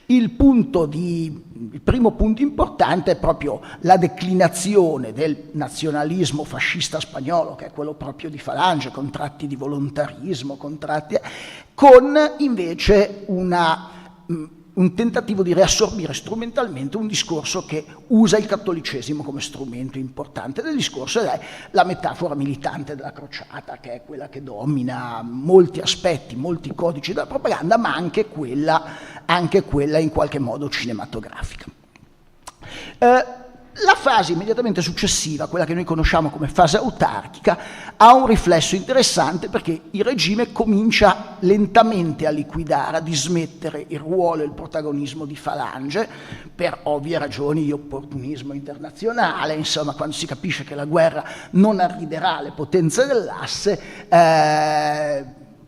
Il primo punto importante è proprio la declinazione del nazionalismo fascista spagnolo, che è quello proprio di Falange, con tratti di volontarismo, con invece un tentativo di riassorbire strumentalmente un discorso che usa il cattolicesimo come strumento importante del discorso, ed è la metafora militante della crociata, che è quella che domina molti aspetti, molti codici della propaganda, ma anche quella in qualche modo cinematografica. La fase immediatamente successiva, quella che noi conosciamo come fase autarchica, ha un riflesso interessante, perché il regime comincia lentamente a liquidare, a dismettere il ruolo e il protagonismo di Falange, per ovvie ragioni di opportunismo internazionale. Insomma, quando si capisce che la guerra non arriverà alle potenze dell'asse,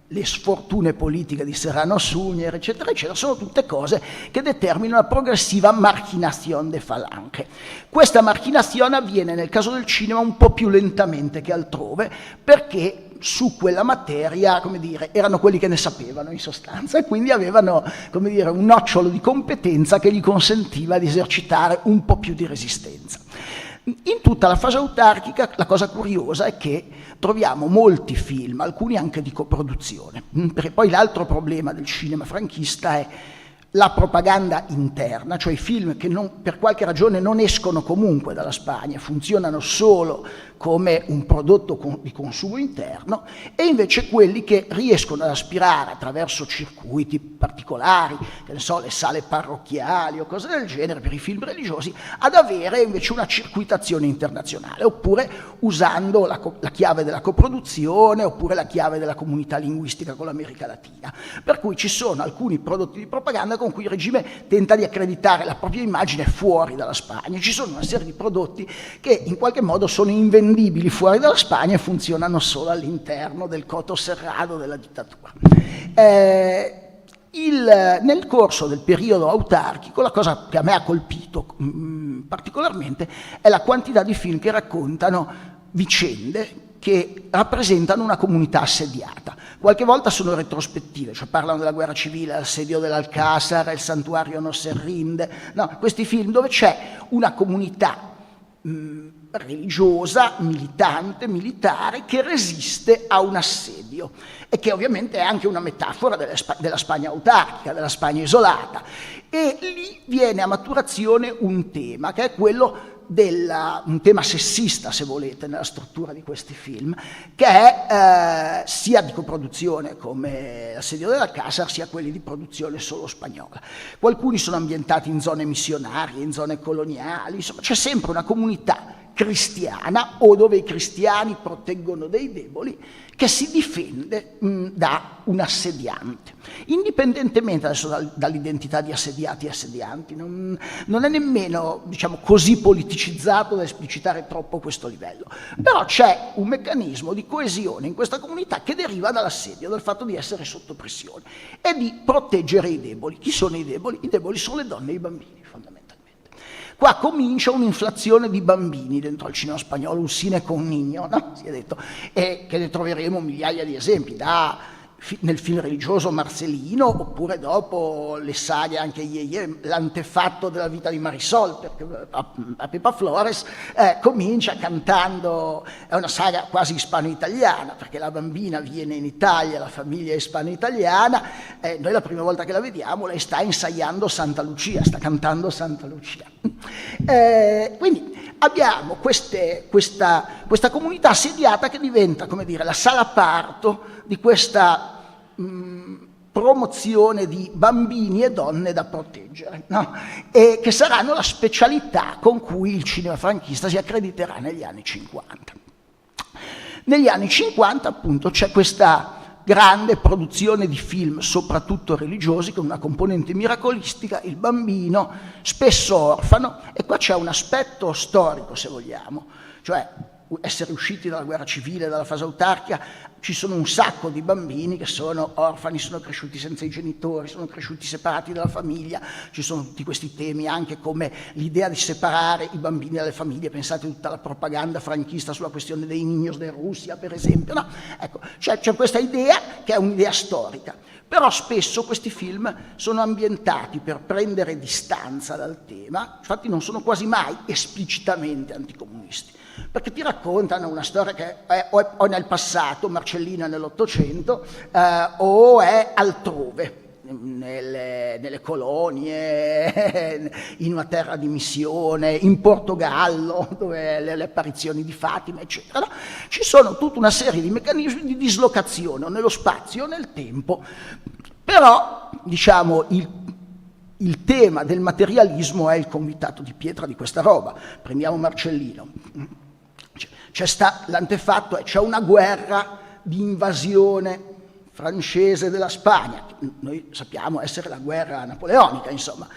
le sfortune politiche di Serrano Suñer, eccetera, eccetera, sono tutte cose che determinano la progressiva marginazione de Falange. Questa marginazione avviene nel caso del cinema un po' più lentamente che altrove, perché su quella materia, come dire, erano quelli che ne sapevano in sostanza, e quindi avevano, come dire, un nocciolo di competenza che gli consentiva di esercitare un po' più di resistenza. In tutta la fase autarchica la cosa curiosa è che troviamo molti film, alcuni anche di coproduzione, perché poi l'altro problema del cinema franchista è la propaganda interna, cioè i film che per qualche ragione non escono comunque dalla Spagna, funzionano solo come un prodotto di consumo interno, e invece quelli che riescono ad aspirare attraverso circuiti particolari, che ne so, le sale parrocchiali o cose del genere per i film religiosi, ad avere invece una circuitazione internazionale, oppure usando la chiave della coproduzione, oppure la chiave della comunità linguistica con l'America Latina. Per cui ci sono alcuni prodotti di propaganda con cui il regime tenta di accreditare la propria immagine fuori dalla Spagna. Ci sono una serie di prodotti che in qualche modo sono invendibili fuori dalla Spagna e funzionano solo all'interno del coto serrado della dittatura. Nel corso del periodo autarchico la cosa che a me ha colpito particolarmente è la quantità di film che raccontano vicende che rappresentano una comunità assediata. Qualche volta sono retrospettive, cioè parlano della guerra civile, l'assedio dell'Alcázar, il santuario no se rinde, no, questi film dove c'è una comunità religiosa, militante, militare, che resiste a un assedio, e che ovviamente è anche una metafora della Spagna autarchica, della Spagna isolata. E lì viene a maturazione un tema, che è quello un tema sessista, se volete, nella struttura di questi film, che è sia di coproduzione come l'assedio dell'Alcázar, sia quelli di produzione solo spagnola. Alcuni sono ambientati in zone missionarie, in zone coloniali, insomma c'è sempre una comunità cristiana o dove i cristiani proteggono dei deboli che si difende da un assediante, indipendentemente adesso dall'identità di assediati e assedianti. Non è nemmeno, diciamo, così politicizzato da esplicitare troppo questo livello, però c'è un meccanismo di coesione in questa comunità che deriva dall'assedio, dal fatto di essere sotto pressione e di proteggere i deboli. Chi sono i deboli? I deboli sono le donne e i bambini, fondamentalmente. Qua comincia un'inflazione di bambini dentro al cinema spagnolo, un cine con niño, no? Si è detto, e che ne troveremo migliaia di esempi, nel film religioso Marcelino, oppure dopo le saghe anche ieri, l'antefatto della vita di Marisol, perché a Pepa Flores comincia cantando, è una saga quasi ispano-italiana, perché la bambina viene in Italia, la famiglia è ispano-italiana, noi la prima volta che la vediamo lei sta ensaiando Santa Lucia, sta cantando Santa Lucia. Quindi abbiamo questa comunità assediata che diventa, come dire, la sala parto di questa promozione di bambini e donne da proteggere, no? E che saranno la specialità con cui il cinema franchista si accrediterà negli anni 50. Negli anni 50 appunto c'è questa grande produzione di film, soprattutto religiosi, con una componente miracolistica, il bambino, spesso orfano, e qua c'è un aspetto storico, se vogliamo, cioè essere usciti dalla guerra civile, dalla fase autarchica. Ci sono un sacco di bambini che sono orfani, sono cresciuti senza i genitori, sono cresciuti separati dalla famiglia, ci sono tutti questi temi anche come l'idea di separare i bambini dalle famiglie, pensate a tutta la propaganda franchista sulla questione dei niños de Russia, per esempio, no? Ecco, c'è questa idea che è un'idea storica, però spesso questi film sono ambientati per prendere distanza dal tema, infatti non sono quasi mai esplicitamente anticomunisti, perché ti raccontano una storia che è o nel passato, Marcellino è nell'Ottocento, o è altrove, nelle colonie, in una terra di missione, in Portogallo, dove le apparizioni di Fatima, eccetera. No? Ci sono tutta una serie di meccanismi di dislocazione nello spazio, nel tempo, però diciamo il tema del materialismo è il convitato di pietra di questa roba. Prendiamo Marcellino. L'antefatto c'è una guerra di invasione francese della Spagna, che noi sappiamo essere la guerra napoleonica, insomma.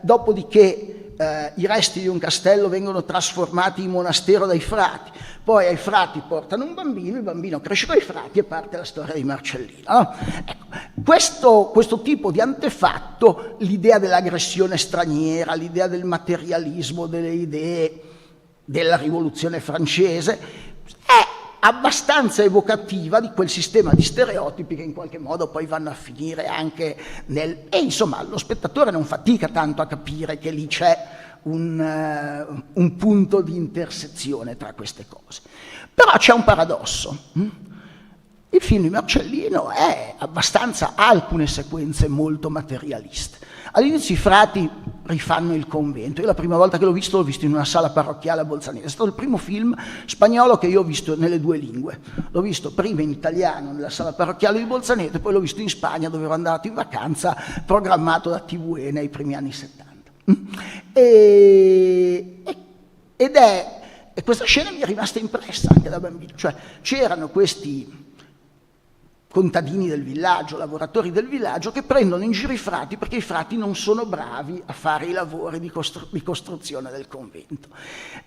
Dopodiché i resti di un castello vengono trasformati in monastero dai frati, poi ai frati portano un bambino, il bambino cresce con i frati e parte la storia di Marcellino. No? Ecco, questo tipo di antefatto, l'idea dell'aggressione straniera, l'idea del materialismo, delle idee della rivoluzione francese, è abbastanza evocativa di quel sistema di stereotipi che in qualche modo poi vanno a finire anche e insomma lo spettatore non fatica tanto a capire che lì c'è un punto di intersezione tra queste cose. Però c'è un paradosso. Il film di Marcellino ha alcune sequenze molto materialiste. All'inizio i frati rifanno il convento. Io la prima volta che l'ho visto in una sala parrocchiale a Bolzaneto. È stato il primo film spagnolo che io ho visto nelle due lingue. L'ho visto prima in italiano nella sala parrocchiale di Bolzaneto e poi l'ho visto in Spagna dove ero andato in vacanza, programmato da TVE nei primi anni 70. E questa scena mi è rimasta impressa anche da bambino. Cioè c'erano questi contadini del villaggio, lavoratori del villaggio, che prendono in giro i frati perché i frati non sono bravi a fare i lavori di costruzione del convento.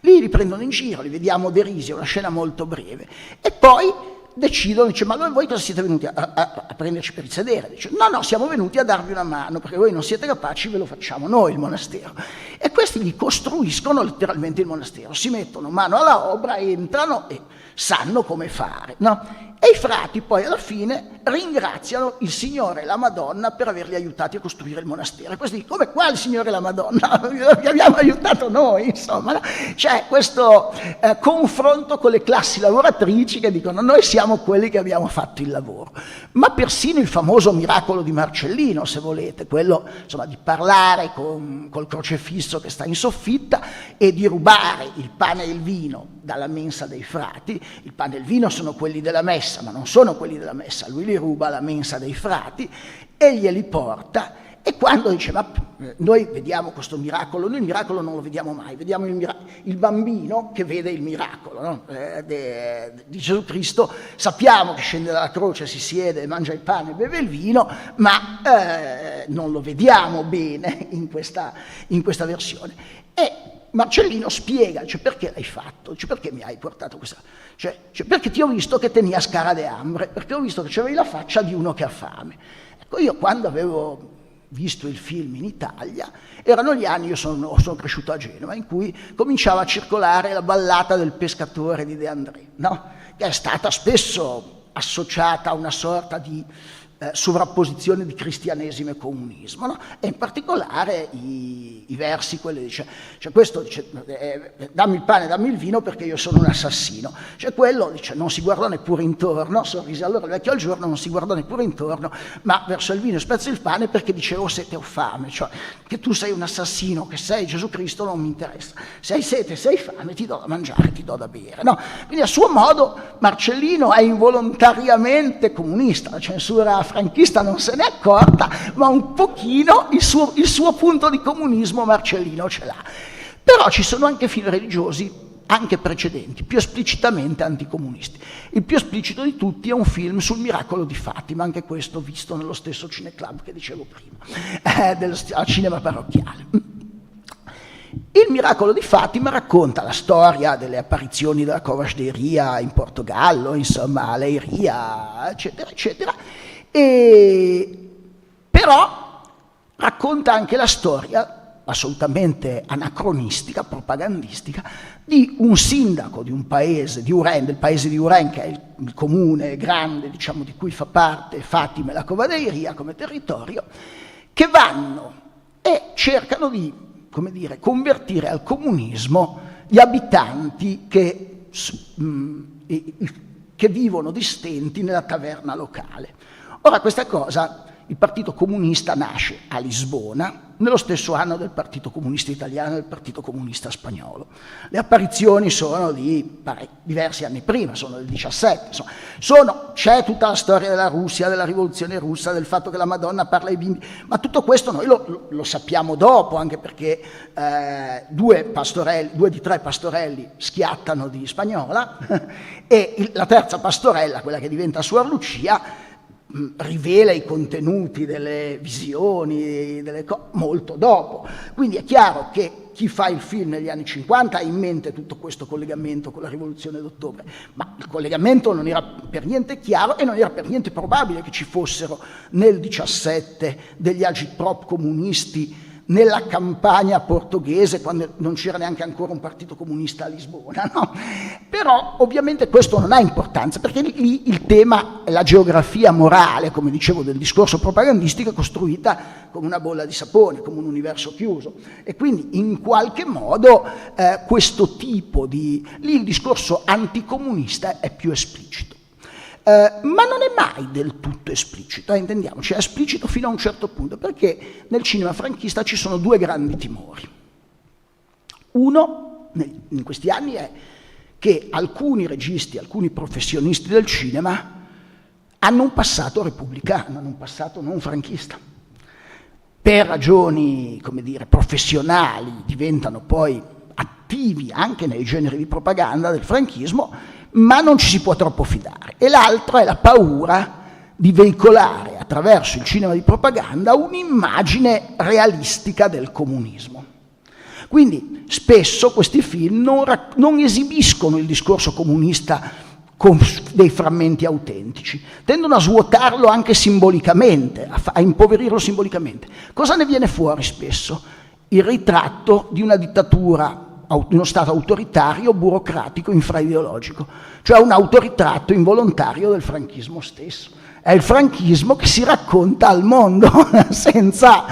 Lì li prendono in giro, li vediamo derisi, è una scena molto breve, e poi decidono, dice: ma voi cosa siete venuti a prenderci per il sedere? Dice: no, siamo venuti a darvi una mano perché voi non siete capaci, ve lo facciamo noi il monastero. E questi gli costruiscono letteralmente il monastero, si mettono mano alla obra, entrano e sanno come fare, no? E i frati poi alla fine ringraziano il Signore e la Madonna per averli aiutati a costruire il monastero. E questi dicono: come qua il Signore e la Madonna? Vi abbiamo aiutato noi, insomma. No? C'è questo confronto con le classi lavoratrici che dicono: noi siamo quelli che abbiamo fatto il lavoro. Ma persino il famoso miracolo di Marcellino, se volete, quello insomma di parlare col crocefisso che sta in soffitta e di rubare il pane e il vino dalla mensa dei frati. Il pane e il vino sono quelli della messa, ma non sono quelli della messa, lui li ruba alla mensa dei frati e glieli porta, E quando dice, ma noi vediamo questo miracolo, noi il miracolo non lo vediamo mai, vediamo il bambino che vede il miracolo, no? Di Gesù Cristo, sappiamo che scende dalla croce, si siede, mangia il pane, beve il vino, ma non lo vediamo bene in questa versione. E Marcellino spiega, cioè, perché l'hai fatto? Cioè, perché mi hai portato questa? Cioè, perché ti ho visto che tenías cara de hambre, perché ho visto che c'avevi la faccia di uno che ha fame. Ecco, io quando avevo visto il film in Italia, erano gli anni, io sono cresciuto a Genova, in cui cominciava a circolare la ballata del pescatore di De André, no? Che è stata spesso associata a una sorta di sovrapposizione di cristianesimo e comunismo, no? E in particolare i versi, quelli dice, cioè questo dice dammi il pane, dammi il vino perché io sono un assassino, cioè quello dice non si guardò neppure intorno, sorrise allora il vecchio al giorno, non si guardò neppure intorno, ma verso il vino e spezzo il pane perché dicevo sete o fame, cioè che tu sei un assassino, che sei Gesù Cristo non mi interessa, se hai sete, se hai fame ti do da mangiare, ti do da bere, no? Quindi a suo modo Marcellino è involontariamente comunista, la censura franchista non se n'è accorta, ma un pochino il suo punto di comunismo Marcellino ce l'ha. Però ci sono anche film religiosi, anche precedenti, più esplicitamente anticomunisti. Il più esplicito di tutti è un film sul miracolo di Fatima, anche questo visto nello stesso cineclub che dicevo prima, al cinema parrocchiale. Il miracolo di Fatima racconta la storia delle apparizioni della Covas de Iria in Portogallo, insomma, Leiria, eccetera, eccetera, però racconta anche la storia assolutamente anacronistica, propagandistica, di un sindaco di un paese, di Uren, del paese di Uren, che è il comune grande, diciamo, di cui fa parte Fatima e la Cova de Iria come territorio, che vanno e cercano di, come dire, convertire al comunismo gli abitanti che vivono di stenti nella taverna locale. Ora questa cosa, il Partito Comunista nasce a Lisbona nello stesso anno del Partito Comunista Italiano e del Partito Comunista Spagnolo. Le apparizioni sono di diversi anni prima, sono del 17, insomma, c'è tutta la storia della Russia, della rivoluzione russa, del fatto che la Madonna parla ai bimbi, ma tutto questo noi lo sappiamo dopo, anche perché due di tre pastorelli schiattano di Spagnola e la terza pastorella, quella che diventa Suor Lucia, rivela i contenuti delle visioni, molto dopo. Quindi è chiaro che chi fa il film negli anni 50 ha in mente tutto questo collegamento con la rivoluzione d'ottobre, ma il collegamento non era per niente chiaro e non era per niente probabile che ci fossero nel 17 degli agitprop comunisti nella campagna portoghese, quando non c'era neanche ancora un partito comunista a Lisbona, no? Però ovviamente questo non ha importanza, perché lì il tema è la geografia morale, come dicevo, del discorso propagandistico, costruita come una bolla di sapone, come un universo chiuso, e quindi in qualche modo questo tipo lì il discorso anticomunista è più esplicito. Ma non è mai del tutto esplicito, intendiamoci, è esplicito fino a un certo punto, perché nel cinema franchista ci sono due grandi timori. Uno, in questi anni, è che alcuni registi, alcuni professionisti del cinema hanno un passato repubblicano, hanno un passato non franchista. Per ragioni, come dire, professionali diventano poi attivi anche nei generi di propaganda del franchismo, ma non ci si può troppo fidare. E l'altro è la paura di veicolare attraverso il cinema di propaganda un'immagine realistica del comunismo. Quindi spesso questi film non esibiscono il discorso comunista con dei frammenti autentici, tendono a svuotarlo anche simbolicamente, a impoverirlo simbolicamente. Cosa ne viene fuori spesso? Il ritratto di una dittatura, di uno Stato autoritario, burocratico, infraideologico, cioè un autoritratto involontario del franchismo stesso. È il franchismo che si racconta al mondo senza,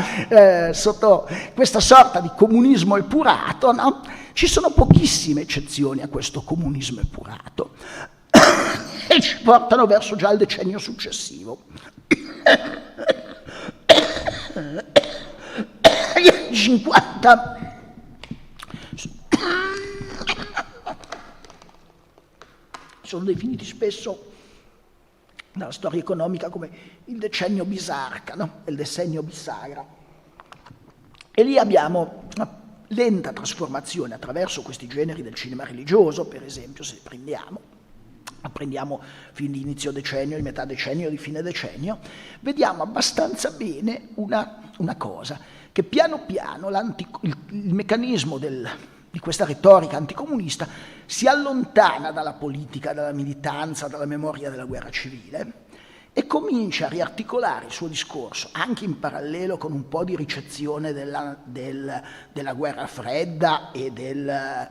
sotto questa sorta di comunismo epurato, no? Ci sono pochissime eccezioni a questo comunismo epurato e ci portano verso già il decennio successivo. Gli anni 50 sono definiti spesso dalla storia economica come il decennio bisarca, no? Il decennio bisagra. E lì abbiamo una lenta trasformazione attraverso questi generi del cinema religioso, per esempio, se prendiamo fin di inizio decennio, di metà decennio, di fine decennio, vediamo abbastanza bene una cosa, che piano piano il meccanismo di questa retorica anticomunista si allontana dalla politica, dalla militanza, dalla memoria della guerra civile e comincia a riarticolare il suo discorso, anche in parallelo con un po' di ricezione della guerra fredda e del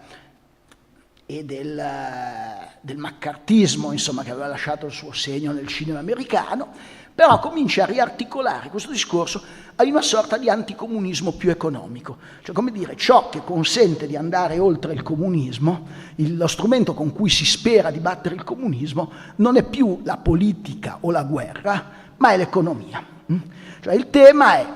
maccartismo, insomma, che aveva lasciato il suo segno nel cinema americano, però comincia a riarticolare questo discorso a una sorta di anticomunismo più economico, cioè come dire, ciò che consente di andare oltre il comunismo, lo strumento con cui si spera di battere il comunismo, non è più la politica o la guerra, ma è l'economia. Cioè il tema è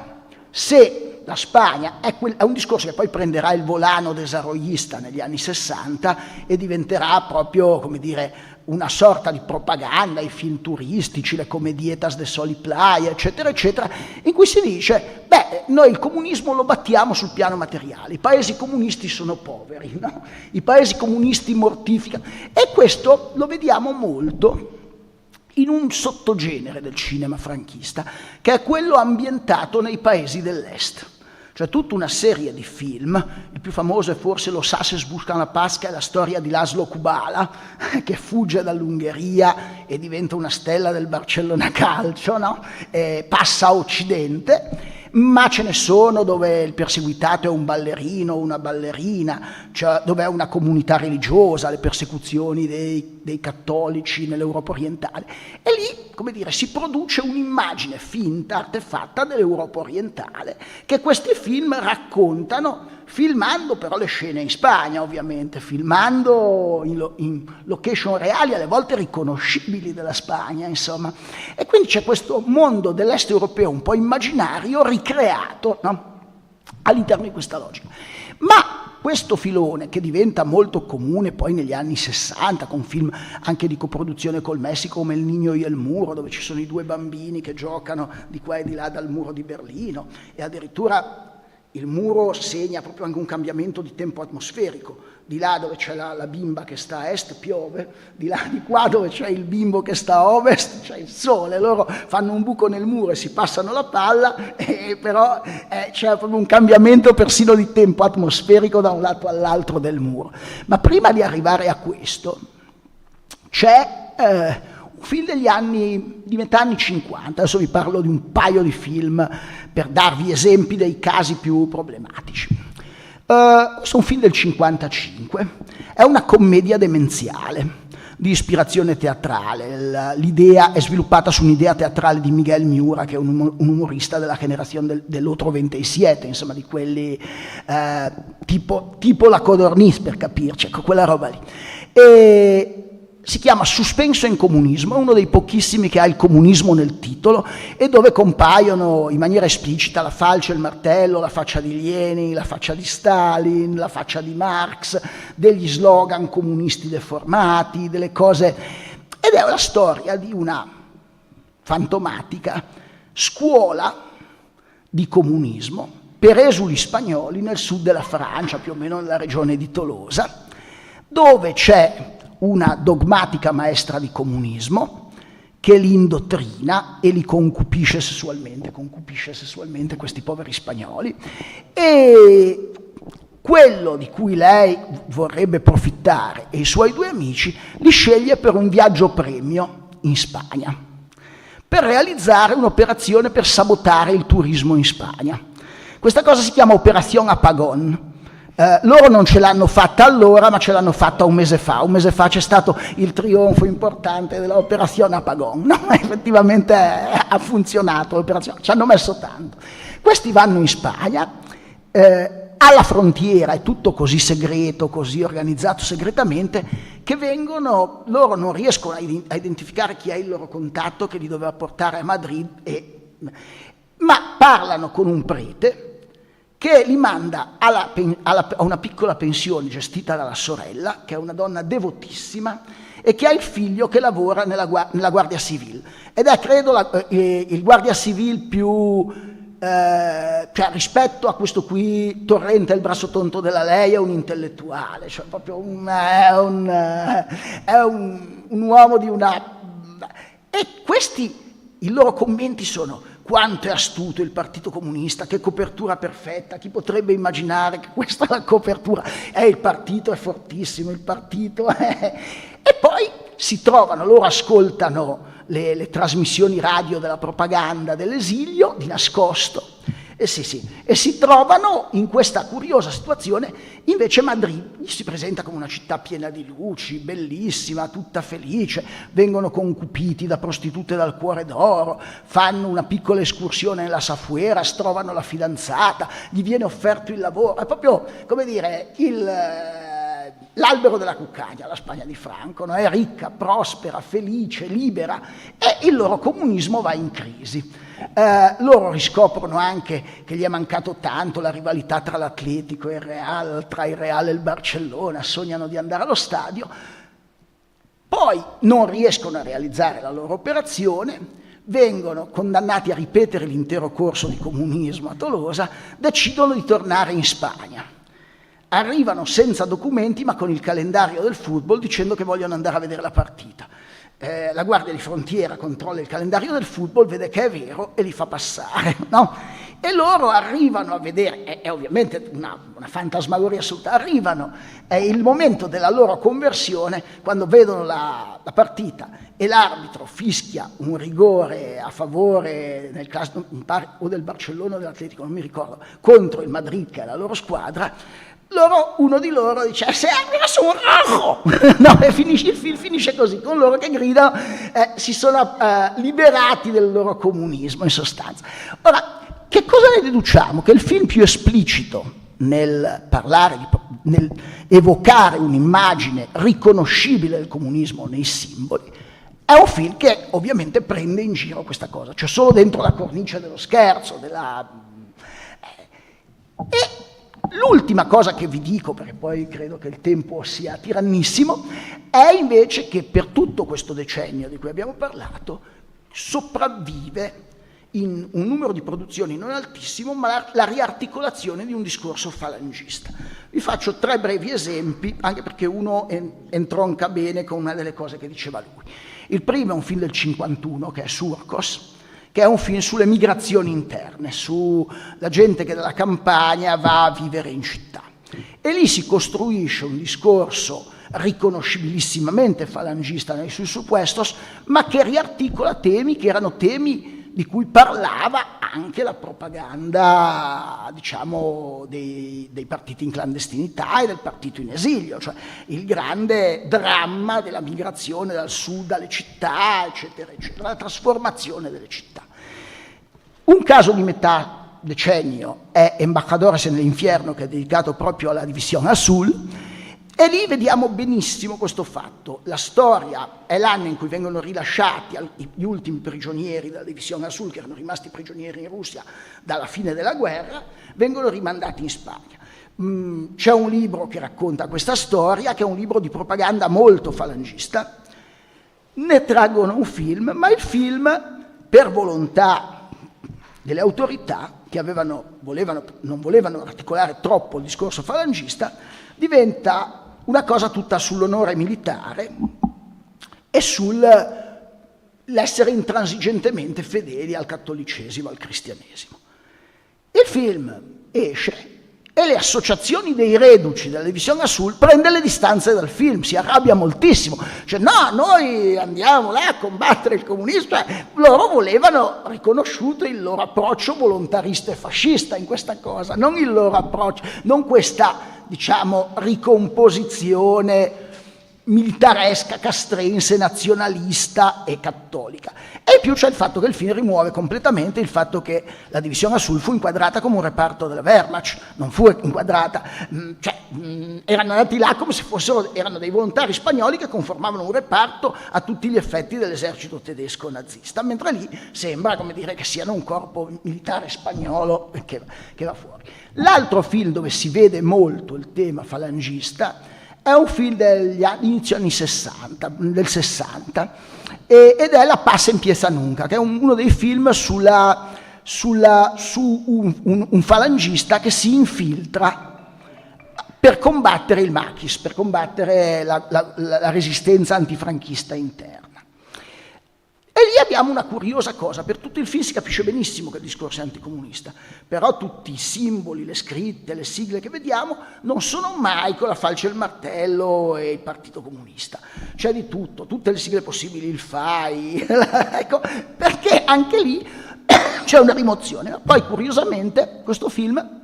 se la Spagna è un discorso che poi prenderà il volano desarrollista negli anni 60 e diventerà proprio, come dire, una sorta di propaganda, i film turistici, le comedietas de Sol y Playa, eccetera, eccetera, in cui si dice, noi il comunismo lo battiamo sul piano materiale, i paesi comunisti sono poveri, no? I paesi comunisti mortificano, e questo lo vediamo molto in un sottogenere del cinema franchista, che è quello ambientato nei paesi dell'est. Cioè tutta una serie di film, il più famoso è forse Los Ases buscan la paz, che è la storia di Laszlo Kubala, che fugge dall'Ungheria e diventa una stella del Barcellona Calcio, no? Passa a Occidente, ma ce ne sono dove il perseguitato è un ballerino o una ballerina, cioè dove è una comunità religiosa, le persecuzioni dei cattolici nell'Europa orientale. E lì, come dire, si produce un'immagine finta, artefatta dell'Europa orientale, che questi film raccontano, filmando però le scene in Spagna, ovviamente, filmando in location reali, alle volte riconoscibili della Spagna, insomma. E quindi c'è questo mondo dell'est europeo un po' immaginario, ricreato, no? All'interno di questa logica. Ma questo filone, che diventa molto comune poi negli anni 60, con film anche di coproduzione col Messico, come Il Niño y el Muro, dove ci sono i due bambini che giocano di qua e di là dal muro di Berlino, e addirittura il muro segna proprio anche un cambiamento di tempo atmosferico. Di là dove c'è la bimba che sta a est piove, di qua dove c'è il bimbo che sta a ovest c'è il sole, loro fanno un buco nel muro e si passano la palla, però c'è proprio un cambiamento persino di tempo atmosferico da un lato all'altro del muro. Ma prima di arrivare a questo c'è un film di metà anni 50, adesso vi parlo di un paio di film per darvi esempi dei casi più problematici. Questo è un film del 55, è una commedia demenziale di ispirazione teatrale. L'idea è sviluppata su un'idea teatrale di Miguel Miura, che è un umorista della generazione dell'Otro 27, insomma di quelli tipo la Codorniz, per capirci, ecco, quella roba lì. E si chiama Suspenso in comunismo, è uno dei pochissimi che ha il comunismo nel titolo e dove compaiono in maniera esplicita la falce e il martello, la faccia di Lenin, la faccia di Stalin, la faccia di Marx, degli slogan comunisti deformati, delle cose. Ed è la storia di una fantomatica scuola di comunismo per esuli spagnoli nel sud della Francia, più o meno nella regione di Tolosa, dove c'è una dogmatica maestra di comunismo che li indottrina e li concupisce sessualmente questi poveri spagnoli, e quello di cui lei vorrebbe approfittare e i suoi due amici li sceglie per un viaggio premio in Spagna, per realizzare un'operazione per sabotare il turismo in Spagna. Questa cosa si chiama Operación Apagón. Loro non ce l'hanno fatta allora, ma ce l'hanno fatta un mese fa. Un mese fa c'è stato il trionfo importante dell'Operazione Apagón, no? Effettivamente ha funzionato l'operazione, ci hanno messo tanto. Questi vanno in Spagna, alla frontiera è tutto così segreto, così organizzato segretamente, che loro non riescono a identificare chi è il loro contatto che li doveva portare a Madrid, ma parlano con un prete che li manda a una piccola pensione gestita dalla sorella, che è una donna devotissima e che ha il figlio che lavora nella Guardia Civile. Ed è, credo, il Guardia Civile più cioè rispetto a questo qui Torrente, il braccio tonto della lei, è un intellettuale, cioè proprio è un uomo di una... E questi, i loro commenti sono: quanto è astuto il Partito Comunista, che copertura perfetta, chi potrebbe immaginare che questa è la copertura, il partito è fortissimo, il partito è... E poi si trovano, loro ascoltano le trasmissioni radio della propaganda dell'esilio di nascosto, e si trovano in questa curiosa situazione. Invece Madrid si presenta come una città piena di luci, bellissima, tutta felice, vengono concupiti da prostitute dal cuore d'oro, fanno una piccola escursione nella Safueras, trovano la fidanzata, gli viene offerto il lavoro, è proprio, come dire, l'albero della cuccagna, la Spagna di Franco, no? È ricca, prospera, felice, libera, e il loro comunismo va in crisi. Loro riscoprono anche che gli è mancato tanto la rivalità tra l'Atletico e il Real, tra il Real e il Barcellona, sognano di andare allo stadio, poi non riescono a realizzare la loro operazione, vengono condannati a ripetere l'intero corso di comunismo a Tolosa, decidono di tornare in Spagna. Arrivano senza documenti ma con il calendario del football, dicendo che vogliono andare a vedere la partita. La guardia di frontiera controlla il calendario del football, vede che è vero e li fa passare, no? E loro arrivano a vedere, è ovviamente una fantasmagoria assoluta, arrivano, è il momento della loro conversione, quando vedono la partita e l'arbitro fischia un rigore a favore, nel caso o del Barcellona o dell'Atletico, non mi ricordo, contro il Madrid, che è la loro squadra. Uno di loro dice: se adesso un rojo! No, e il film finisce così, con loro che gridano, si sono liberati del loro comunismo, in sostanza. Ora, che cosa ne deduciamo? Che il film più esplicito nel parlare, nel evocare un'immagine riconoscibile del comunismo nei simboli, è un film che ovviamente prende in giro questa cosa, cioè solo dentro la cornice dello scherzo, l'ultima cosa che vi dico, perché poi credo che il tempo sia tirannissimo, è invece che per tutto questo decennio di cui abbiamo parlato sopravvive in un numero di produzioni non altissimo, ma la riarticolazione di un discorso falangista. Vi faccio 3 brevi esempi, anche perché uno entronca bene con una delle cose che diceva lui. Il primo è un film del 51, che è Surcos, che è un film sulle migrazioni interne, sulla gente che dalla campagna va a vivere in città. E lì si costruisce un discorso riconoscibilissimamente falangista nei suoi supuestos, ma che riarticola temi che erano temi di cui parlava anche la propaganda, diciamo, dei partiti in clandestinità e del partito in esilio, cioè il grande dramma della migrazione dal sud alle città, eccetera, eccetera, la trasformazione delle città. Un caso di metà decennio è Embajadores en el Infierno, che è dedicato proprio alla División Azul, e lì vediamo benissimo questo fatto. La storia è l'anno in cui vengono rilasciati gli ultimi prigionieri della División Azul, che erano rimasti prigionieri in Russia dalla fine della guerra, vengono rimandati in Spagna. C'è un libro che racconta questa storia, che è un libro di propaganda molto falangista. Ne traggono un film, ma il film, per volontà delle autorità, che non volevano articolare troppo il discorso falangista, diventa una cosa tutta sull'onore militare e sull'essere intransigentemente fedeli al cattolicesimo, al cristianesimo. Il film esce e le associazioni dei reduci della División Azul prende le distanze dal film, si arrabbia moltissimo, cioè no, noi andiamo là a combattere il comunismo, loro volevano riconosciuto il loro approccio volontarista e fascista in questa cosa, non il loro approccio, non questa, diciamo, ricomposizione militaresca, castrense, nazionalista e cattolica. E in più c'è il fatto che il film rimuove completamente il fatto che la División Azul fu inquadrata come un reparto della Wehrmacht, non fu inquadrata, erano andati là come se erano dei volontari spagnoli che conformavano un reparto a tutti gli effetti dell'esercito tedesco nazista, mentre lì sembra, come dire, che siano un corpo militare spagnolo che va fuori. L'altro film dove si vede molto il tema falangista è un film degli inizio anni 60, del 60, ed è La Paz Empieza Nunca, che è uno dei film sulla su un falangista che si infiltra per combattere il maquis, per combattere la resistenza antifranchista interna. E lì abbiamo una curiosa cosa: per tutto il film si capisce benissimo che il discorso è anticomunista, però tutti i simboli, le scritte, le sigle che vediamo non sono mai con la falce e il martello e il Partito Comunista. C'è di tutto, tutte le sigle possibili, il FAI, ecco, perché anche lì c'è una rimozione. Poi curiosamente questo film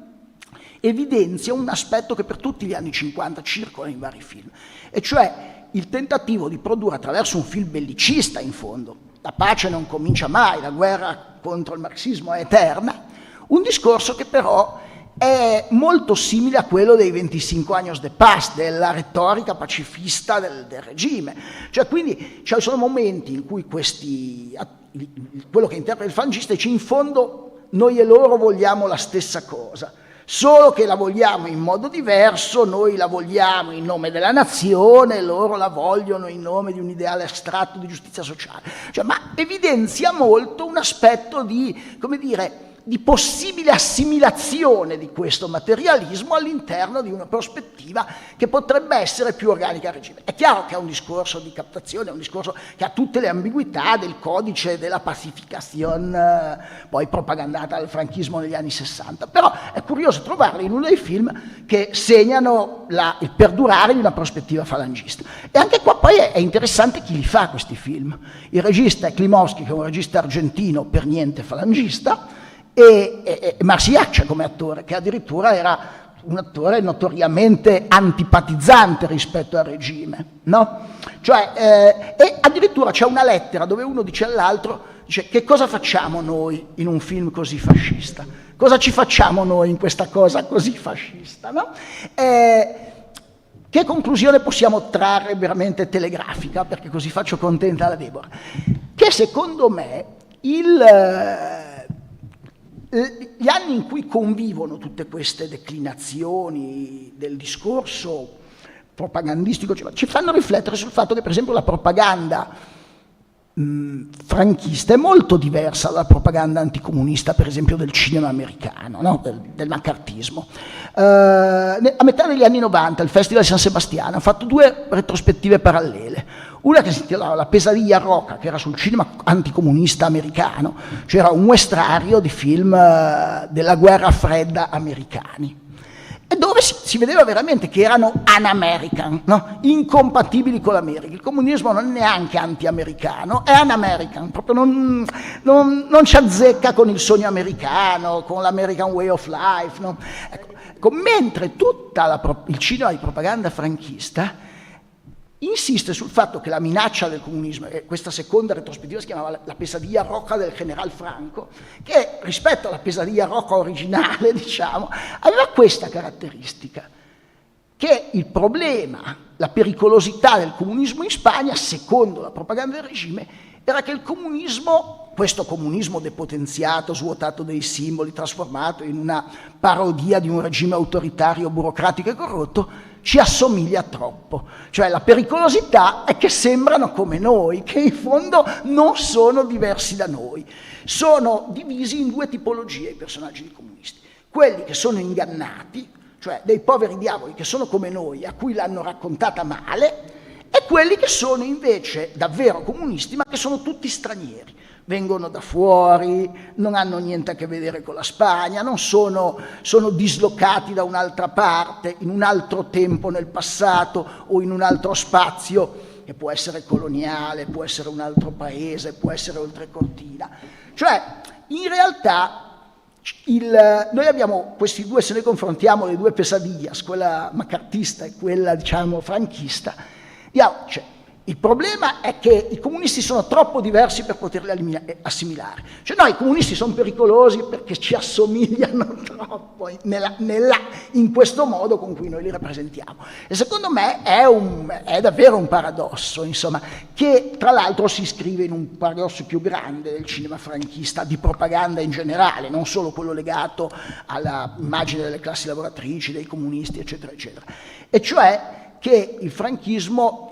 evidenzia un aspetto che per tutti gli anni 50 circola in vari film, e cioè il tentativo di produrre attraverso un film bellicista, in fondo, la pace non comincia mai, la guerra contro il marxismo è eterna, un discorso che però è molto simile a quello dei 25 años de paz, della retorica pacifista del regime. Cioè, quindi ci sono momenti in cui quello che interpreta il falangista dice: in fondo noi e loro vogliamo la stessa cosa, solo che la vogliamo in modo diverso, noi la vogliamo in nome della nazione, loro la vogliono in nome di un ideale astratto di giustizia sociale. Cioè, ma evidenzia molto un aspetto di, come dire, di possibile assimilazione di questo materialismo all'interno di una prospettiva che potrebbe essere più organica al regime. È chiaro che è un discorso di captazione, è un discorso che ha tutte le ambiguità del codice della pacificazione poi propagandata dal franchismo negli anni 60, però è curioso trovarli in uno dei film che segnano il perdurare di una prospettiva falangista. E anche qua poi è interessante chi li fa questi film. Il regista è Klimovsky, che è un regista argentino per niente falangista, e Marciaccia come attore, che addirittura era un attore notoriamente antipatizzante rispetto al regime, no? Cioè, e addirittura c'è una lettera dove uno dice all'altro, dice: che cosa facciamo noi in un film così fascista? Cosa ci facciamo noi in questa cosa così fascista, no? Che conclusione possiamo trarre veramente telegrafica, perché così faccio contenta la Deborah? Che secondo me gli anni in cui convivono tutte queste declinazioni del discorso propagandistico ci fanno riflettere sul fatto che, per esempio, la propaganda franchista è molto diversa dalla propaganda anticomunista, per esempio, del cinema americano, no? del maccartismo. A metà degli anni 90 il Festival di San Sebastiano ha fatto 2 retrospettive parallele. Una che si intitolava La pesadilla roca, che era sul cinema anticomunista americano, c'era un muestrario di film della guerra fredda americani, e dove si vedeva veramente che erano un-American, no? Incompatibili con l'America. Il comunismo non è neanche anti-americano, è un-American, proprio non ci azzecca con il sogno americano, con l'American way of life, no? Ecco, mentre tutto il cinema di propaganda franchista insiste sul fatto che la minaccia del comunismo, e questa seconda retrospettiva si chiamava La pesadilla roca del general Franco, che rispetto alla pesadilla roca originale, diciamo, aveva questa caratteristica, che il problema, la pericolosità del comunismo in Spagna, secondo la propaganda del regime, era che il comunismo, questo comunismo depotenziato, svuotato dei simboli, trasformato in una parodia di un regime autoritario, burocratico e corrotto, ci assomiglia troppo. Cioè, la pericolosità è che sembrano come noi, che in fondo non sono diversi da noi. Sono divisi in 2 tipologie i personaggi dei comunisti: quelli che sono ingannati, cioè dei poveri diavoli che sono come noi, a cui l'hanno raccontata male, e quelli che sono invece davvero comunisti, ma che sono tutti stranieri. Vengono da fuori, non hanno niente a che vedere con la Spagna, sono dislocati da un'altra parte, in un altro tempo nel passato o in un altro spazio, che può essere coloniale, può essere un altro paese, può essere oltrecortina. Cioè, in realtà, noi abbiamo questi 2, se noi confrontiamo le 2 pesadillas, quella maccartista e quella, diciamo, franchista, cioè, il problema è che i comunisti sono troppo diversi per poterli assimilare. Cioè, no, i comunisti sono pericolosi perché ci assomigliano troppo in questo modo con cui noi li rappresentiamo. E secondo me è davvero un paradosso, insomma, che tra l'altro si iscrive in un paradosso più grande del cinema franchista, di propaganda in generale, non solo quello legato all'immagine delle classi lavoratrici, dei comunisti, eccetera, eccetera. E cioè che il franchismo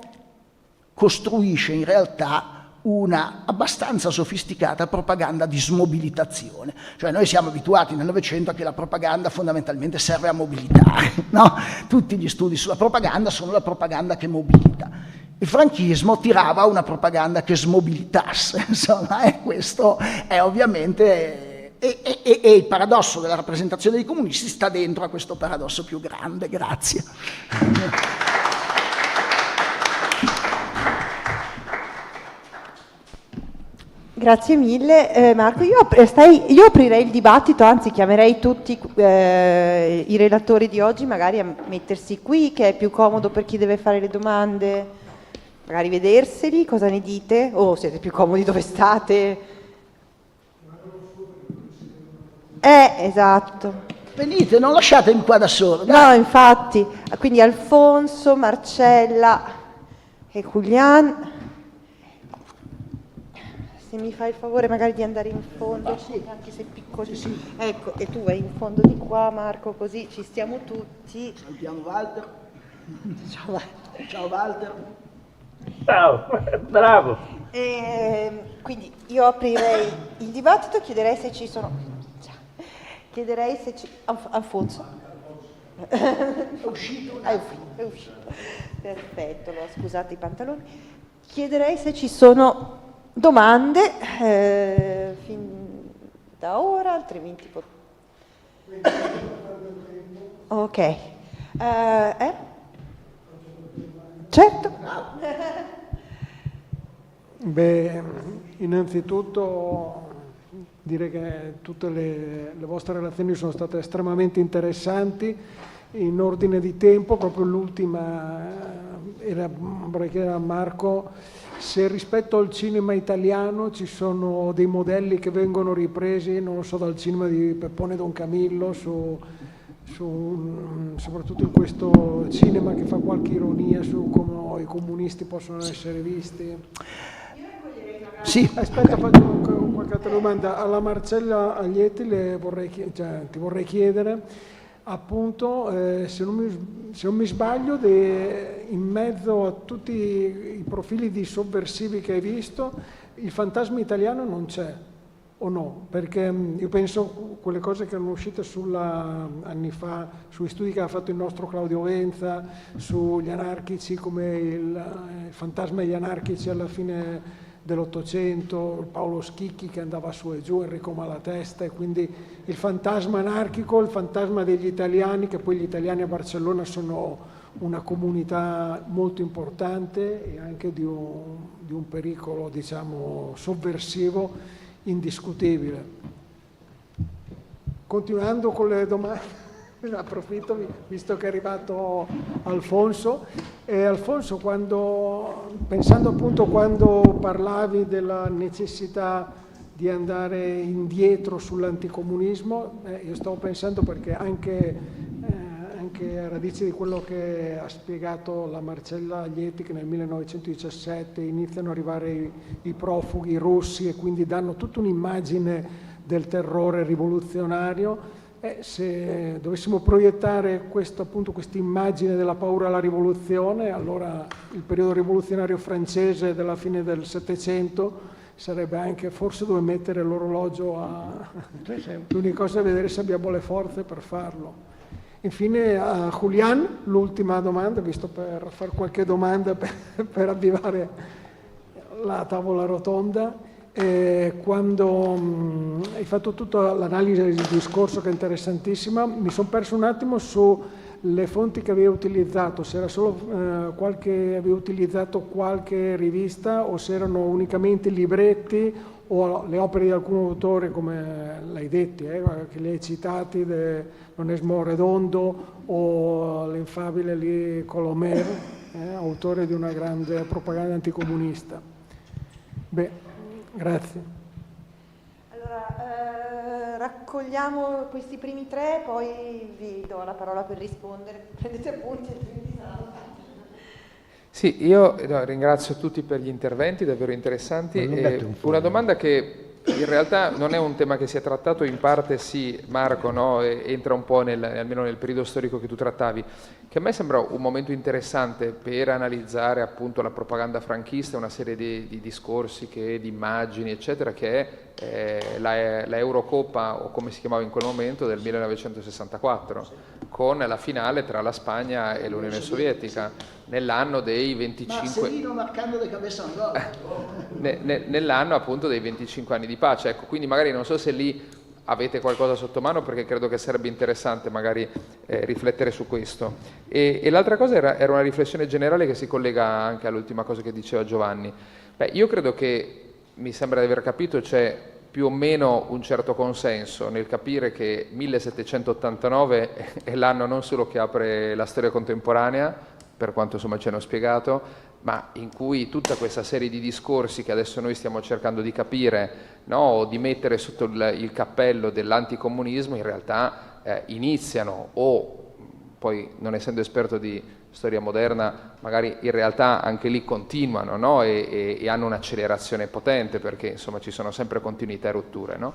costruisce in realtà una abbastanza sofisticata propaganda di smobilitazione. Cioè noi siamo abituati nel Novecento a che la propaganda fondamentalmente serve a mobilitare, no? Tutti gli studi sulla propaganda sono la propaganda che mobilita. Il franchismo tirava una propaganda che smobilitasse, insomma, e questo è ovviamente... E il paradosso della rappresentazione dei comunisti sta dentro a questo paradosso più grande. Grazie. Grazie mille Marco. Io aprirei il dibattito, anzi chiamerei tutti i relatori di oggi magari a mettersi qui, che è più comodo per chi deve fare le domande, magari vederseli. Cosa ne dite? O siete più comodi dove state? Esatto. Venite, non lasciatemi qua da solo. No, infatti. Quindi Alfonso, Marcella e Julian. Se mi fai il favore magari di andare in fondo, anche se piccoli. Sì. Ecco, e tu vai in fondo di qua, Marco, così ci stiamo tutti. Salutiamo Walter. Ciao Walter. Ciao Walter. Ciao, bravo. Quindi io aprirei il dibattito, chiederei se ci sono... Chiederei se ci... Alfonso? È uscito. È uscito. Perfetto, scusate i pantaloni. Chiederei se ci sono... domande fin da ora, altrimenti ok. Certo. Beh, innanzitutto dire che tutte le vostre relazioni sono state estremamente interessanti. In ordine di tempo, proprio l'ultima vorrei chiedere a Marco se rispetto al cinema italiano ci sono dei modelli che vengono ripresi, non lo so, dal cinema di Peppone Don Camillo, soprattutto in questo cinema che fa qualche ironia su come i comunisti possono essere visti. Sì. Aspetta, faccio qualche altra domanda. Alla Marcella Aglietti ti vorrei chiedere, appunto, se non mi sbaglio, in mezzo a tutti i profili di sovversivi che hai visto, il fantasma italiano non c'è, o no? Perché io penso quelle cose che erano uscite anni fa, sugli studi che ha fatto il nostro Claudio Venza, sugli anarchici, come il fantasma degli anarchici alla fine dell'Ottocento, Paolo Schicchi che andava su e giù, Enrico Malatesta, e quindi il fantasma anarchico, il fantasma degli italiani, che poi gli italiani a Barcellona sono una comunità molto importante e anche di un pericolo, diciamo, sovversivo indiscutibile. Continuando con le domande, approfitto visto che è arrivato Alfonso. Alfonso, pensando appunto quando parlavi della necessità di andare indietro sull'anticomunismo, io stavo pensando, perché anche a radice di quello che ha spiegato la Marcella Aglietti, che nel 1917 iniziano ad arrivare i profughi russi e quindi danno tutta un'immagine del terrore rivoluzionario. Se dovessimo proiettare questa immagine della paura alla rivoluzione, allora il periodo rivoluzionario francese della fine del Settecento sarebbe anche forse dove mettere l'orologio l'unica cosa è vedere se abbiamo le forze per farlo. Infine a Julian l'ultima domanda, visto per fare qualche domanda per avvivare la tavola rotonda. Quando hai fatto tutta l'analisi del discorso, che è interessantissima, mi sono perso un attimo sulle fonti che avevi utilizzato, se era solo avevi utilizzato qualche rivista o se erano unicamente libretti o le opere di alcun autore, come l'hai detto, che li hai citati, l'Onesimo Redondo o l'infabile lì Colomer, autore di una grande propaganda anticomunista. Beh, grazie. Allora, raccogliamo questi primi tre, poi vi do la parola per rispondere. Prendete appunti. Sì, io ringrazio tutti per gli interventi davvero interessanti. Una domanda che in realtà non è un tema che si è trattato, in parte sì, Marco, no? Entra un po' almeno nel periodo storico che tu trattavi, che a me sembra un momento interessante per analizzare appunto la propaganda franchista, una serie di discorsi, di immagini, eccetera, che è la Eurocoppa, o come si chiamava in quel momento, del 1964, con la finale tra la Spagna e l'Unione Sovietica, nell'anno dei 25... Marcelino marcando de cabeza un gol. Nell'anno appunto dei 25 anni di pace, ecco, quindi magari non so se lì avete qualcosa sotto mano, perché credo che sarebbe interessante magari riflettere su questo. E l'altra cosa era una riflessione generale che si collega anche all'ultima cosa che diceva Giovanni. Beh, io credo che, mi sembra di aver capito, c'è più o meno un certo consenso nel capire che 1789 è l'anno non solo che apre la storia contemporanea, per quanto insomma ci hanno spiegato, ma in cui tutta questa serie di discorsi che adesso noi stiamo cercando di capire, no, o di mettere sotto il cappello dell'anticomunismo, in realtà iniziano, o poi, non essendo esperto di storia moderna, magari in realtà anche lì continuano, no? e hanno un'accelerazione potente, perché insomma ci sono sempre continuità e rotture, no?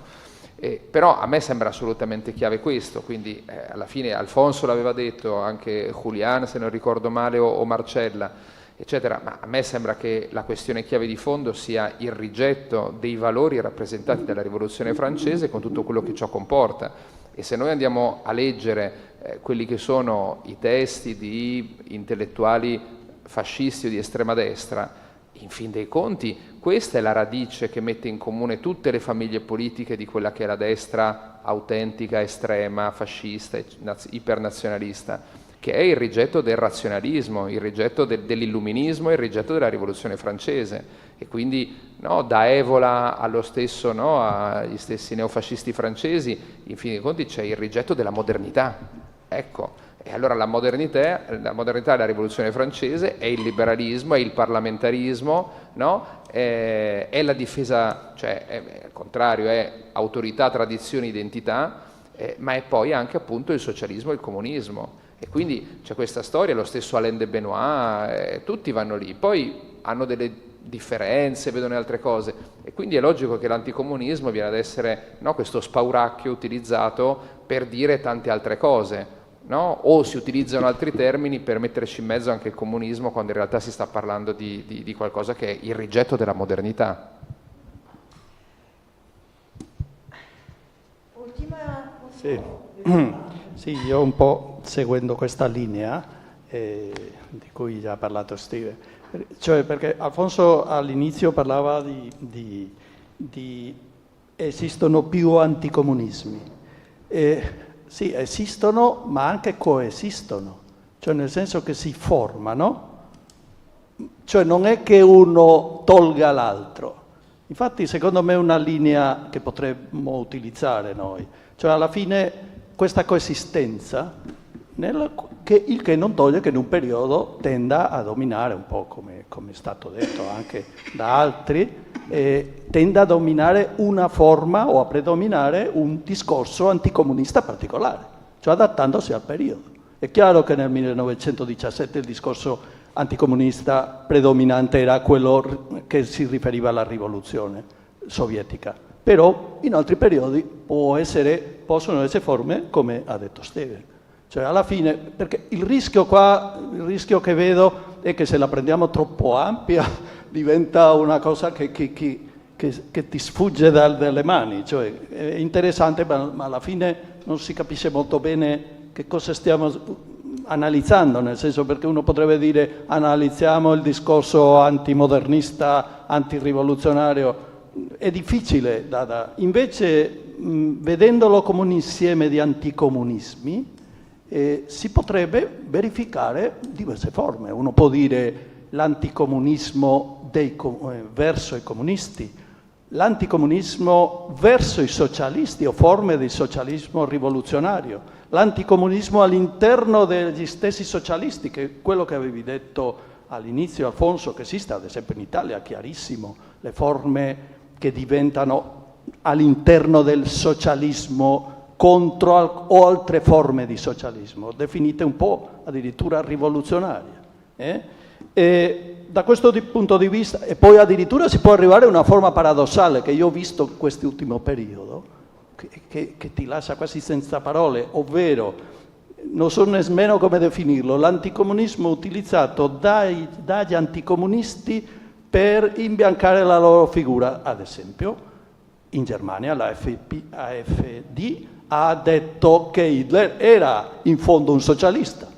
Però a me sembra assolutamente chiave questo, quindi alla fine Alfonso l'aveva detto, anche Julián se non ricordo male, o Marcella, eccetera, ma a me sembra che la questione chiave di fondo sia il rigetto dei valori rappresentati dalla Rivoluzione francese con tutto quello che ciò comporta. E se noi andiamo a leggere quelli che sono i testi di intellettuali fascisti o di estrema destra, in fin dei conti questa è la radice che mette in comune tutte le famiglie politiche di quella che è la destra autentica, estrema, fascista, ipernazionalista, che è il rigetto del razionalismo, il rigetto dell'illuminismo e il rigetto della Rivoluzione francese. E quindi, no, da Evola allo stesso, no, agli stessi neofascisti francesi, in fin dei conti c'è il rigetto della modernità. Ecco, e allora la modernità della Rivoluzione francese è il liberalismo, è il parlamentarismo, no? È la difesa, cioè è il contrario, è autorità, tradizione, identità, ma è poi anche appunto il socialismo e il comunismo. E quindi c'è questa storia, lo stesso Alain de Benoist, tutti vanno lì, poi hanno delle differenze, vedono altre cose, e quindi è logico che l'anticomunismo viene ad essere, no, questo spauracchio utilizzato per dire tante altre cose, no? O si utilizzano altri termini per metterci in mezzo anche il comunismo, quando in realtà si sta parlando di qualcosa che è il rigetto della modernità. Sì. Sì, io un po' seguendo questa linea di cui già ha parlato Steve, cioè perché Alfonso all'inizio parlava di esistono più anticomunismi. Sì, esistono, ma anche coesistono, cioè nel senso che si formano, cioè non è che uno tolga l'altro. Infatti secondo me è una linea che potremmo utilizzare noi, cioè alla fine questa coesistenza, il che non toglie che in un periodo tenda a dominare, un po' come è stato detto anche da altri, tenda a dominare una forma o a predominare un discorso anticomunista particolare, cioè adattandosi al periodo. È chiaro che nel 1917 il discorso anticomunista predominante era quello che si riferiva alla rivoluzione sovietica, però in altri periodi possono essere forme come ha detto Steven. Cioè alla fine, perché il rischio che vedo è che se la prendiamo troppo ampia diventa una cosa che ti sfugge dalle mani, cioè è interessante ma alla fine non si capisce molto bene che cosa stiamo analizzando, nel senso, perché uno potrebbe dire analizziamo il discorso antimodernista, antirivoluzionario, è difficile, invece vedendolo come un insieme di anticomunismi si potrebbe verificare diverse forme. Uno può dire l'anticomunismo verso i comunisti, l'anticomunismo verso i socialisti o forme di socialismo rivoluzionario, l'anticomunismo all'interno degli stessi socialisti, che è quello che avevi detto all'inizio, Alfonso, che esiste ad esempio in Italia, chiarissimo, le forme che diventano all'interno del socialismo contro o altre forme di socialismo, definite un po' addirittura rivoluzionarie. E da questo punto di vista, e poi addirittura si può arrivare a una forma paradossale che io ho visto in quest'ultimo periodo, che ti lascia quasi senza parole, ovvero, non so nemmeno come definirlo, l'anticomunismo utilizzato dagli anticomunisti per imbiancare la loro figura. Ad esempio, in Germania la AfD ha detto che Hitler era in fondo un socialista.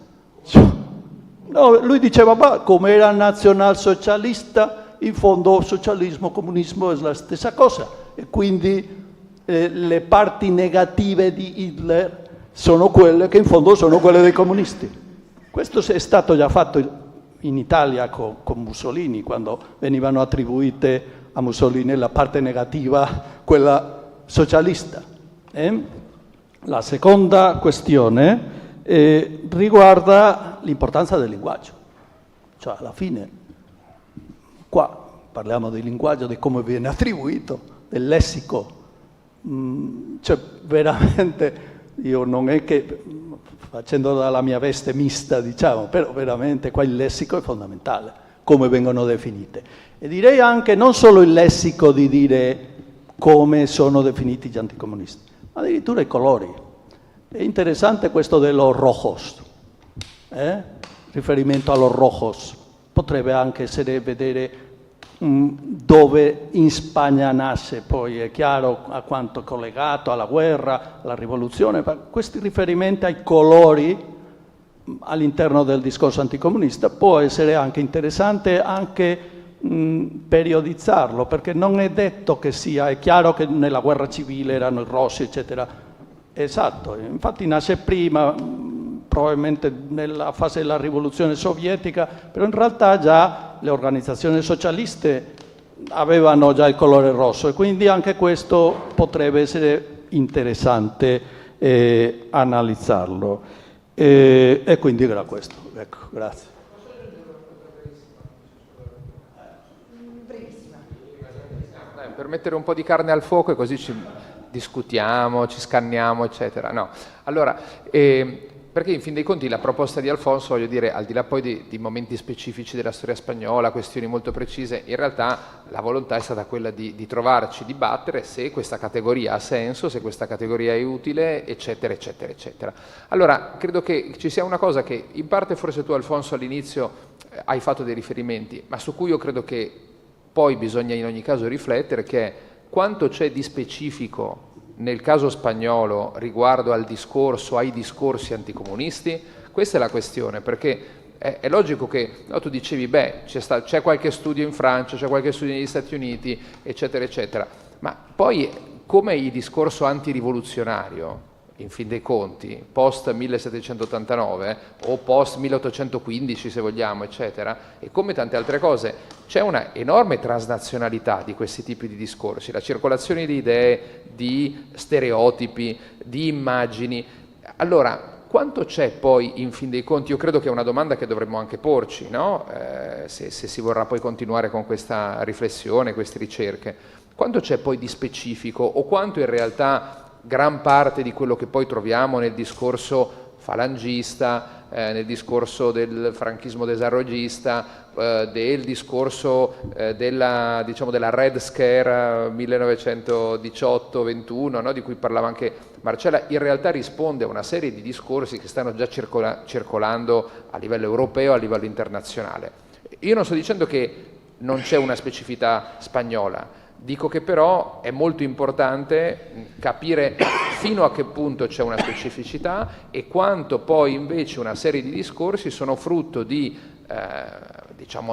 No, lui diceva, ma come era nazionalsocialista, in fondo socialismo, comunismo è la stessa cosa. E quindi le parti negative di Hitler sono quelle che in fondo sono quelle dei comunisti. Questo è stato già fatto in Italia con Mussolini, quando venivano attribuite a Mussolini la parte negativa, quella socialista. La seconda questione riguarda l'importanza del linguaggio. Cioè, alla fine, qua parliamo del linguaggio, di come viene attribuito, del lessico. Cioè, veramente, io non è che, facendo dalla mia veste mista, diciamo, però veramente qua il lessico è fondamentale, come vengono definite. E direi anche non solo il lessico di dire come sono definiti gli anticomunisti, ma addirittura i colori. È interessante questo de los rojos, riferimento a los rojos. Potrebbe anche essere vedere dove in Spagna nasce, poi è chiaro a quanto è collegato alla guerra, alla rivoluzione, ma questi riferimenti ai colori all'interno del discorso anticomunista può essere anche interessante anche periodizzarlo, perché non è detto che sia, è chiaro che nella guerra civile erano i rossi, eccetera. Esatto, infatti nasce prima, probabilmente nella fase della rivoluzione sovietica, però in realtà già le organizzazioni socialiste avevano già il colore rosso e quindi anche questo potrebbe essere interessante analizzarlo. E quindi era questo. Ecco, grazie. Per mettere un po' di carne al fuoco e così ci discutiamo, ci scanniamo, eccetera. No. Allora, perché in fin dei conti la proposta di Alfonso, voglio dire, al di là poi di momenti specifici della storia spagnola, questioni molto precise, in realtà la volontà è stata quella di trovarci, dibattere se questa categoria ha senso, se questa categoria è utile, eccetera, eccetera, eccetera. Allora, credo che ci sia una cosa che in parte forse tu, Alfonso, all'inizio hai fatto dei riferimenti, ma su cui io credo che poi bisogna in ogni caso riflettere, che è quanto c'è di specifico nel caso spagnolo riguardo al discorso, ai discorsi anticomunisti. Questa è la questione, perché è logico che tu dicevi, beh, c'è qualche studio in Francia, c'è qualche studio negli Stati Uniti, eccetera, eccetera, ma poi come il discorso antirivoluzionario, in fin dei conti, post 1789 o post 1815 se vogliamo, eccetera, e come tante altre cose, c'è una enorme transnazionalità di questi tipi di discorsi, la circolazione di idee, di stereotipi, di immagini. Allora, quanto c'è poi in fin dei conti? Io credo che è una domanda che dovremmo anche porci, no? Se si vorrà poi continuare con questa riflessione, queste ricerche, quanto c'è poi di specifico o quanto in realtà gran parte di quello che poi troviamo nel discorso falangista, nel discorso del franchismo desarrollista, del discorso della Red Scare 1918-21, no? Di cui parlava anche Marcella, in realtà risponde a una serie di discorsi che stanno già circolando a livello europeo, a livello internazionale. Io non sto dicendo che non c'è una specificità spagnola, dico che però è molto importante capire fino a che punto c'è una specificità e quanto poi invece una serie di discorsi sono frutto di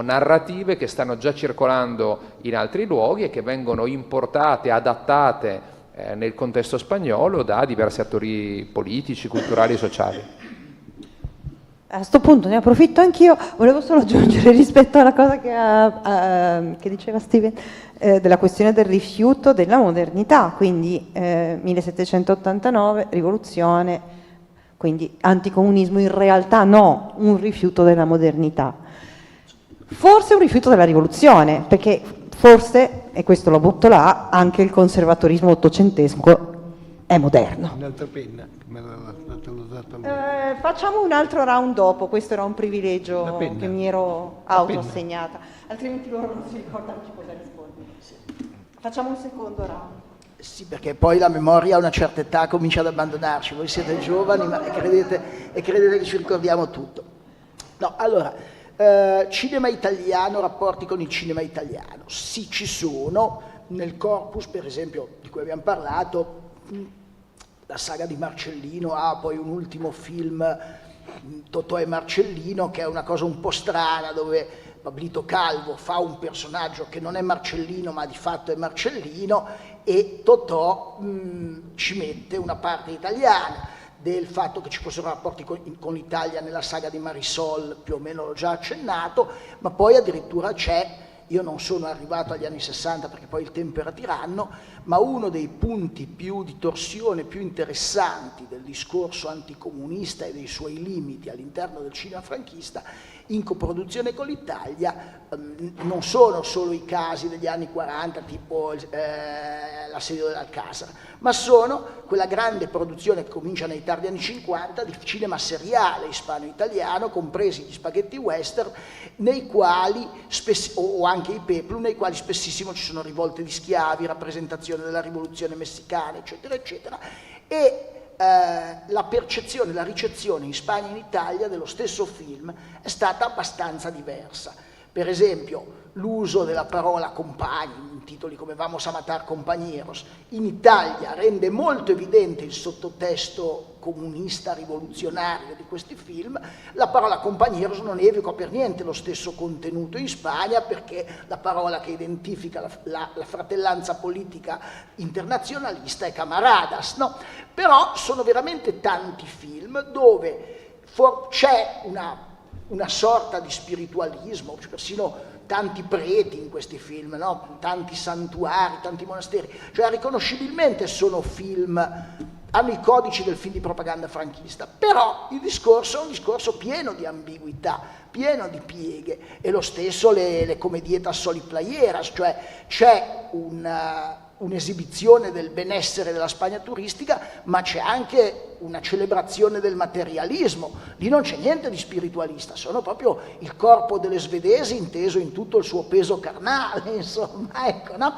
narrative che stanno già circolando in altri luoghi e che vengono importate, adattate nel contesto spagnolo da diversi attori politici, culturali e sociali. A questo punto ne approfitto anch'io, volevo solo aggiungere rispetto alla cosa che diceva Steven, della questione del rifiuto della modernità, quindi 1789, rivoluzione, quindi anticomunismo, in realtà no, un rifiuto della modernità. Forse un rifiuto della rivoluzione, perché forse, e questo lo butto là, anche il conservatorismo ottocentesco è moderno. Un'altra penna, me l'ha usata lui. Facciamo un altro round dopo, questo era un La privilegio penna. che mi ero La penna. autoassegnata, altrimenti loro non si ricordano chi cosa rispondere. Facciamo un secondo round. Sì, perché poi la memoria a una certa età comincia ad abbandonarci. Voi siete giovani, ma credete che ci ricordiamo tutto. No, allora, cinema italiano, rapporti con il cinema italiano. Sì, ci sono. Nel corpus, per esempio, di cui abbiamo parlato, la saga di Marcellino ha poi un ultimo film, Totò e Marcellino, che è una cosa un po' strana, dove Pablito Calvo fa un personaggio che non è Marcellino, ma di fatto è Marcellino, e Totò ci mette una parte italiana del fatto che ci fossero rapporti con l'Italia nella saga di Marisol, più o meno l'ho già accennato, ma poi addirittura c'è. Io non sono arrivato agli anni 60 perché poi il tempo era tiranno, ma uno dei punti più di torsione più interessanti del discorso anticomunista e dei suoi limiti all'interno del cinema franchista in coproduzione con l'Italia non sono solo i casi degli anni 40 tipo l'assedio dell'Alcázar, ma sono quella grande produzione che comincia nei tardi anni 50 di cinema seriale ispano-italiano, compresi gli spaghetti western, nei quali o anche i peplum, nei quali spessissimo ci sono rivolte di schiavi, rappresentazione della rivoluzione messicana, eccetera, eccetera, e la percezione, la ricezione in Spagna e in Italia dello stesso film è stata abbastanza diversa. Per esempio, l'uso della parola compagni, in titoli come Vamos a matar compañeros, in Italia rende molto evidente il sottotesto comunista rivoluzionario di questi film. La parola compañeros non evoca per niente lo stesso contenuto in Spagna, perché la parola che identifica la fratellanza politica internazionalista è camaradas, no? Però sono veramente tanti film dove c'è una sorta di spiritualismo, cioè persino tanti preti in questi film, no? Tanti santuari, tanti monasteri, cioè riconoscibilmente sono film, hanno i codici del film di propaganda franchista, però il discorso è un discorso pieno di ambiguità, pieno di pieghe, e lo stesso le comediettas soliplayeras, cioè c'è un'esibizione del benessere della Spagna turistica, ma c'è anche una celebrazione del materialismo. Lì non c'è niente di spiritualista, sono proprio il corpo delle svedesi inteso in tutto il suo peso carnale, insomma, ecco, no?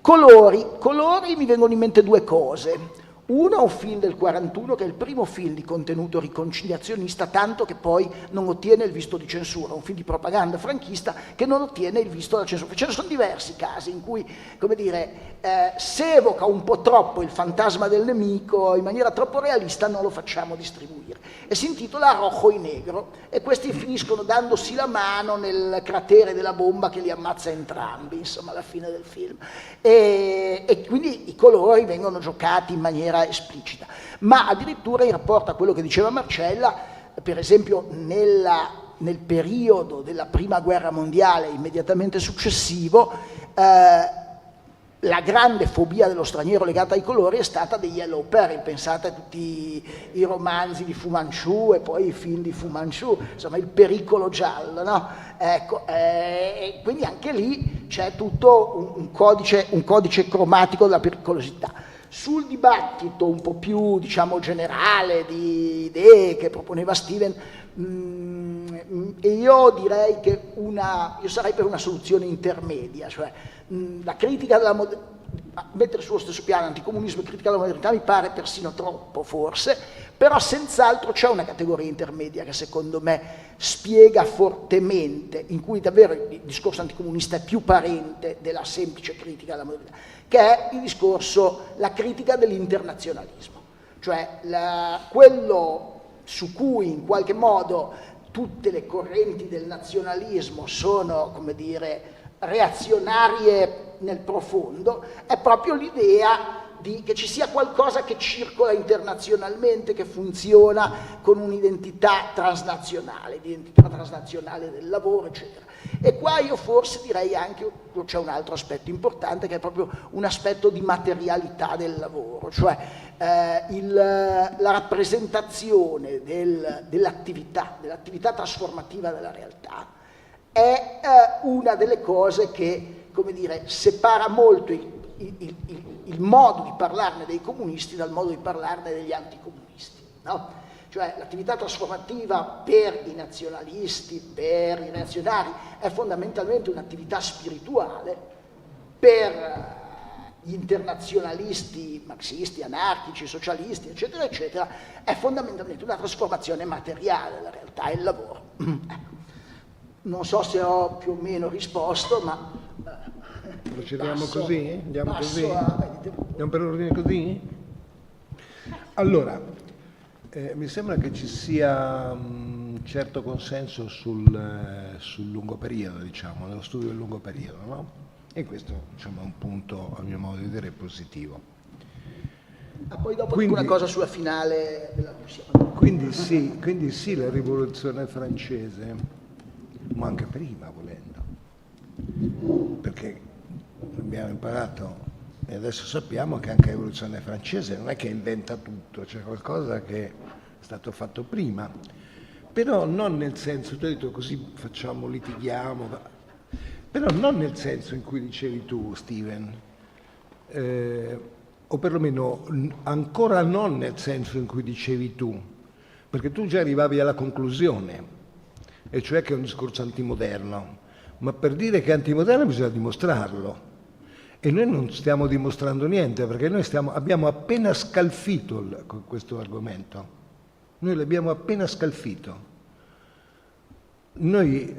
Colori, mi vengono in mente due cose. Uno è un film del 41 che è il primo film di contenuto riconciliazionista, tanto che poi non ottiene il visto di censura, un film di propaganda franchista che non ottiene il visto della censura. Ce ne sono diversi casi in cui, come dire, se evoca un po' troppo il fantasma del nemico in maniera troppo realista non lo facciamo distribuire. E si intitola Rojo y Negro, e questi finiscono dandosi la mano nel cratere della bomba che li ammazza entrambi, insomma, alla fine del film. E quindi i colori vengono giocati in maniera esplicita, ma addirittura in rapporto a quello che diceva Marcella, per esempio nel periodo della prima guerra mondiale immediatamente successivo, la grande fobia dello straniero legata ai colori è stata dei Yellow Peril. Pensate a tutti i romanzi di Fu Manchu e poi i film di Fu Manchu, insomma il pericolo giallo, no? Ecco, quindi anche lì c'è tutto un codice cromatico della pericolosità. Sul dibattito un po' più, diciamo, generale di idee che proponeva Steven, io direi che io sarei per una soluzione intermedia, cioè la critica della mettere sullo stesso piano anticomunismo e critica della modernità mi pare persino troppo, forse, però senz'altro c'è una categoria intermedia che secondo me spiega fortemente, in cui davvero il discorso anticomunista è più parente della semplice critica della modernità, che è il discorso, la critica dell'internazionalismo, cioè quello su cui in qualche modo tutte le correnti del nazionalismo sono, come dire, reazionarie nel profondo, è proprio l'idea che ci sia qualcosa che circola internazionalmente, che funziona con un'identità transnazionale, l'identità transnazionale del lavoro, eccetera. E qua io forse direi anche, c'è un altro aspetto importante che è proprio un aspetto di materialità del lavoro, cioè la rappresentazione dell'attività trasformativa della realtà è una delle cose che, come dire, separa molto il modo di parlarne dei comunisti dal modo di parlarne degli anticomunisti, no? Cioè l'attività trasformativa per i nazionalisti, per i reazionari, è fondamentalmente un'attività spirituale, per gli internazionalisti marxisti, anarchici, socialisti, eccetera, eccetera, è fondamentalmente una trasformazione materiale, la realtà è il lavoro. Non so se ho più o meno risposto, ma... Procediamo così? Andiamo così? Andiamo per ordine così? Allora, mi sembra che ci sia un certo consenso sul lungo periodo, diciamo, nello studio del lungo periodo, no? E questo, diciamo, è un punto, a mio modo di vedere, positivo. Poi dopo una cosa sulla finale della Russia. Quindi sì, la rivoluzione francese, ma anche prima, volendo, perché abbiamo imparato e adesso sappiamo che anche la rivoluzione francese non è che inventa tutto, c'è qualcosa che è stato fatto prima, però non nel senso, tu hai detto così facciamo, litighiamo, però non nel senso in cui dicevi tu, Steven, o perlomeno ancora non nel senso in cui dicevi tu, perché tu già arrivavi alla conclusione, e cioè che è un discorso antimoderno, ma per dire che è antimoderno bisogna dimostrarlo, e noi non stiamo dimostrando niente, perché noi abbiamo appena scalfito questo argomento, noi l'abbiamo appena scalfito. Noi,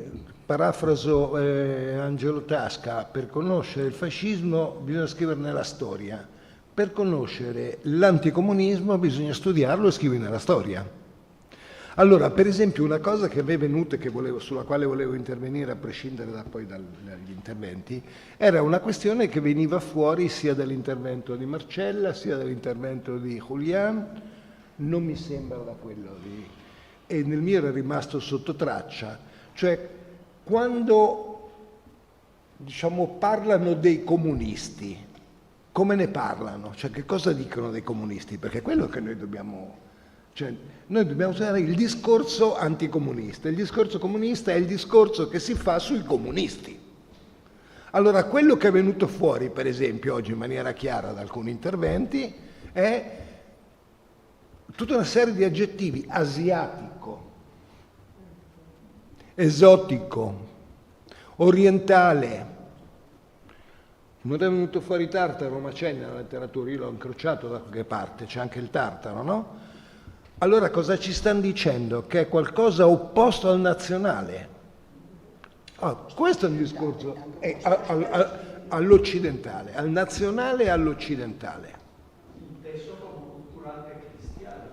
parafraso Angelo Tasca, per conoscere il fascismo bisogna scriverne la storia, per conoscere l'anticomunismo bisogna studiarlo e scriverne la storia. Allora, per esempio, una cosa che mi è venuta e sulla quale volevo intervenire, a prescindere dagli interventi, era una questione che veniva fuori sia dall'intervento di Marcella, sia dall'intervento di Julián, non mi sembra da quello e nel mio era rimasto sotto traccia, cioè quando, diciamo, parlano dei comunisti, come ne parlano? Cioè che cosa dicono dei comunisti? Perché è quello che noi dobbiamo... Cioè, noi dobbiamo usare il discorso anticomunista. Il discorso comunista è il discorso che si fa sui comunisti. Allora, quello che è venuto fuori, per esempio, oggi in maniera chiara da alcuni interventi, è tutta una serie di aggettivi: asiatico, esotico, orientale. Non è venuto fuori tartaro, ma c'è nella letteratura, io l'ho incrociato da qualche parte, c'è anche il tartaro, no? Allora cosa ci stanno dicendo? Che è qualcosa opposto al nazionale. Questo è un discorso all'occidentale, al nazionale e all'occidentale. Inteso come cultura anche cristiana.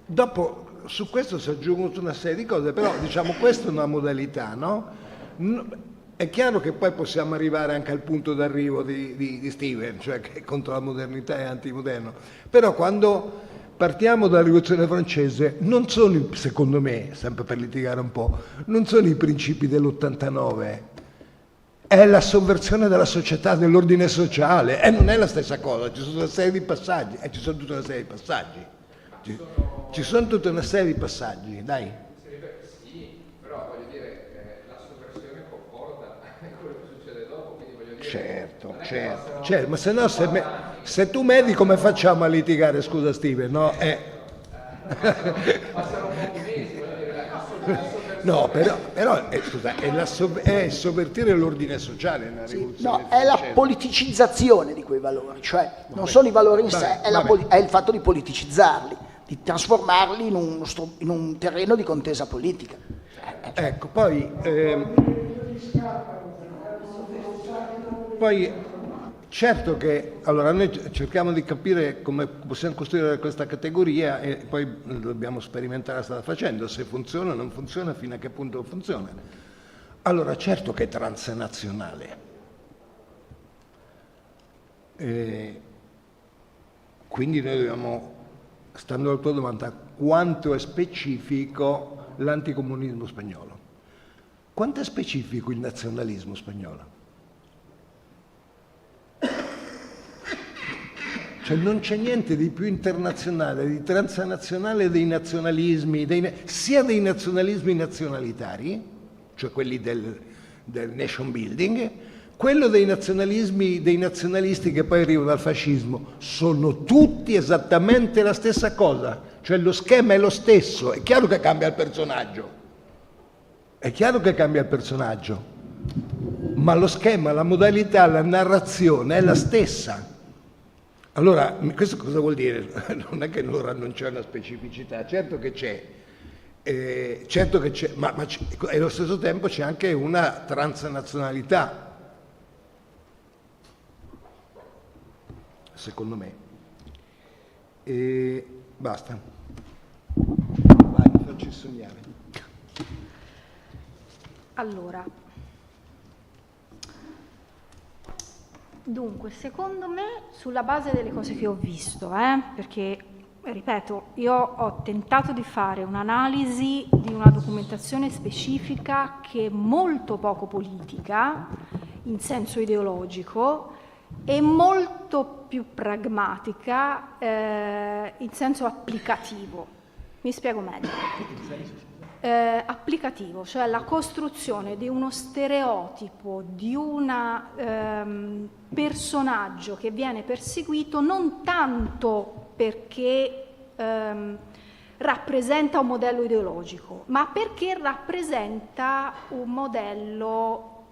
Dopo, su questo si aggiungono tutta una serie di cose, però diciamo questa è una modalità, no? È chiaro che poi possiamo arrivare anche al punto d'arrivo di Steven, cioè che è contro la modernità e antimoderno, però quando partiamo dalla rivoluzione francese, non sono, secondo me, sempre per litigare un po', non sono i principi dell'89, è la sovversione della società, dell'ordine sociale, e non è la stessa cosa, ci sono una serie di passaggi, ci sono tutta una serie di passaggi, ci sono tutta una serie di passaggi, dai. Sì, però voglio dire, la sovversione comporta quello che succede dopo, quindi voglio dire... Certo, ma se no, se tu medi come facciamo a litigare, scusa Steven, no? Passano pochi mesi, voglio dire, No, però scusa, è sovvertire l'ordine sociale nella rivoluzione. No, è la politicizzazione di quei valori, cioè non sono i valori in sé, è il fatto di politicizzarli, di trasformarli in un terreno di contesa politica. Ecco, poi certo che allora noi cerchiamo di capire come possiamo costruire questa categoria e poi dobbiamo sperimentare la strada facendo, se funziona o non funziona, fino a che punto funziona. Allora certo che è transnazionale, quindi noi dobbiamo, stando alla tua domanda, quanto è specifico l'anticomunismo spagnolo? Quanto è specifico il nazionalismo spagnolo? Cioè non c'è niente di più internazionale, di transnazionale dei nazionalismi, sia dei nazionalismi nazionalitari, cioè quelli del nation building, Quello dei nazionalisti che poi arrivano al fascismo, sono tutti esattamente la stessa cosa, cioè lo schema è lo stesso. È chiaro che cambia il personaggio, ma lo schema, la modalità, la narrazione è la stessa. Allora, questo cosa vuol dire? Non è che allora non c'è una specificità, certo che c'è, ma allo stesso tempo c'è anche una transnazionalità, secondo me. E basta. Vai, mi facci sognare. Allora, dunque, secondo me, sulla base delle cose che ho visto, perché, ripeto, io ho tentato di fare un'analisi di una documentazione specifica che è molto poco politica, in senso ideologico, e molto più pragmatica, in senso applicativo. Mi spiego meglio. Applicativo, cioè la costruzione di uno stereotipo, di un personaggio che viene perseguito non tanto perché rappresenta un modello ideologico, ma perché rappresenta un modello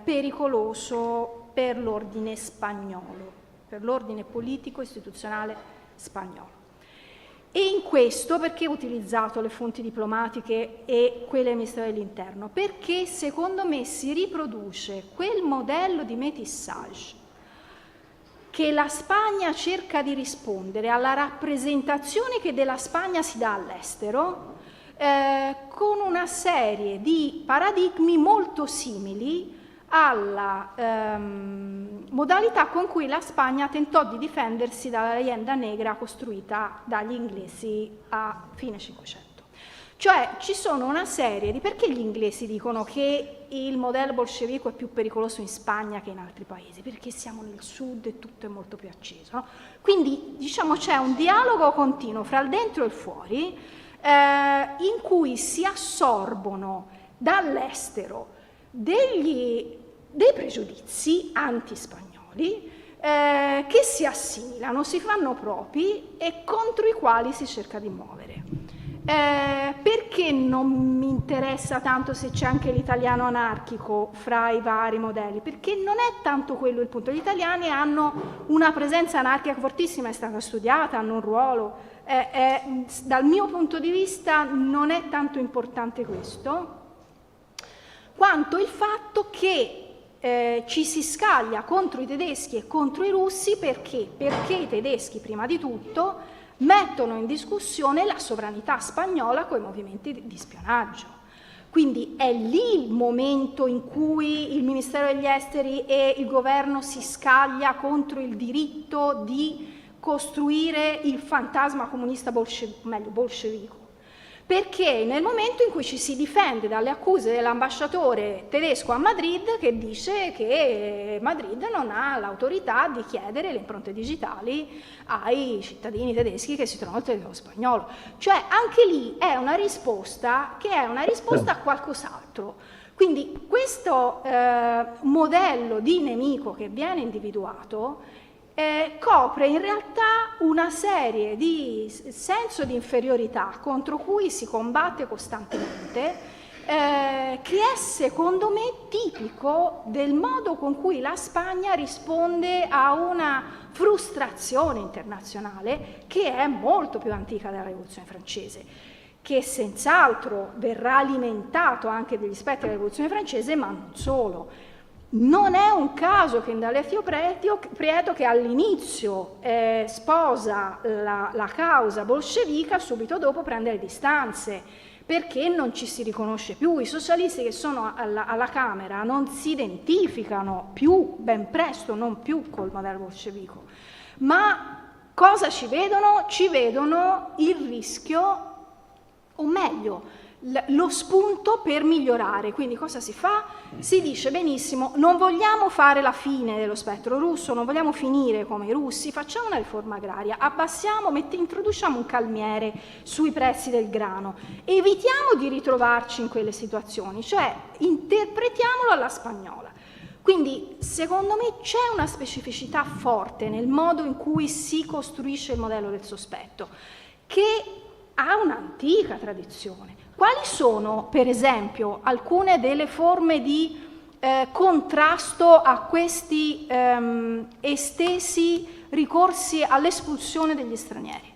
pericoloso per l'ordine spagnolo, per l'ordine politico istituzionale spagnolo. E in questo perché ho utilizzato le fonti diplomatiche e quelle del Ministero dell'Interno? Perché secondo me si riproduce quel modello di métissage che la Spagna cerca di rispondere alla rappresentazione che della Spagna si dà all'estero, con una serie di paradigmi molto simili alla modalità con cui la Spagna tentò di difendersi dalla leyenda negra costruita dagli inglesi a fine Cinquecento. Cioè ci sono una serie di... Perché gli inglesi dicono che il modello bolscevico è più pericoloso in Spagna che in altri paesi? Perché siamo nel sud e tutto è molto più acceso, no? Quindi diciamo c'è un dialogo continuo fra il dentro e il fuori, in cui si assorbono dall'estero dei pregiudizi antispagnoli che si assimilano, si fanno propri e contro i quali si cerca di muovere. Perché non mi interessa tanto se c'è anche l'italiano anarchico fra i vari modelli? Perché non è tanto quello il punto. Gli italiani hanno una presenza anarchica fortissima, è stata studiata, hanno un ruolo. Dal mio punto di vista non è tanto importante questo, quanto il fatto che ci si scaglia contro i tedeschi e contro i russi perché i tedeschi, prima di tutto, mettono in discussione la sovranità spagnola con i movimenti di spionaggio. Quindi è lì il momento in cui il Ministero degli Esteri e il governo si scaglia contro il diritto di costruire il fantasma comunista bolscevico. Perché nel momento in cui ci si difende dalle accuse dell'ambasciatore tedesco a Madrid, che dice che Madrid non ha l'autorità di chiedere le impronte digitali ai cittadini tedeschi che si trovano nel territorio spagnolo. Cioè anche lì è una risposta che è una risposta a qualcos'altro. Quindi questo modello di nemico che viene individuato copre in realtà una serie di senso di inferiorità contro cui si combatte costantemente, che è secondo me tipico del modo con cui la Spagna risponde a una frustrazione internazionale che è molto più antica della Rivoluzione francese, che senz'altro verrà alimentato anche dagli aspetti della Rivoluzione francese, ma non solo. Non è un caso che D'Alessio Prieto, che all'inizio sposa la causa bolscevica, subito dopo prende le distanze, perché non ci si riconosce più. I socialisti che sono alla Camera non si identificano più, ben presto, non più col modello bolscevico. Ma cosa ci vedono? Ci vedono il rischio, o meglio, lo spunto per migliorare. Quindi cosa si fa? Si dice benissimo, non vogliamo fare la fine dello spettro russo, non vogliamo finire come i russi, facciamo una riforma agraria, abbassiamo, introduciamo un calmiere sui prezzi del grano, evitiamo di ritrovarci in quelle situazioni, cioè interpretiamolo alla spagnola. Quindi, secondo me, c'è una specificità forte nel modo in cui si costruisce il modello del sospetto, che ha un'antica tradizione. Quali sono, per esempio, alcune delle forme di contrasto a questi estesi ricorsi all'espulsione degli stranieri?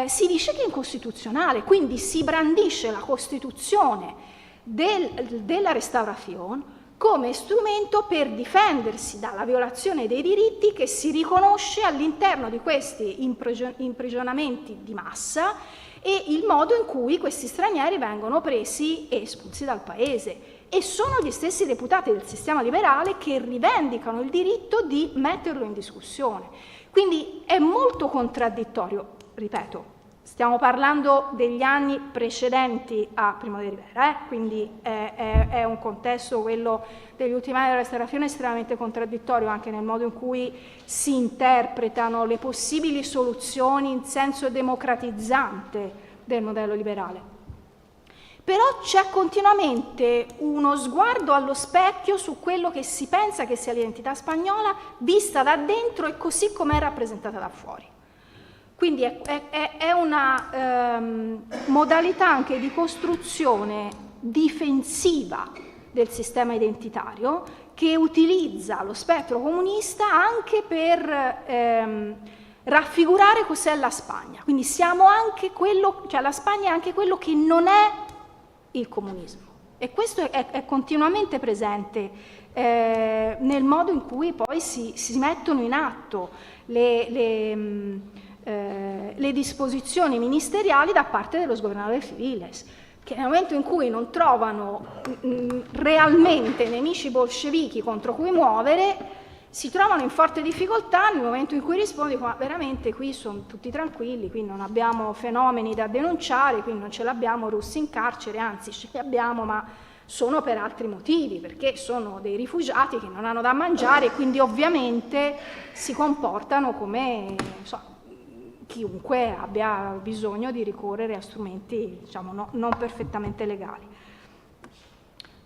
Si dice che è incostituzionale, quindi si brandisce la Costituzione della Restaurazione come strumento per difendersi dalla violazione dei diritti che si riconosce all'interno di questi imprigionamenti di massa e il modo in cui questi stranieri vengono presi e espulsi dal paese. E sono gli stessi deputati del sistema liberale che rivendicano il diritto di metterlo in discussione. Quindi è molto contraddittorio, ripeto, stiamo parlando degli anni precedenti a Primo de Rivera, quindi è un contesto, quello degli ultimi anni della Restaurazione, estremamente contraddittorio anche nel modo in cui si interpretano le possibili soluzioni in senso democratizzante del modello liberale. Però c'è continuamente uno sguardo allo specchio su quello che si pensa che sia l'identità spagnola vista da dentro e così come è rappresentata da fuori. Quindi è una modalità anche di costruzione difensiva del sistema identitario che utilizza lo spettro comunista anche per raffigurare cos'è la Spagna. Quindi siamo anche quello, cioè la Spagna è anche quello che non è il comunismo. E questo è continuamente presente nel modo in cui poi si mettono in atto le disposizioni ministeriali da parte dello governatore Civiles, che nel momento in cui non trovano realmente nemici bolscevichi contro cui muovere, si trovano in forte difficoltà nel momento in cui rispondi: ma veramente qui sono tutti tranquilli, qui non abbiamo fenomeni da denunciare, qui non ce l'abbiamo russi in carcere, anzi ce li abbiamo, ma sono per altri motivi, perché sono dei rifugiati che non hanno da mangiare e quindi ovviamente si comportano come chiunque abbia bisogno di ricorrere a strumenti, diciamo, non perfettamente legali.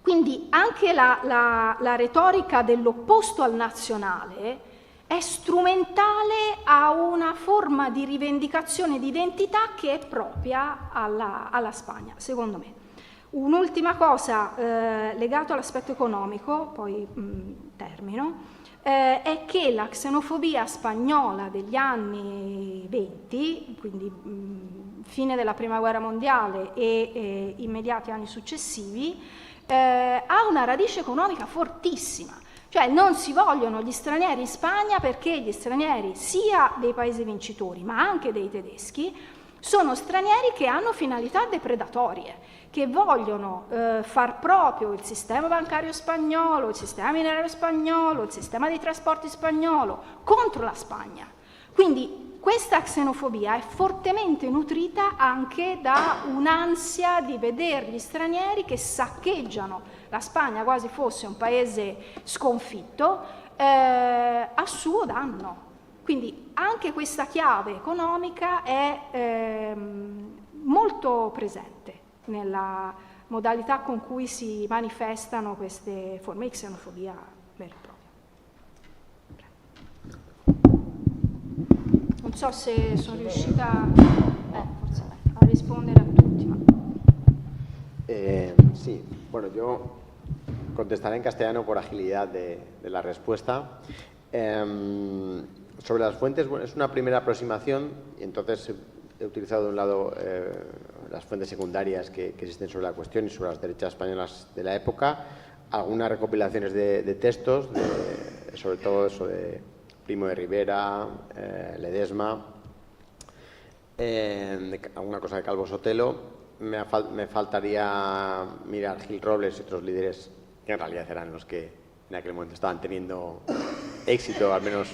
Quindi anche la retorica dell'opposto al nazionale è strumentale a una forma di rivendicazione di identità che è propria alla Spagna, secondo me. Un'ultima cosa legata all'aspetto economico, poi termino, è che la xenofobia spagnola degli anni 20, quindi fine della Prima Guerra Mondiale e immediati anni successivi, ha una radice economica fortissima, cioè non si vogliono gli stranieri in Spagna perché gli stranieri sia dei paesi vincitori ma anche dei tedeschi sono stranieri che hanno finalità depredatorie, che vogliono far proprio il sistema bancario spagnolo, il sistema minerario spagnolo, il sistema dei trasporti spagnolo contro la Spagna. Quindi questa xenofobia è fortemente nutrita anche da un'ansia di vedere gli stranieri che saccheggiano la Spagna quasi fosse un paese sconfitto a suo danno. Quindi anche questa chiave economica è molto presente nella modalità con cui si manifestano queste forme di xenofobia vera e propria. Non so se sono riuscita forse a rispondere a tutti. Ma... Sí, bueno, yo contestaré en castellano por agilidad de la respuesta. Sobre las fuentes, bueno, es una primera aproximación y entonces he utilizado de un lado las fuentes secundarias que existen sobre la cuestión y sobre las derechas españolas de la época, algunas recopilaciones de textos, sobre todo eso de Primo de Rivera, Ledesma, alguna cosa de Calvo Sotelo. Me faltaría mirar Gil Robles y otros líderes que en realidad eran los que en aquel momento estaban teniendo éxito, al menos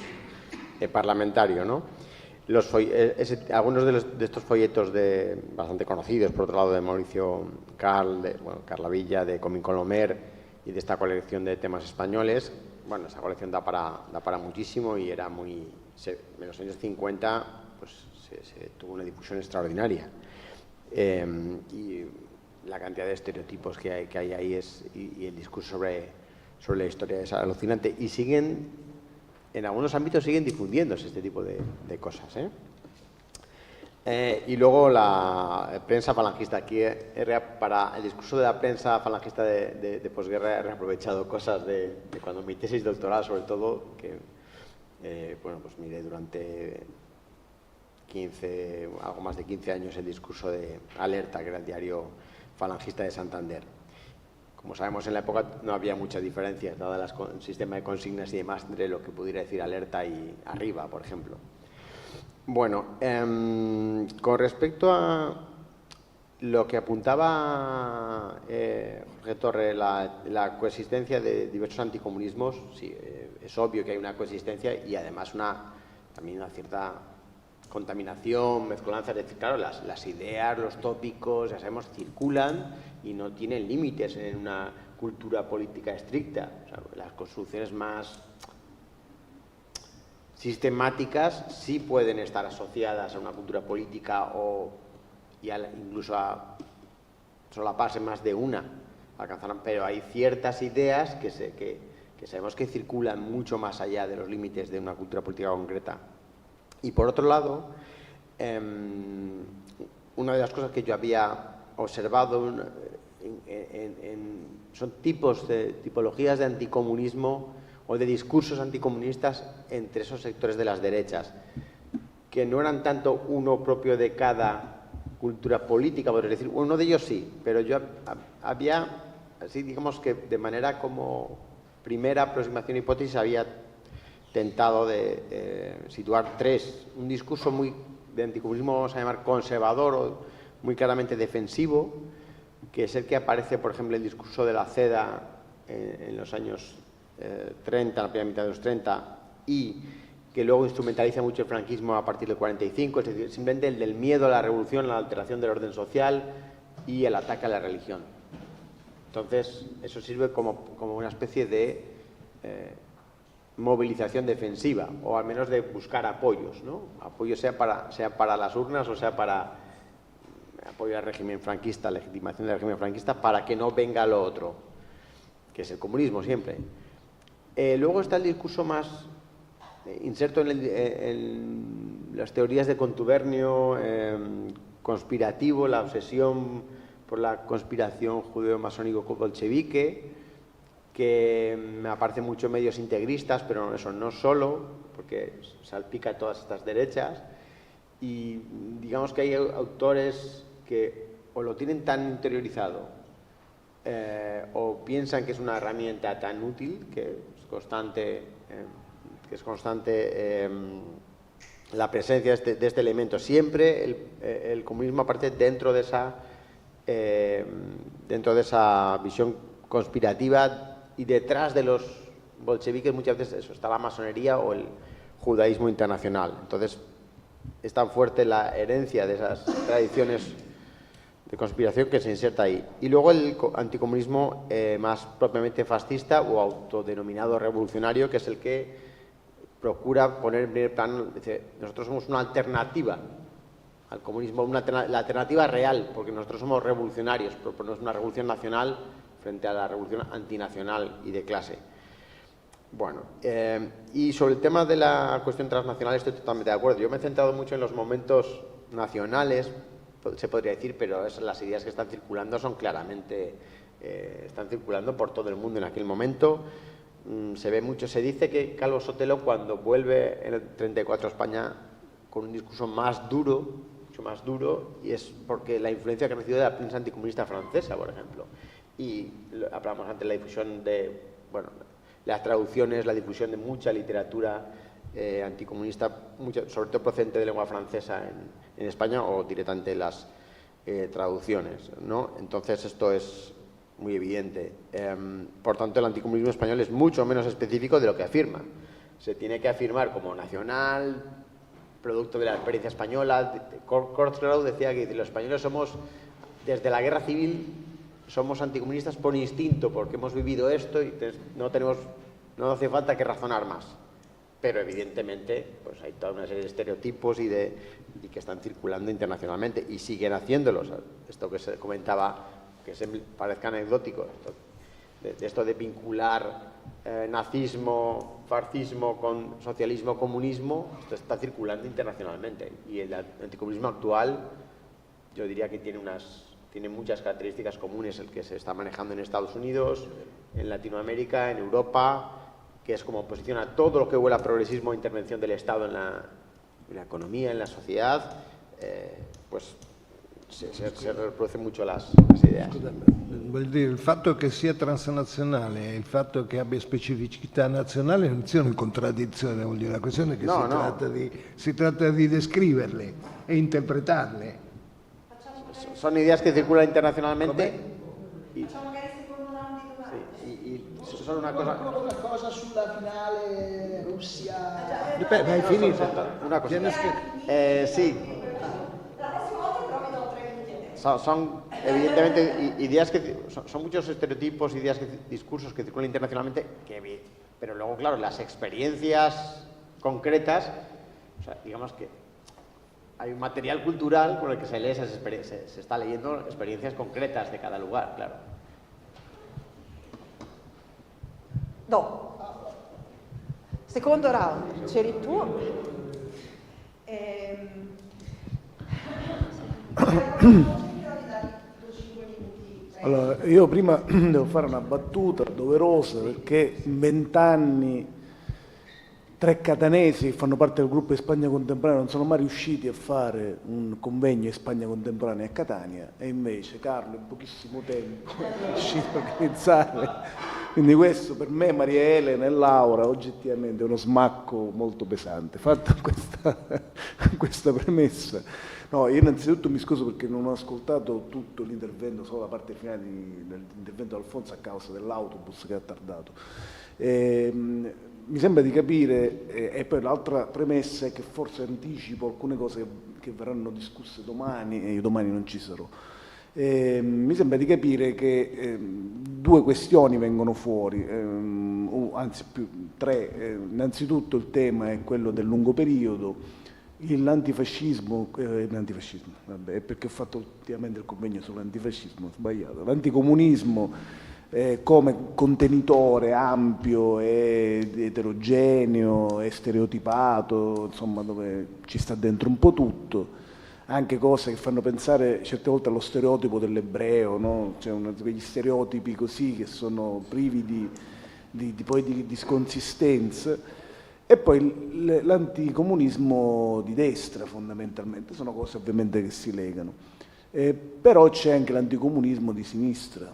parlamentario, ¿no? Algunos de estos folletos bastante conocidos, por otro lado, de Mauricio Carla Villa, de Comín Colomer y de esta colección de temas españoles. Bueno, esa colección da para muchísimo y era en los años 50 pues se tuvo una difusión extraordinaria. Y la cantidad de estereotipos que hay ahí y el discurso sobre la historia, es alucinante. Y siguen, en algunos ámbitos siguen difundiéndose este tipo de cosas, ¿eh? Y luego la prensa falangista. Aquí para el discurso de la prensa falangista de posguerra he reaprovechado cosas de cuando mi tesis doctoral, sobre todo, que bueno, pues miré durante algo más de 15 años el discurso de Alerta, que era el diario falangista de Santander. Como sabemos, en la época no había muchas diferencias, dado el sistema de consignas y demás, entre lo que pudiera decir Alerta y Arriba, por ejemplo. Bueno, con respecto a lo que apuntaba Jorge Torre, la coexistencia de diversos anticomunismos, sí, es obvio que hay una coexistencia y además también una cierta contaminación, mezcolanza, es decir, claro, las ideas, los tópicos, ya sabemos, circulan y no tienen límites en una cultura política estricta. O sea, las construcciones más sistemáticas sí pueden estar asociadas a una cultura política incluso a solaparse más de una, pero hay ciertas ideas que sabemos que circulan mucho más allá de los límites de una cultura política concreta. Y por otro lado, una de las cosas que yo había observado son tipologías de anticomunismo o de discursos anticomunistas entre esos sectores de las derechas, que no eran tanto uno propio de cada cultura política, podría decir, uno de ellos sí, pero yo había, así digamos que de manera como primera aproximación hipótesis, había tentado de situar tres: un discurso muy de anticomunismo, vamos a llamar conservador o muy claramente defensivo, que es el que aparece, por ejemplo, en el discurso de la CEDA en los años 30, la primera mitad de los 30, y que luego instrumentaliza mucho el franquismo a partir del 45, es decir, simplemente el del miedo a la revolución, a la alteración del orden social y el ataque a la religión. Entonces, eso sirve como una especie de movilización defensiva, o al menos de buscar apoyos, ¿no? Apoyo sea para las urnas o sea para apoyo al régimen franquista, legitimación del régimen franquista, para que no venga lo otro, que es el comunismo siempre. Luego está el discurso más inserto en las teorías de contubernio conspirativo, la obsesión por la conspiración judeo-masónico-bolchevique, que me aparece mucho en medios integristas, pero eso no solo, porque salpica todas estas derechas. Y digamos que hay autores que o lo tienen tan interiorizado o piensan que es una herramienta tan útil que es constante la presencia de este elemento. Siempre el comunismo aparece dentro de esa visión conspirativa, y detrás de los bolcheviques muchas veces eso, está la masonería o el judaísmo internacional. Entonces es tan fuerte la herencia de esas tradiciones de conspiración que se inserta ahí. Y luego el anticomunismo más propiamente fascista o autodenominado revolucionario, que es el que procura poner en primer plano, dice, nosotros somos una alternativa al comunismo, la alternativa real, porque nosotros somos revolucionarios, proponemos una revolución nacional frente a la revolución antinacional y de clase. Bueno, y sobre el tema de la cuestión transnacional estoy totalmente de acuerdo. Yo me he centrado mucho en los momentos nacionales, se podría decir, pero las ideas que están circulando son claramente, están circulando por todo el mundo en aquel momento. Se ve mucho, se dice que Calvo Sotelo, cuando vuelve en el 34 a España con un discurso más duro, mucho más duro, y es porque la influencia que ha recibido de la prensa anticomunista francesa, por ejemplo. Y hablamos antes de la difusión de, bueno, las traducciones, la difusión de mucha literatura anticomunista, sobre todo procedente de lengua francesa en España, o directamente las traducciones, ¿no? Entonces esto es muy evidente. Por tanto, el anticomunismo español es mucho menos específico de lo que afirma. Se tiene que afirmar como nacional, producto de la experiencia española. Kurzweil decía que los españoles somos, desde la guerra civil, somos anticomunistas por instinto, porque hemos vivido esto y no hace falta que razonar más. Pero evidentemente pues hay toda una serie de estereotipos y que están circulando internacionalmente y siguen haciéndolos. Esto que se comentaba, que se parezca anecdótico. de esto de vincular nazismo, fascismo con socialismo, comunismo, esto está circulando internacionalmente. Y el anticomunismo actual, yo diría que tiene muchas características comunes el que se está manejando en Estados Unidos, en Latinoamérica, en Europa, que es como oposición a todo lo que huele a progresismo e intervención del Estado en la economía, en la sociedad, pues se reproducen mucho las ideas. Vuol dire, il fatto che sia transnazionale e il fatto che abbia specificità nazionale non sono in contraddizione, vuol dire, la questione è che si tratta di descriverle e interpretarle. Son ideas que circulan internacionalmente. Facciamo magari il secondo round di domande. Sono una cosa... Una cosa sulla finale Russia... Beh, hai finito? Una cosa. Sì. Son evidentemente ideas que son muchos estereotipos, ideas, discursos que circulan internacionalmente, pero luego, claro, las experiencias concretas, o sea, digamos que hay un material cultural con el que se lee se está leyendo experiencias concretas de cada lugar, claro. Secondo round, c'eri tu. Allora, io prima devo fare una battuta doverosa, perché in 20 anni 3 catanesi che fanno parte del gruppo di Spagna Contemporanea non sono mai riusciti a fare un convegno di Spagna Contemporanea a Catania, e invece Carlo in pochissimo tempo è riuscito a organizzarle. Quindi questo per me, Maria Elena e Laura, oggettivamente è uno smacco molto pesante. Fatta questa premessa, no, io innanzitutto mi scuso perché non ho ascoltato tutto l'intervento, solo la parte finale dell'intervento di Alfonso a causa dell'autobus che ha tardato. Mi sembra di capire, e poi l'altra premessa è che forse anticipo alcune cose che verranno discusse domani, e io domani non ci sarò. Mi sembra di capire che 2 questioni vengono fuori, anzi più 3. Innanzitutto il tema è quello del lungo periodo, l'antifascismo, vabbè, è perché ho fatto ultimamente il convegno sull'antifascismo, ho sbagliato, l'anticomunismo come contenitore ampio e eterogeneo e stereotipato, insomma, dove ci sta dentro un po' tutto, anche cose che fanno pensare certe volte allo stereotipo dell'ebreo, no? Cioè quegli stereotipi così che sono privi di consistenza. E poi l'anticomunismo di destra, fondamentalmente, sono cose ovviamente che si legano. Però c'è anche l'anticomunismo di sinistra,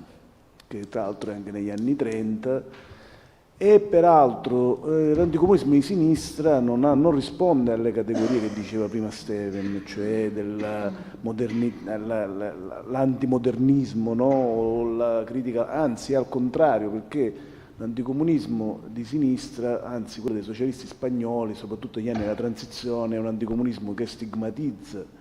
che tra l'altro è anche negli anni 30, e peraltro l'anticomunismo di sinistra non risponde alle categorie che diceva prima Steven, cioè l'antimodernismo, no? O la critica, anzi al contrario, perché l'anticomunismo di sinistra, anzi quello dei socialisti spagnoli, soprattutto negli anni della transizione, è un anticomunismo che stigmatizza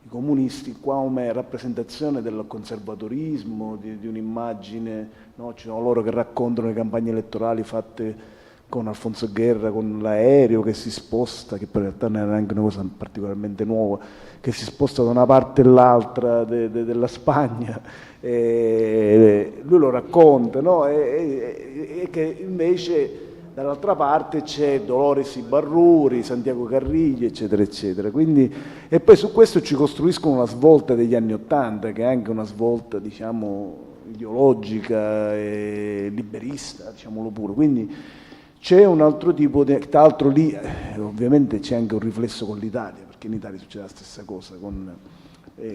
i comunisti come rappresentazione del conservatorismo, di un'immagine, no? Ci sono loro che raccontano le campagne elettorali fatte con Alfonso Guerra, con l'aereo che si sposta, che poi in realtà non era neanche una cosa particolarmente nuova, che si sposta da una parte all'altra della Spagna, e lui lo racconta, no? E che invece dall'altra parte c'è Dolores Ibarruri, Santiago Carrillo, eccetera, eccetera. Quindi, e poi su questo ci costruiscono una svolta degli anni '80, che è anche una svolta, diciamo, ideologica e liberista, diciamolo pure. Quindi c'è un altro tipo di... Tra l'altro lì ovviamente c'è anche un riflesso con l'Italia, perché in Italia succede la stessa cosa.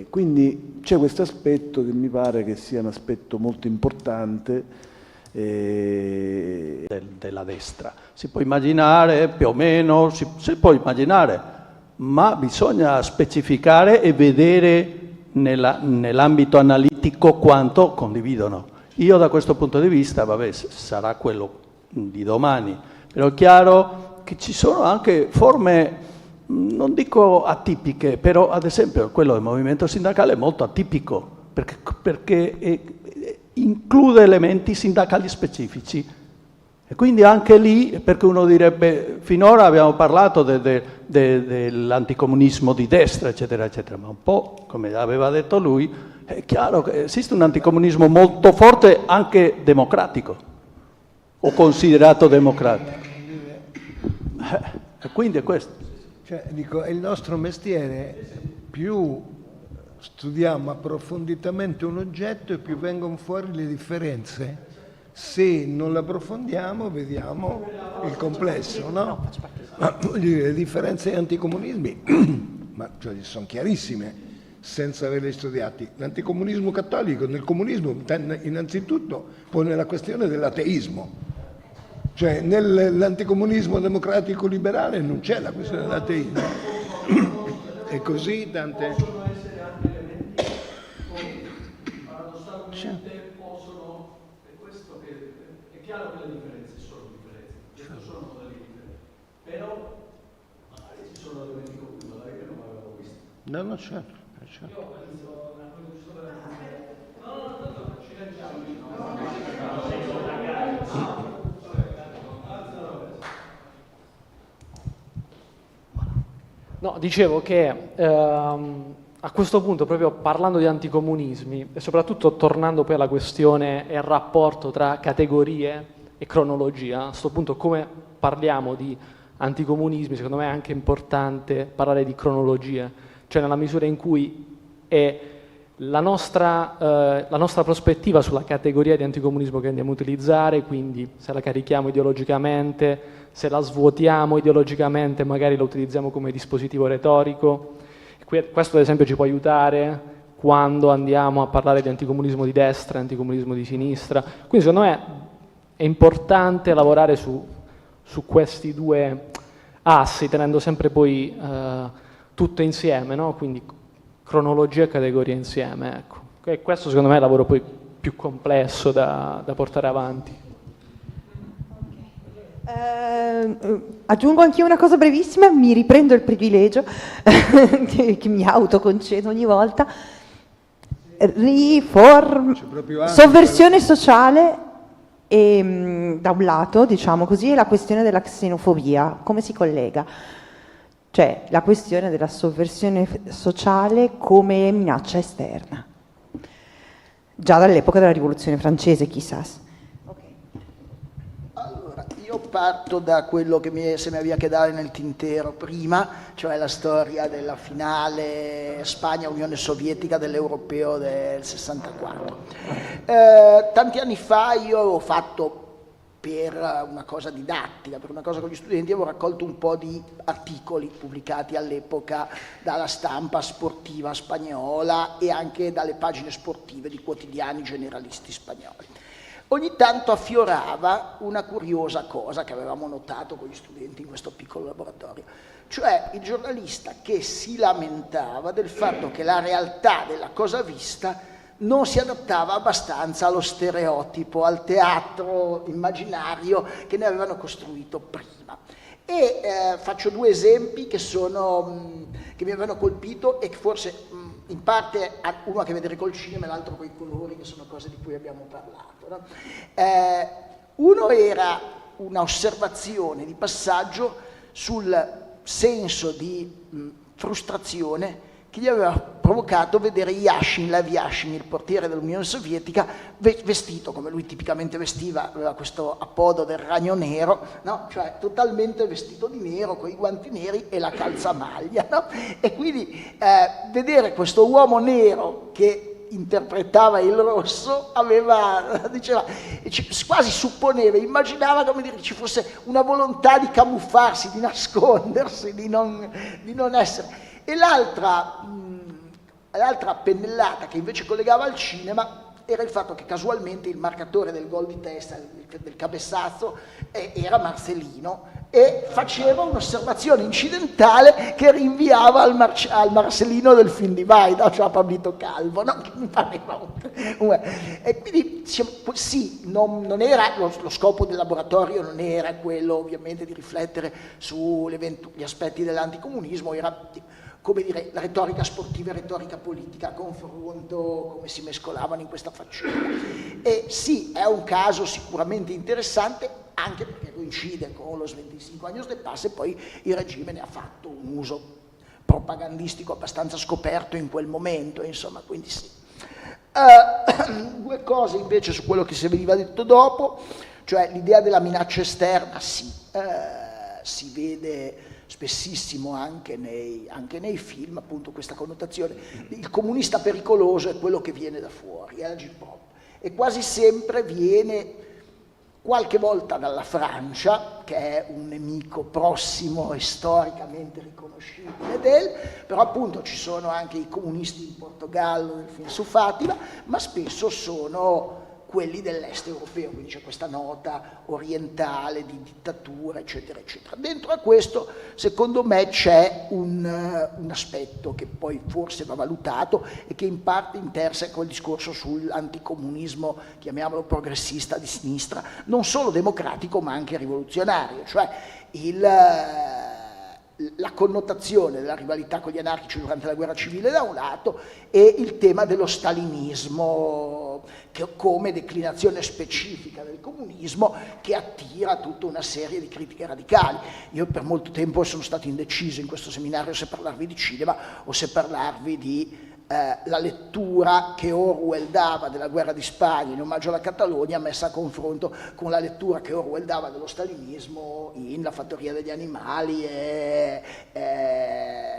Quindi c'è questo aspetto che mi pare che sia un aspetto molto importante della destra. Si può immaginare più o meno, si può immaginare, ma bisogna specificare e vedere nell'ambito analitico quanto condividono. Io da questo punto di vista, vabbè, sarà quello di domani, però è chiaro che ci sono anche forme, non dico atipiche, però ad esempio quello del movimento sindacale è molto atipico, perché include elementi sindacali specifici. E quindi anche lì, perché uno direbbe, finora abbiamo parlato dell'anticomunismo di destra, eccetera, eccetera, ma un po', come aveva detto lui, È chiaro che esiste un anticomunismo molto forte, anche democratico, o considerato democratico. E quindi è questo. Cioè, dico, è il nostro mestiere, più studiamo approfonditamente un oggetto e più vengono fuori le differenze. Se non l'approfondiamo vediamo il complesso, no? Ma voglio dire, le differenze e anticomunismi ma cioè, sono chiarissime senza averli studiati. L'anticomunismo cattolico nel comunismo innanzitutto pone la questione dell'ateismo, cioè nell'anticomunismo democratico liberale non c'è la questione dell'ateismo. E così tante... Paradossalmente possono, è questo che è chiaro che le differenze sono differenze, certo sono modelli differenti, però magari ci sono elementi comuni, magari che non avevo visto. No, certo. Io penso una cosa giusto per ci No, dicevo che a questo punto, proprio parlando di anticomunismi e soprattutto tornando poi alla questione e al rapporto tra categorie e cronologia, a questo punto come parliamo di anticomunismi, secondo me è anche importante parlare di cronologie, cioè nella misura in cui è la nostra prospettiva sulla categoria di anticomunismo che andiamo a utilizzare, quindi se la carichiamo ideologicamente, se la svuotiamo ideologicamente, magari la utilizziamo come dispositivo retorico. Questo ad esempio ci può aiutare quando andiamo a parlare di anticomunismo di destra, anticomunismo di sinistra. Quindi secondo me è importante lavorare su questi due assi, tenendo sempre poi tutto insieme, no? Quindi cronologia e categoria insieme. Ecco. E questo secondo me è il lavoro poi più complesso da portare avanti. Aggiungo anch'io una cosa brevissima, mi riprendo il privilegio che mi autoconcedo ogni volta. Sovversione sociale e, da un lato, diciamo così, e la questione della xenofobia, come si collega? Cioè la questione della sovversione sociale come minaccia esterna, già dall'epoca della Rivoluzione francese, chissà. Io parto da quello che se mi aveva quedato nel tintero prima, cioè la storia della finale Spagna-Unione Sovietica dell'Europeo del 64. Tanti anni fa io avevo fatto, per una cosa didattica, per una cosa con gli studenti, avevo raccolto un po' di articoli pubblicati all'epoca dalla stampa sportiva spagnola e anche dalle pagine sportive di quotidiani generalisti spagnoli. Ogni tanto affiorava una curiosa cosa che avevamo notato con gli studenti in questo piccolo laboratorio, cioè il giornalista che si lamentava del fatto che la realtà della cosa vista non si adattava abbastanza allo stereotipo, al teatro immaginario che ne avevano costruito prima. E faccio due esempi che mi avevano colpito e che forse in parte uno ha a che vedere col cinema e l'altro con i colori, che sono cose di cui abbiamo parlato. No? Uno era un'osservazione di passaggio sul senso di frustrazione che gli aveva provocato vedere Yashin, Lev Yashin, il portiere dell'Unione Sovietica, vestito come lui tipicamente vestiva, aveva questo appodo del ragno nero, no? Cioè totalmente vestito di nero, con i guanti neri e la calzamaglia. No? E quindi vedere questo uomo nero che interpretava il rosso diceva, quasi supponeva, immaginava come dire, ci fosse una volontà di camuffarsi, di nascondersi, di non essere. E l'altra pennellata che invece collegava al cinema era il fatto che casualmente il marcatore del gol di testa, del cabezzazzo, era Marcelino e faceva un'osservazione incidentale che rinviava al Marcelino del film di Vaida, cioè a Pablito Calvo, no? E quindi sì, non era lo scopo del laboratorio, non era quello ovviamente di riflettere sugli aspetti dell'anticomunismo, era come dire, la retorica sportiva e retorica politica a confronto, come si mescolavano in questa faccenda. E sì, è un caso sicuramente interessante, anche perché coincide con lo 25 anni de paz e poi il regime ne ha fatto un uso propagandistico abbastanza scoperto in quel momento, insomma, quindi sì. Due cose invece su quello che si veniva detto dopo, cioè l'idea della minaccia esterna, sì, si vede spessissimo anche nei film, appunto questa connotazione. Il comunista pericoloso è quello che viene da fuori, è l'agitprop, e quasi sempre viene qualche volta dalla Francia, che è un nemico prossimo e storicamente riconoscibile però appunto ci sono anche i comunisti in Portogallo nel film su Fatima, ma spesso sono quelli dell'est europeo, quindi c'è questa nota orientale di dittatura, eccetera, eccetera. Dentro a questo, secondo me, c'è un aspetto che poi forse va valutato e che in parte interseca il discorso sull'anticomunismo, chiamiamolo progressista di sinistra, non solo democratico ma anche rivoluzionario, cioè la connotazione della rivalità con gli anarchici durante la guerra civile da un lato e il tema dello stalinismo come declinazione specifica del comunismo che attira tutta una serie di critiche radicali. Io per molto tempo sono stato indeciso in questo seminario se parlarvi di cinema o se parlarvi di la lettura che Orwell dava della guerra di Spagna in omaggio alla Catalogna messa a confronto con la lettura che Orwell dava dello stalinismo in La fattoria degli animali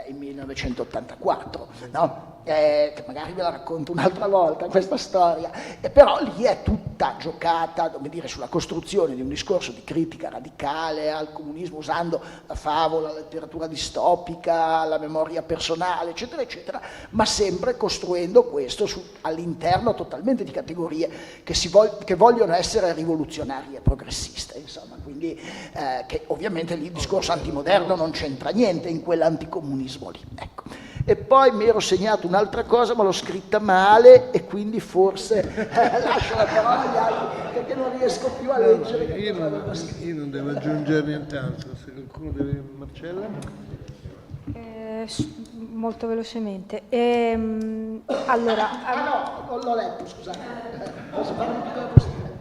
in 1984, no? Che magari ve la racconto un'altra volta questa storia, però lì è tutta giocata, come dire, sulla costruzione di un discorso di critica radicale al comunismo usando la favola, la letteratura distopica, la memoria personale, eccetera, eccetera, ma sempre costruendo questo all'interno totalmente di categorie che vogliono essere rivoluzionarie e progressiste, insomma, quindi che ovviamente lì il discorso antimoderno non c'entra niente in quell'anticomunismo lì, ecco. E poi mi ero segnato un'altra cosa, ma l'ho scritta male e quindi forse lascio la parola agli altri perché non riesco più a leggere. Io non devo aggiungere nient'altro, se qualcuno deve... Marcella? Molto velocemente. Allora... no, non l'ho letto, scusate. Posso fare una piccola posizione?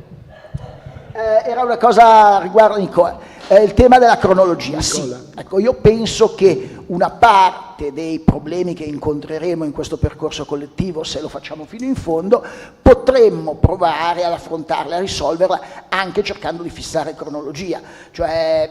Era una cosa riguardo Nicola, il tema della cronologia. Sì. Ecco, io penso che una parte dei problemi che incontreremo in questo percorso collettivo, se lo facciamo fino in fondo, potremmo provare ad affrontarla, a risolverla anche cercando di fissare cronologia. Cioè,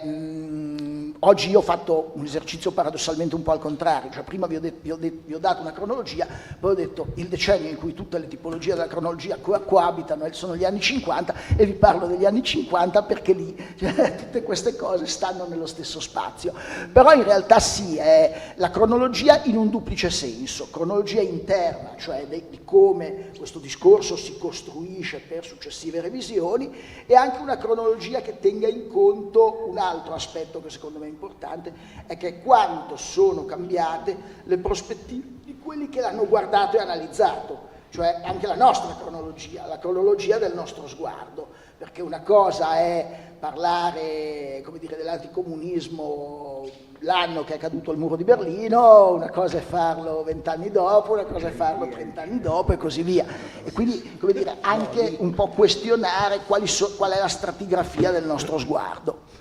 oggi io ho fatto un esercizio paradossalmente un po' al contrario, cioè prima vi ho dato una cronologia, poi ho detto il decennio in cui tutte le tipologie della cronologia coabitano sono gli anni 50 e vi parlo degli anni 50 perché lì tutte queste cose stanno nello stesso spazio. Però in realtà sì, è la cronologia in un duplice senso, cronologia interna, cioè di come questo discorso si costruisce per successive revisioni, e anche una cronologia che tenga in conto un altro aspetto che secondo me è importante, è che quanto sono cambiate le prospettive di quelli che l'hanno guardato e analizzato, cioè anche la nostra cronologia, la cronologia del nostro sguardo, perché una cosa è parlare, come dire, dell'anticomunismo l'anno che è caduto il muro di Berlino, una cosa è farlo 20 anni dopo, una cosa è farlo 30 anni dopo e così via. E quindi, come dire, anche un po' questionare qual è la stratigrafia del nostro sguardo.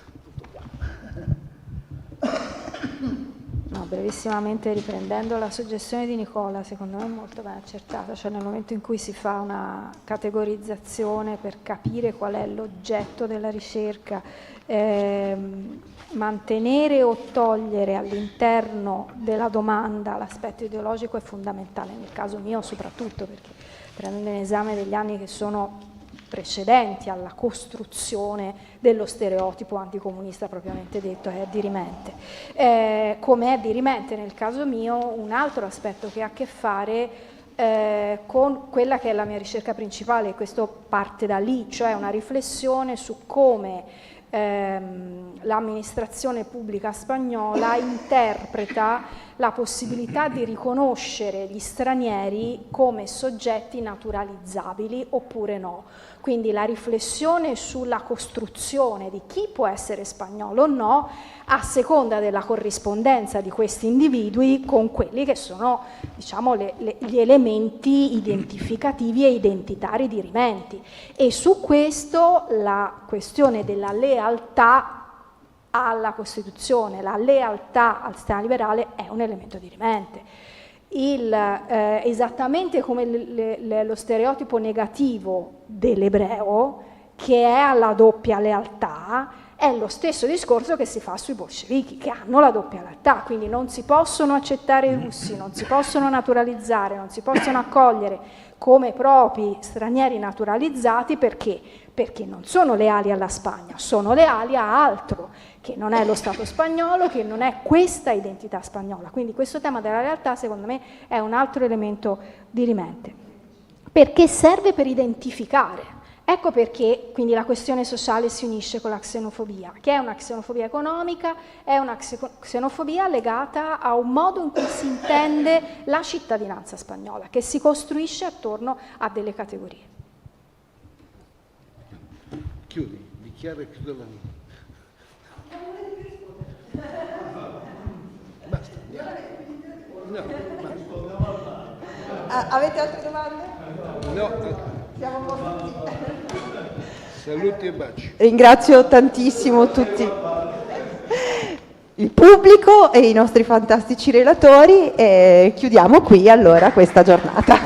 No, brevissimamente riprendendo la suggestione di Nicola, secondo me è molto ben accertata, cioè nel momento in cui si fa una categorizzazione per capire qual è l'oggetto della ricerca, mantenere o togliere all'interno della domanda l'aspetto ideologico è fondamentale, nel caso mio soprattutto perché prendendo in esame degli anni che sono precedenti alla costruzione dello stereotipo anticomunista propriamente detto, è dirimente. Come è dirimente nel caso mio un altro aspetto che ha a che fare con quella che è la mia ricerca principale, e questo parte da lì, cioè una riflessione su come l'amministrazione pubblica spagnola interpreta la possibilità di riconoscere gli stranieri come soggetti naturalizzabili oppure no. Quindi la riflessione sulla costruzione di chi può essere spagnolo o no a seconda della corrispondenza di questi individui con quelli che sono, diciamo, gli elementi identificativi e identitari dirimenti. E su questo la questione della lealtà alla Costituzione, la lealtà al sistema liberale è un elemento dirimente. esattamente come lo stereotipo negativo dell'ebreo, che è alla doppia lealtà, è lo stesso discorso che si fa sui bolscevichi, che hanno la doppia lealtà, quindi non si possono accettare i russi, non si possono naturalizzare, non si possono accogliere come propri stranieri naturalizzati, perché non sono leali alla Spagna, sono leali a altro, che non è lo Stato spagnolo, che non è questa identità spagnola. Quindi questo tema della lealtà, secondo me, è un altro elemento dirimente, perché serve per identificare. Ecco perché quindi la questione sociale si unisce con la xenofobia, che è una xenofobia economica, è una xenofobia legata a un modo in cui si intende la cittadinanza spagnola, che si costruisce attorno a delle categorie. Chiudi, dichiara e chiudo la basta, no, Avete altre domande? no. Saluti e baci. Ringrazio tantissimo tutti il pubblico e i nostri fantastici relatori e chiudiamo qui allora questa giornata.